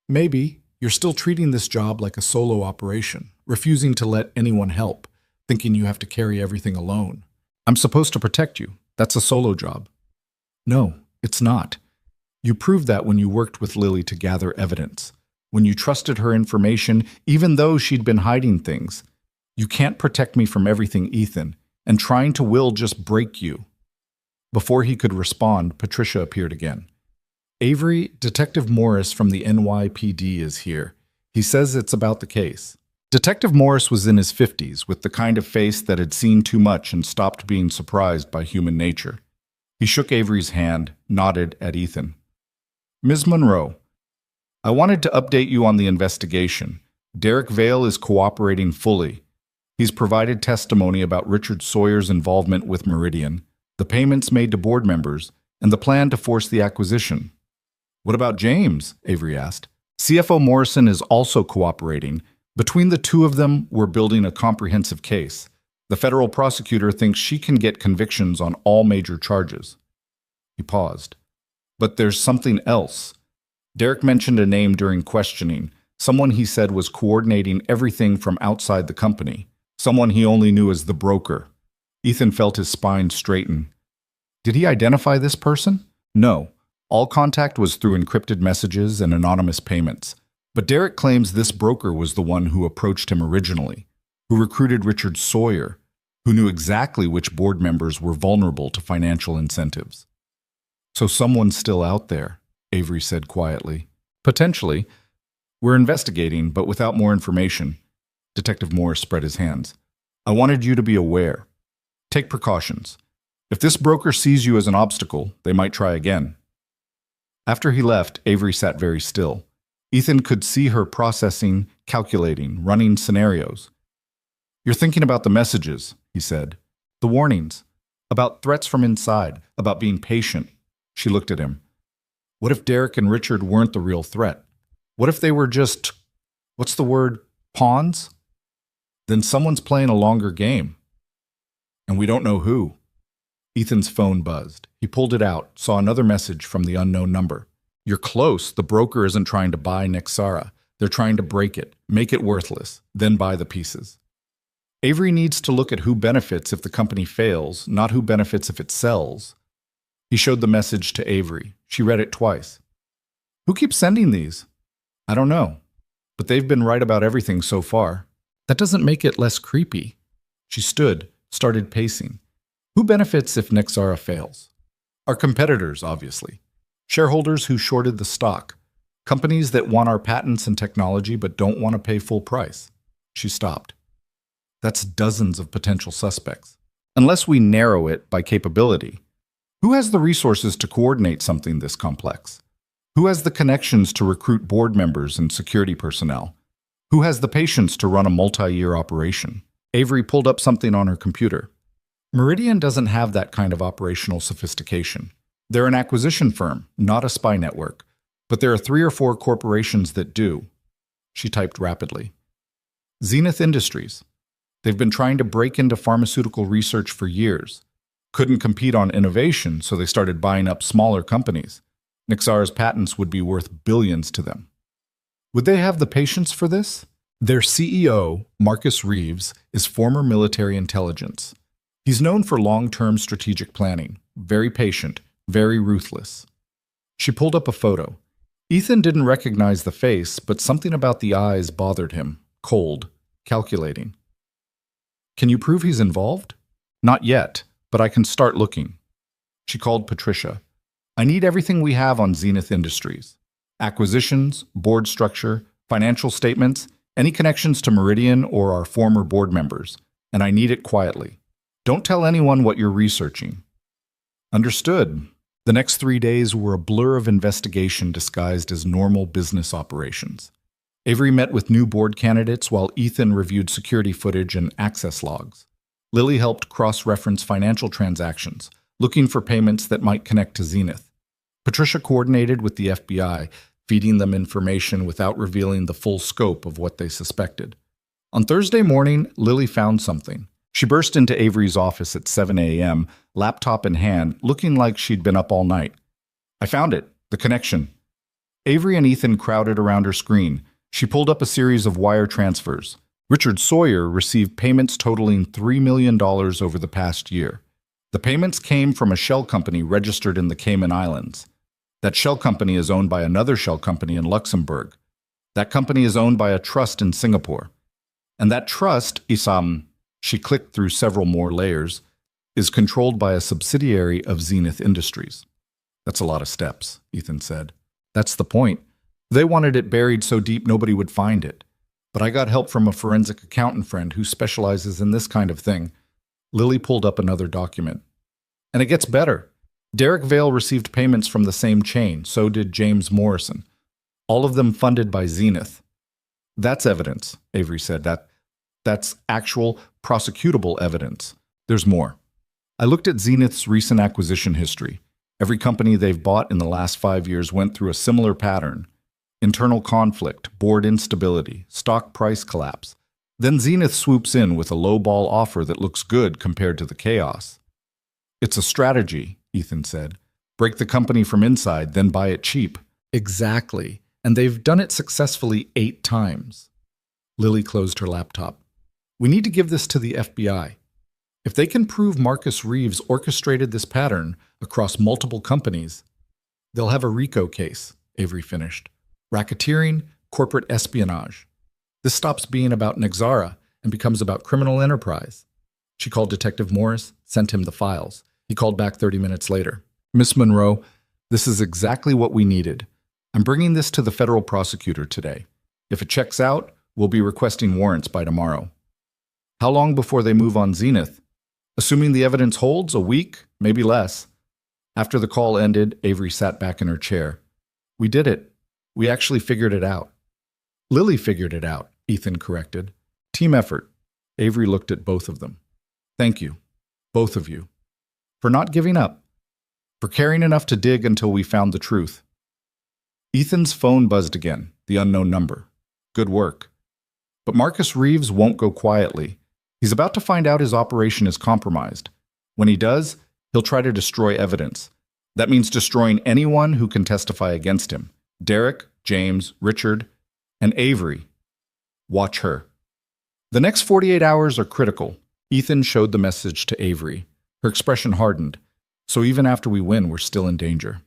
Maybe. You're still treating this job like a solo operation, refusing to let anyone help, thinking you have to carry everything alone. I'm supposed to protect you. That's a solo job. No, it's not. You proved that when you worked with Lily to gather evidence, when you trusted her information, even though she'd been hiding things. You can't protect me from everything, Ethan, and trying to will just break you. Before he could respond, Patricia appeared again. Avery, Detective Morris from the NYPD is here. He says it's about the case. Detective Morris was in his 50s, with the kind of face that had seen too much and stopped being surprised by human nature. He shook Avery's hand, nodded at Ethan. Ms. Monroe, I wanted to update you on the investigation. Derek Vale is cooperating fully. He's provided testimony about Richard Sawyer's involvement with Meridian, the payments made to board members, and the plan to force the acquisition. What about James? Avery asked. CFO Morrison is also cooperating. Between the two of them, we're building a comprehensive case. The federal prosecutor thinks she can get convictions on all major charges. He paused. But there's something else. Derek mentioned a name during questioning, someone he said was coordinating everything from outside the company, someone he only knew as the broker. Ethan felt his spine straighten. Did he identify this person? No. All contact was through encrypted messages and anonymous payments. But Derek claims this broker was the one who approached him originally, who recruited Richard Sawyer, who knew exactly which board members were vulnerable to financial incentives. So someone's still out there, Avery said quietly. Potentially. We're investigating, but without more information. Detective Morris spread his hands. I wanted you to be aware. Take precautions. If this broker sees you as an obstacle, they might try again. After he left, Avery sat very still. Ethan could see her processing, calculating, running scenarios. You're thinking about the messages, he said. The warnings. About threats from inside, about being patient. She looked at him. What if Derek and Richard weren't the real threat? What if they were just, what's the word, pawns? Then someone's playing a longer game. And we don't know who. Ethan's phone buzzed. He pulled it out, saw another message from the unknown number. You're close. The broker isn't trying to buy Nexara. They're trying to break it, make it worthless, then buy the pieces. Avery needs to look at who benefits if the company fails, not who benefits if it sells. He showed the message to Avery. She read it twice. Who keeps sending these? I don't know, but they've been right about everything so far. That doesn't make it less creepy. She stood, started pacing. Who benefits if Nexara fails? Our competitors, obviously. Shareholders who shorted the stock. Companies that want our patents and technology but don't want to pay full price. She stopped. That's dozens of potential suspects. Unless we narrow it by capability. Who has the resources to coordinate something this complex? Who has the connections to recruit board members and security personnel? Who has the patience to run a multi-year operation? Avery pulled up something on her computer. Meridian doesn't have that kind of operational sophistication. They're an acquisition firm, not a spy network. But there are 3 or 4 corporations that do. She typed rapidly. Zenith Industries. They've been trying to break into pharmaceutical research for years. Couldn't compete on innovation, so they started buying up smaller companies. Nixara's patents would be worth billions to them. Would they have the patience for this? Their CEO, Marcus Reeves, is former military intelligence. He's known for long-term strategic planning, very patient, very ruthless. She pulled up a photo. Ethan didn't recognize the face, but something about the eyes bothered him. Cold, calculating. Can you prove he's involved? Not yet, but I can start looking. She called Patricia. I need everything we have on Zenith Industries. Acquisitions, board structure, financial statements, any connections to Meridian or our former board members, and I need it quietly. Don't tell anyone what you're researching. Understood. The next 3 days were a blur of investigation disguised as normal business operations. Avery met with new board candidates while Ethan reviewed security footage and access logs. Lily helped cross-reference financial transactions, looking for payments that might connect to Zenith. Patricia coordinated with the FBI, feeding them information without revealing the full scope of what they suspected. On Thursday morning, Lily found something. She burst into Avery's office at 7 a.m., laptop in hand, looking like she'd been up all night. I found it, the connection. Avery and Ethan crowded around her screen. She pulled up a series of wire transfers. Richard Sawyer received payments totaling $3 million over the past year. The payments came from a shell company registered in the Cayman Islands. That shell company is owned by another shell company in Luxembourg. That company is owned by a trust in Singapore. And that trust, she clicked through several more layers, is controlled by a subsidiary of Zenith Industries. That's a lot of steps, Ethan said. That's the point. They wanted it buried so deep nobody would find it. But I got help from a forensic accountant friend who specializes in this kind of thing. Lily pulled up another document. And it gets better. Derek Vale received payments from the same chain, so did James Morrison. All of them funded by Zenith. That's evidence, Avery said. That's actual, prosecutable evidence. There's more. I looked at Zenith's recent acquisition history. Every company they've bought in the last 5 years went through a similar pattern. Internal conflict, board instability, stock price collapse. Then Zenith swoops in with a low-ball offer that looks good compared to the chaos. It's a strategy, Ethan said. Break the company from inside, then buy it cheap. Exactly. And they've done it successfully 8 times. Lily closed her laptop. We need to give this to the FBI. If they can prove Marcus Reeves orchestrated this pattern across multiple companies, they'll have a RICO case, Avery finished. Racketeering, corporate espionage. This stops being about Nixara and becomes about criminal enterprise. She called Detective Morris, sent him the files. He called back 30 minutes later. Miss Monroe, this is exactly what we needed. I'm bringing this to the federal prosecutor today. If it checks out, we'll be requesting warrants by tomorrow. How long before they move on Zenith? Assuming the evidence holds, a week, maybe less. After the call ended, Avery sat back in her chair. We did it. We actually figured it out. Lily figured it out, Ethan corrected. Team effort. Avery looked at both of them. Thank you, both of you, for not giving up, for caring enough to dig until we found the truth. Ethan's phone buzzed again, the unknown number. Good work. But Marcus Reeves won't go quietly. He's about to find out his operation is compromised. When he does, he'll try to destroy evidence. That means destroying anyone who can testify against him. Derek, James, Richard, and Avery. Watch her. The next 48 hours are critical. Ethan showed the message to Avery. Her expression hardened. So even after we win, we're still in danger.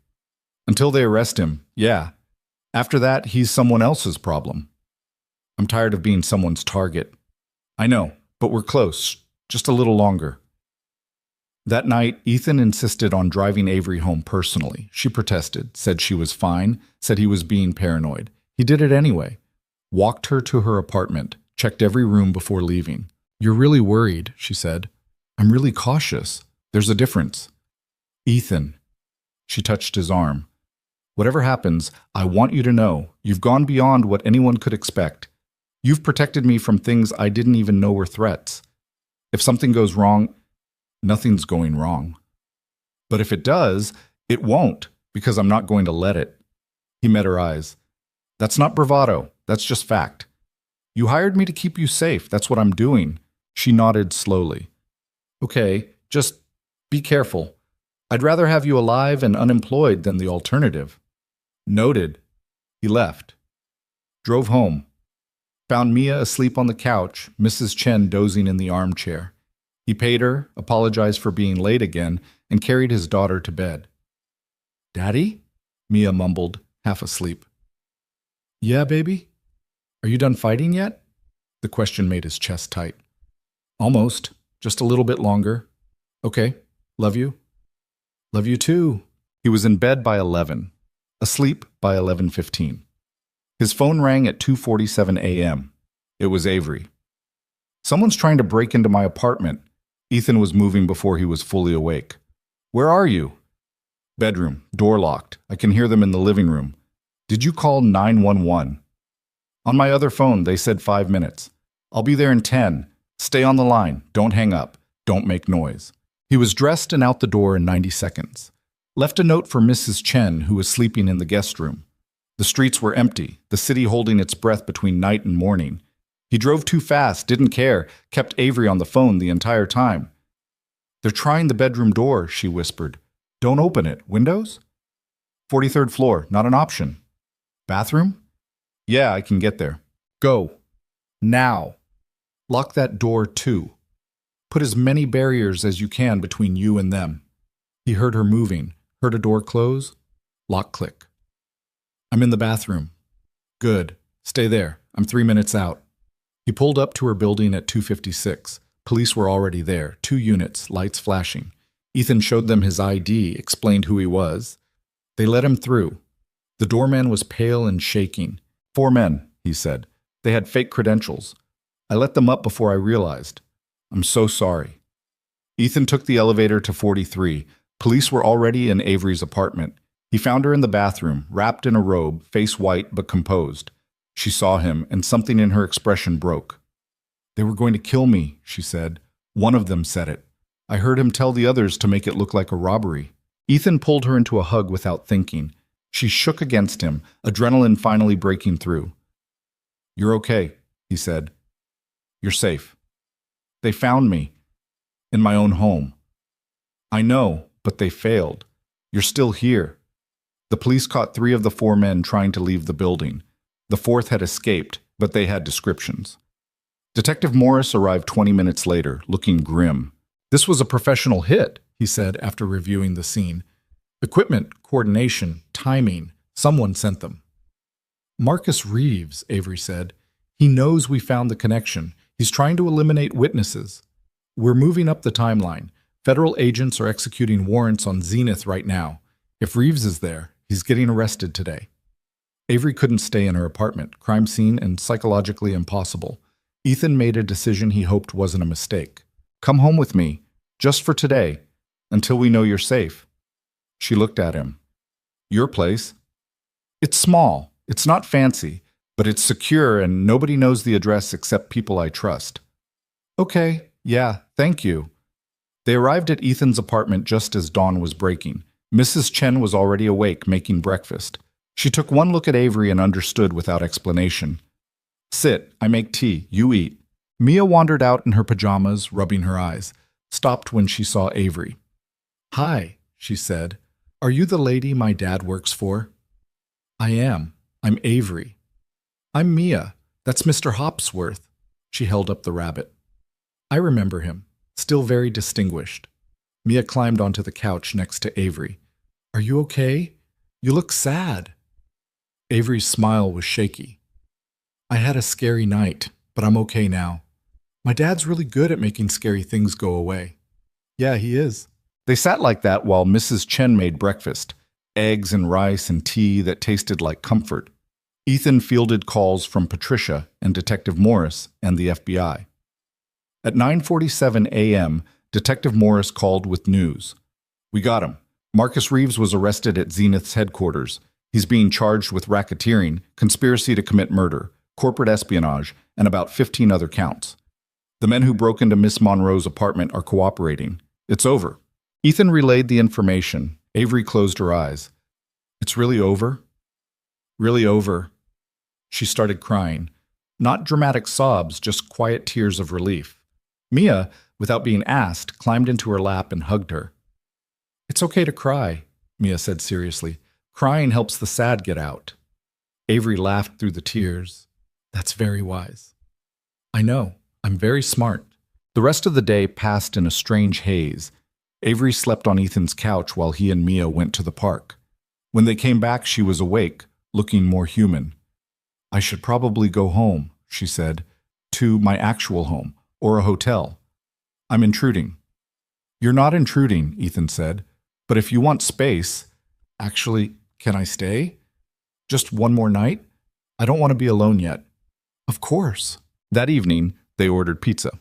Until they arrest him, yeah. After that, he's someone else's problem. I'm tired of being someone's target. I know, but we're close. Just a little longer. That night, Ethan insisted on driving Avery home personally. She protested, said she was fine, said he was being paranoid. He did it anyway. Walked her to her apartment, checked every room before leaving. You're really worried, she said. I'm really cautious. There's a difference. Ethan. She touched his arm. Whatever happens, I want you to know you've gone beyond what anyone could expect. You've protected me from things I didn't even know were threats. If something goes wrong, nothing's going wrong. But if it does, it won't, because I'm not going to let it. He met her eyes. That's not bravado. That's just fact. You hired me to keep you safe. That's what I'm doing. She nodded slowly. Okay, just be careful. I'd rather have you alive and unemployed than the alternative. Noted. He left. Drove home. Found Mia asleep on the couch, Mrs. Chen dozing in the armchair. He paid her, apologized for being late again, and carried his daughter to bed. Daddy? Mia mumbled, half asleep. Yeah, baby? Are you done fighting yet? The question made his chest tight. Almost. Just a little bit longer. Okay. Love you. Love you too. He was in bed by 11. Asleep by 11:15. His phone rang at 2:47 a.m. It was Avery. Someone's trying to break into my apartment. Ethan was moving before he was fully awake. Where are you? Bedroom, door locked. I can hear them in the living room. Did you call 911? On my other phone, they said 5 minutes. I'll be there in 10. Stay on the line. Don't hang up. Don't make noise. He was dressed and out the door in 90 seconds. Left a note for Mrs. Chen, who was sleeping in the guest room. The streets were empty, the city holding its breath between night and morning. He drove too fast, didn't care, kept Avery on the phone the entire time. They're trying the bedroom door, she whispered. Don't open it. Windows? 43rd floor, not an option. Bathroom? Yeah, I can get there. Go. Now. Lock that door too. Put as many barriers as you can between you and them. He heard her moving, heard a door close. Lock click. I'm in the bathroom. Good. Stay there. I'm 3 minutes out. He pulled up to her building at 2:56. Police were already there, 2 units, lights flashing. Ethan showed them his ID, explained who he was. They let him through. The doorman was pale and shaking. 4 men, he said. They had fake credentials. I let them up before I realized. I'm so sorry. Ethan took the elevator to 43. Police were already in Avery's apartment. He found her in the bathroom, wrapped in a robe, face white but composed. She saw him, and something in her expression broke. They were going to kill me, she said. One of them said it. I heard him tell the others to make it look like a robbery. Ethan pulled her into a hug without thinking. She shook against him, adrenaline finally breaking through. You're okay, he said. You're safe. They found me. In my own home. I know, but they failed. You're still here. The police caught 3 of the 4 men trying to leave the building. The 4th had escaped, but they had descriptions. Detective Morris arrived 20 minutes later, looking grim. This was a professional hit, he said after reviewing the scene. Equipment, coordination, timing, someone sent them. Marcus Reeves, Avery said. He knows we found the connection. He's trying to eliminate witnesses. We're moving up the timeline. Federal agents are executing warrants on Zenith right now. If Reeves is there, he's getting arrested today. Avery couldn't stay in her apartment, crime scene and psychologically impossible. Ethan made a decision he hoped wasn't a mistake. Come home with me, just for today, until we know you're safe. She looked at him. Your place? It's small. It's not fancy, but it's secure and nobody knows the address except people I trust. Okay, yeah, thank you. They arrived at Ethan's apartment just as dawn was breaking. Mrs. Chen was already awake, making breakfast. She took one look at Avery and understood without explanation. Sit, I make tea, you eat. Mia wandered out in her pajamas, rubbing her eyes, stopped when she saw Avery. Hi, she said. Are you the lady my dad works for? I am. I'm Avery. I'm Mia. That's Mr. Hopsworth. She held up the rabbit. I remember him, still very distinguished. Mia climbed onto the couch next to Avery. Are you okay? You look sad. Avery's smile was shaky. I had a scary night, but I'm okay now. My dad's really good at making scary things go away. Yeah, he is. They sat like that while Mrs. Chen made breakfast, eggs and rice and tea that tasted like comfort. Ethan fielded calls from Patricia and Detective Morris and the FBI. At 9:47 a.m., Detective Morris called with news. We got him. Marcus Reeves was arrested at Zenith's headquarters. He's being charged with racketeering, conspiracy to commit murder, corporate espionage, and about 15 other counts. The men who broke into Miss Monroe's apartment are cooperating. It's over. Ethan relayed the information. Avery closed her eyes. It's really over? Really over. She started crying. Not dramatic sobs, just quiet tears of relief. Mia, without being asked, climbed into her lap and hugged her. It's okay to cry, Mia said seriously. Crying helps the sad get out. Avery laughed through the tears. That's very wise. I know. I'm very smart. The rest of the day passed in a strange haze. Avery slept on Ethan's couch while he and Mia went to the park. When they came back, she was awake, looking more human. I should probably go home, she said, to my actual home, or a hotel. I'm intruding. You're not intruding, Ethan said, but if you want space, actually, can I stay? Just one more night? I don't want to be alone yet. Of course. That evening, they ordered pizza.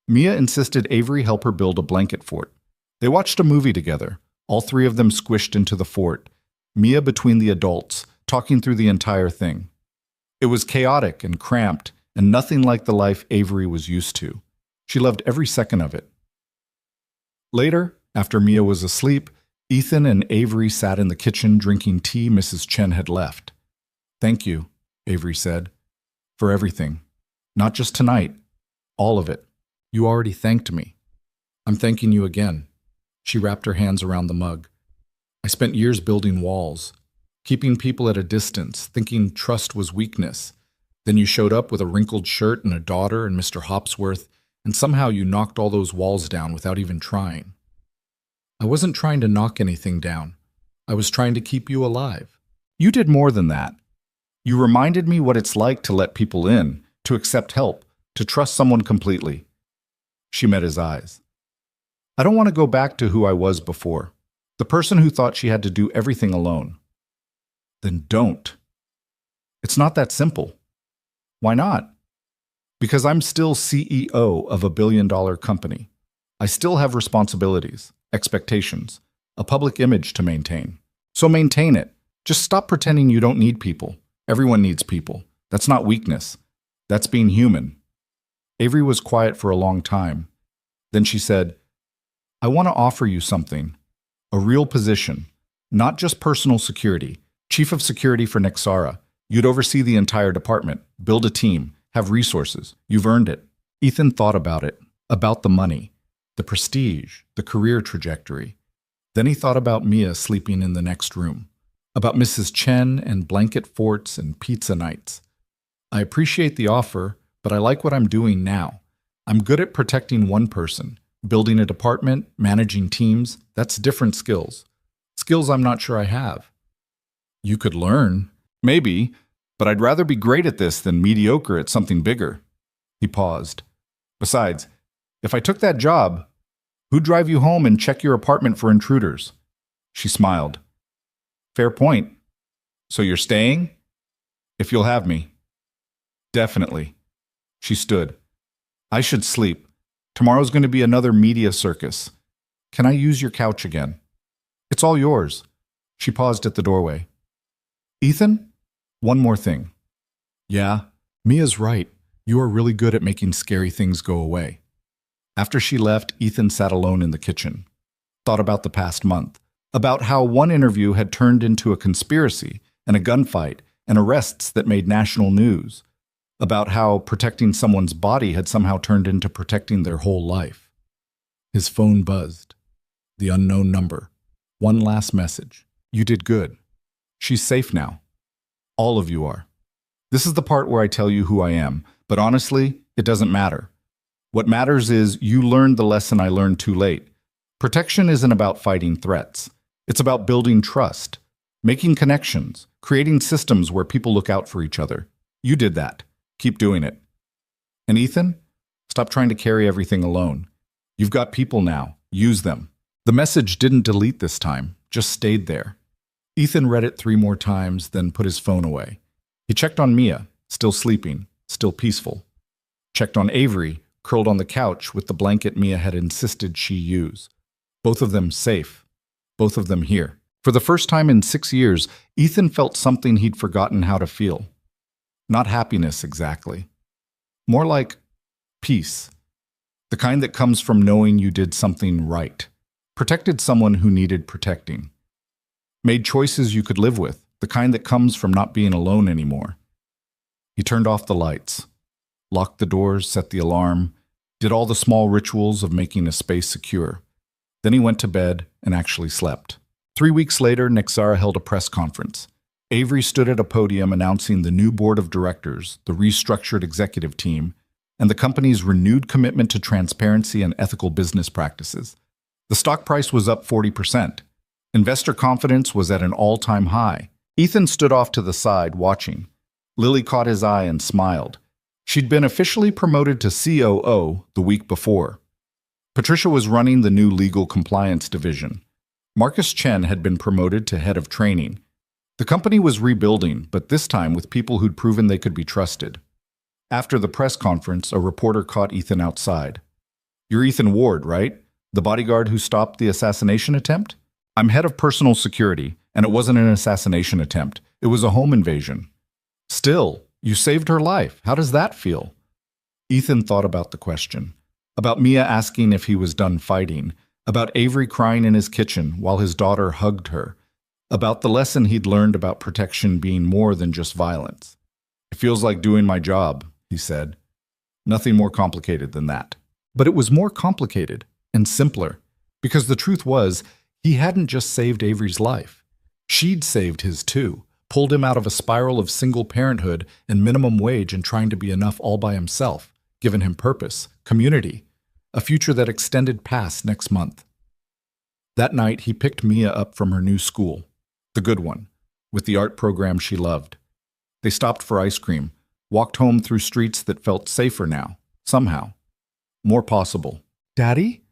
Mia insisted Avery help her build a blanket fort. They watched a movie together, all three of them squished into the fort, Mia between the adults, talking through the entire thing. It was chaotic and cramped, and nothing like the life Avery was used to. She loved every second of it. Later, after Mia was asleep, Ethan and Avery sat in the kitchen drinking tea Mrs. Chen had left. Thank you, Avery said, for everything. Not just tonight, all of it. You already thanked me. I'm thanking you again. She wrapped her hands around the mug. I spent years building walls, keeping people at a distance, thinking trust was weakness. Then you showed up with a wrinkled shirt and a daughter and Mr. Hopsworth, and somehow you knocked all those walls down without even trying. I wasn't trying to knock anything down. I was trying to keep you alive. You did more than that. You reminded me what it's like to let people in, to accept help, to trust someone completely. She met his eyes. I don't want to go back to who I was before, the person who thought she had to do everything alone. Then don't. It's not that simple. Why not? Because I'm still CEO of a billion-dollar company. I still have responsibilities, expectations, a public image to maintain. So maintain it. Just stop pretending you don't need people. Everyone needs people. That's not weakness. That's being human. Avery was quiet for a long time. Then she said, I want to offer you something. A real position. Not just personal security. Chief of security for Nexara. You'd oversee the entire department, build a team, have resources. You've earned it. Ethan thought about it, about the money, the prestige, the career trajectory. Then he thought about Mia sleeping in the next room, about Mrs. Chen and blanket forts and pizza nights. I appreciate the offer, but I like what I'm doing now. I'm good at protecting one person. Building a department, managing teams, that's different skills. Skills I'm not sure I have. You could learn. Maybe, but I'd rather be great at this than mediocre at something bigger. He paused. Besides, if I took that job, who'd drive you home and check your apartment for intruders? She smiled. Fair point. So you're staying? If you'll have me. Definitely. She stood. I should sleep. Tomorrow's going to be another media circus. Can I use your couch again? It's all yours. She paused at the doorway. Ethan? One more thing. Yeah, Mia's right. You are really good at making scary things go away. After she left, Ethan sat alone in the kitchen. Thought about the past month. About how one interview had turned into a conspiracy and a gunfight and arrests that made national news. About how protecting someone's body had somehow turned into protecting their whole life. His phone buzzed. The unknown number. One last message. You did good. She's safe now. All of you are. This is the part where I tell you who I am, but honestly, it doesn't matter. What matters is you learned the lesson I learned too late. Protection isn't about fighting threats. It's about building trust, making connections, creating systems where people look out for each other. You did that. Keep doing it. And Ethan, stop trying to carry everything alone. You've got people now. Use them. The message didn't delete this time, just stayed there. Ethan read it 3 more times, then put his phone away. He checked on Mia, still sleeping, still peaceful. Checked on Avery, curled on the couch with the blanket Mia had insisted she use. Both of them safe. both of them here. For the first time in 6 years, Ethan felt something he'd forgotten how to feel. Not happiness, exactly. More like peace. The kind that comes from knowing you did something right. Protected someone who needed protecting. Made choices you could live with, the kind that comes from not being alone anymore. He turned off the lights, locked the doors, set the alarm, did all the small rituals of making a space secure. Then he went to bed and actually slept. 3 weeks later, Nexara held a press conference. Avery stood at a podium announcing the new board of directors, the restructured executive team, and the company's renewed commitment to transparency and ethical business practices. The stock price was up 40%. Investor confidence was at an all-time high. Ethan stood off to the side, watching. Lily caught his eye and smiled. She'd been officially promoted to COO the week before. Patricia was running the new legal compliance division. Marcus Chen had been promoted to head of training. The company was rebuilding, but this time with people who'd proven they could be trusted. After the press conference, a reporter caught Ethan outside. "You're Ethan Ward, right? The bodyguard who stopped the assassination attempt?" "I'm head of personal security, and it wasn't an assassination attempt. It was a home invasion." "Still, you saved her life. How does that feel?" Ethan thought about the question. About Mia asking if he was done fighting. About Avery crying in his kitchen while his daughter hugged her. About the lesson he'd learned about protection being more than just violence. "It feels like doing my job," he said. Nothing more complicated than that. But it was more complicated and simpler, because the truth was, he hadn't just saved Avery's life. She'd saved his too, pulled him out of a spiral of single parenthood and minimum wage and trying to be enough all by himself, given him purpose, community, a future that extended past next month. That night, he picked Mia up from her new school, the good one, with the art program she loved. They stopped for ice cream, walked home through streets that felt safer now, somehow. More possible. "Daddy?"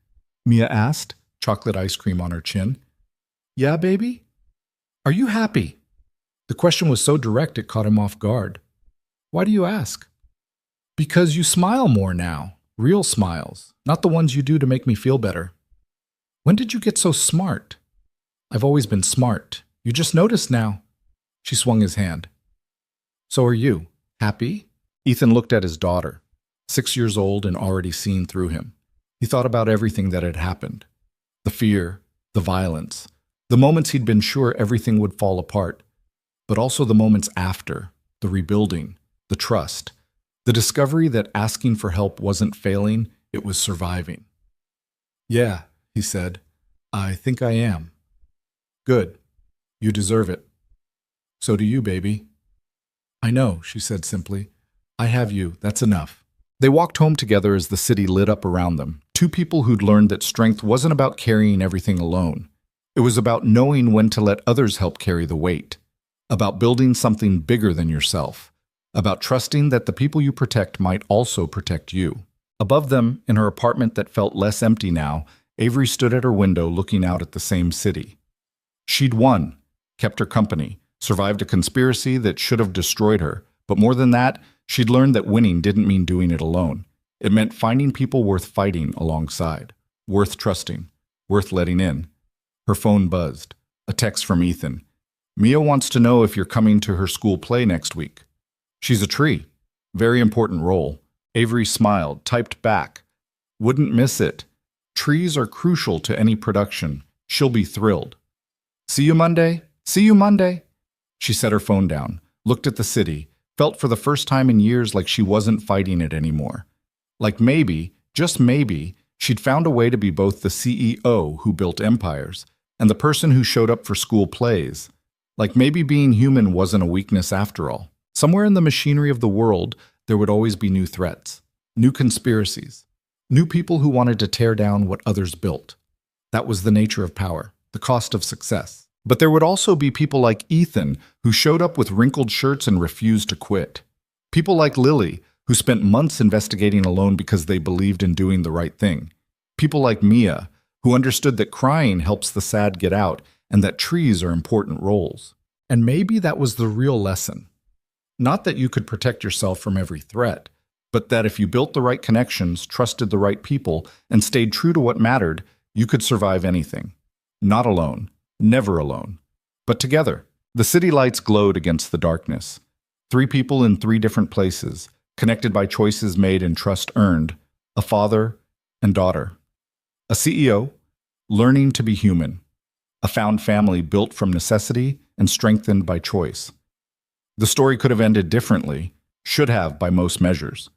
Mia asked, chocolate ice cream on her chin. "Yeah, baby? Are you happy?" The question was so direct it caught him off guard. "Why do you ask?" "Because you smile more now. Real smiles, not the ones you do to make me feel better." "When did you get so smart?" "I've always been smart. You just noticed now." She swung his hand. "So are you. Happy?" Ethan looked at his daughter, 6 years old and already seen through him. He thought about everything that had happened. The fear, the violence, the moments he'd been sure everything would fall apart, but also the moments after, the rebuilding, the trust, the discovery that asking for help wasn't failing, it was surviving. "Yeah," he said, "I think I am." "Good. You deserve it." "So do you, baby." "I know," she said simply. "I have you. That's enough." They walked home together as the city lit up around them, two people who'd learned that strength wasn't about carrying everything alone. It was about knowing when to let others help carry the weight, about building something bigger than yourself, about trusting that the people you protect might also protect you. Above them, in her apartment that felt less empty now, Avery stood at her window looking out at the same city. She'd won, kept her company, survived a conspiracy that should have destroyed her, but more than that, she'd learned that winning didn't mean doing it alone. It meant finding people worth fighting alongside, worth trusting, worth letting in. Her phone buzzed. A text from Ethan. "Mia wants to know if you're coming to her school play next week." "She's a tree. Very important role." Avery smiled, typed back. "Wouldn't miss it. Trees are crucial to any production. She'll be thrilled." "See you Monday? See you Monday." She set her phone down, looked at the city, felt for the first time in years like she wasn't fighting it anymore. Like maybe, just maybe, she'd found a way to be both the CEO who built empires and the person who showed up for school plays. Like maybe being human wasn't a weakness after all. Somewhere in the machinery of the world, there would always be new threats, new conspiracies, new people who wanted to tear down what others built. That was the nature of power, the cost of success. But there would also be people like Ethan, who showed up with wrinkled shirts and refused to quit. People like Lily, who spent months investigating alone because they believed in doing the right thing. People like Mia, who understood that crying helps the sad get out and that trees are important roles. And maybe that was the real lesson. Not that you could protect yourself from every threat, but that if you built the right connections, trusted the right people, and stayed true to what mattered, you could survive anything. Not alone, never alone, but together. The city lights glowed against the darkness. 3 people in 3 different places, connected by choices made and trust earned, a father and daughter. A CEO, learning to be human. A found family built from necessity and strengthened by choice. The story could have ended differently, should have by most measures,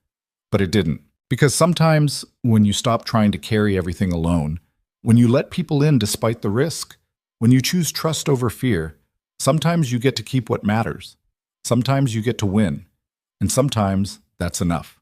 but it didn't. Because sometimes, when you stop trying to carry everything alone, when you let people in despite the risk, when you choose trust over fear, sometimes you get to keep what matters. Sometimes you get to win. And sometimes that's enough.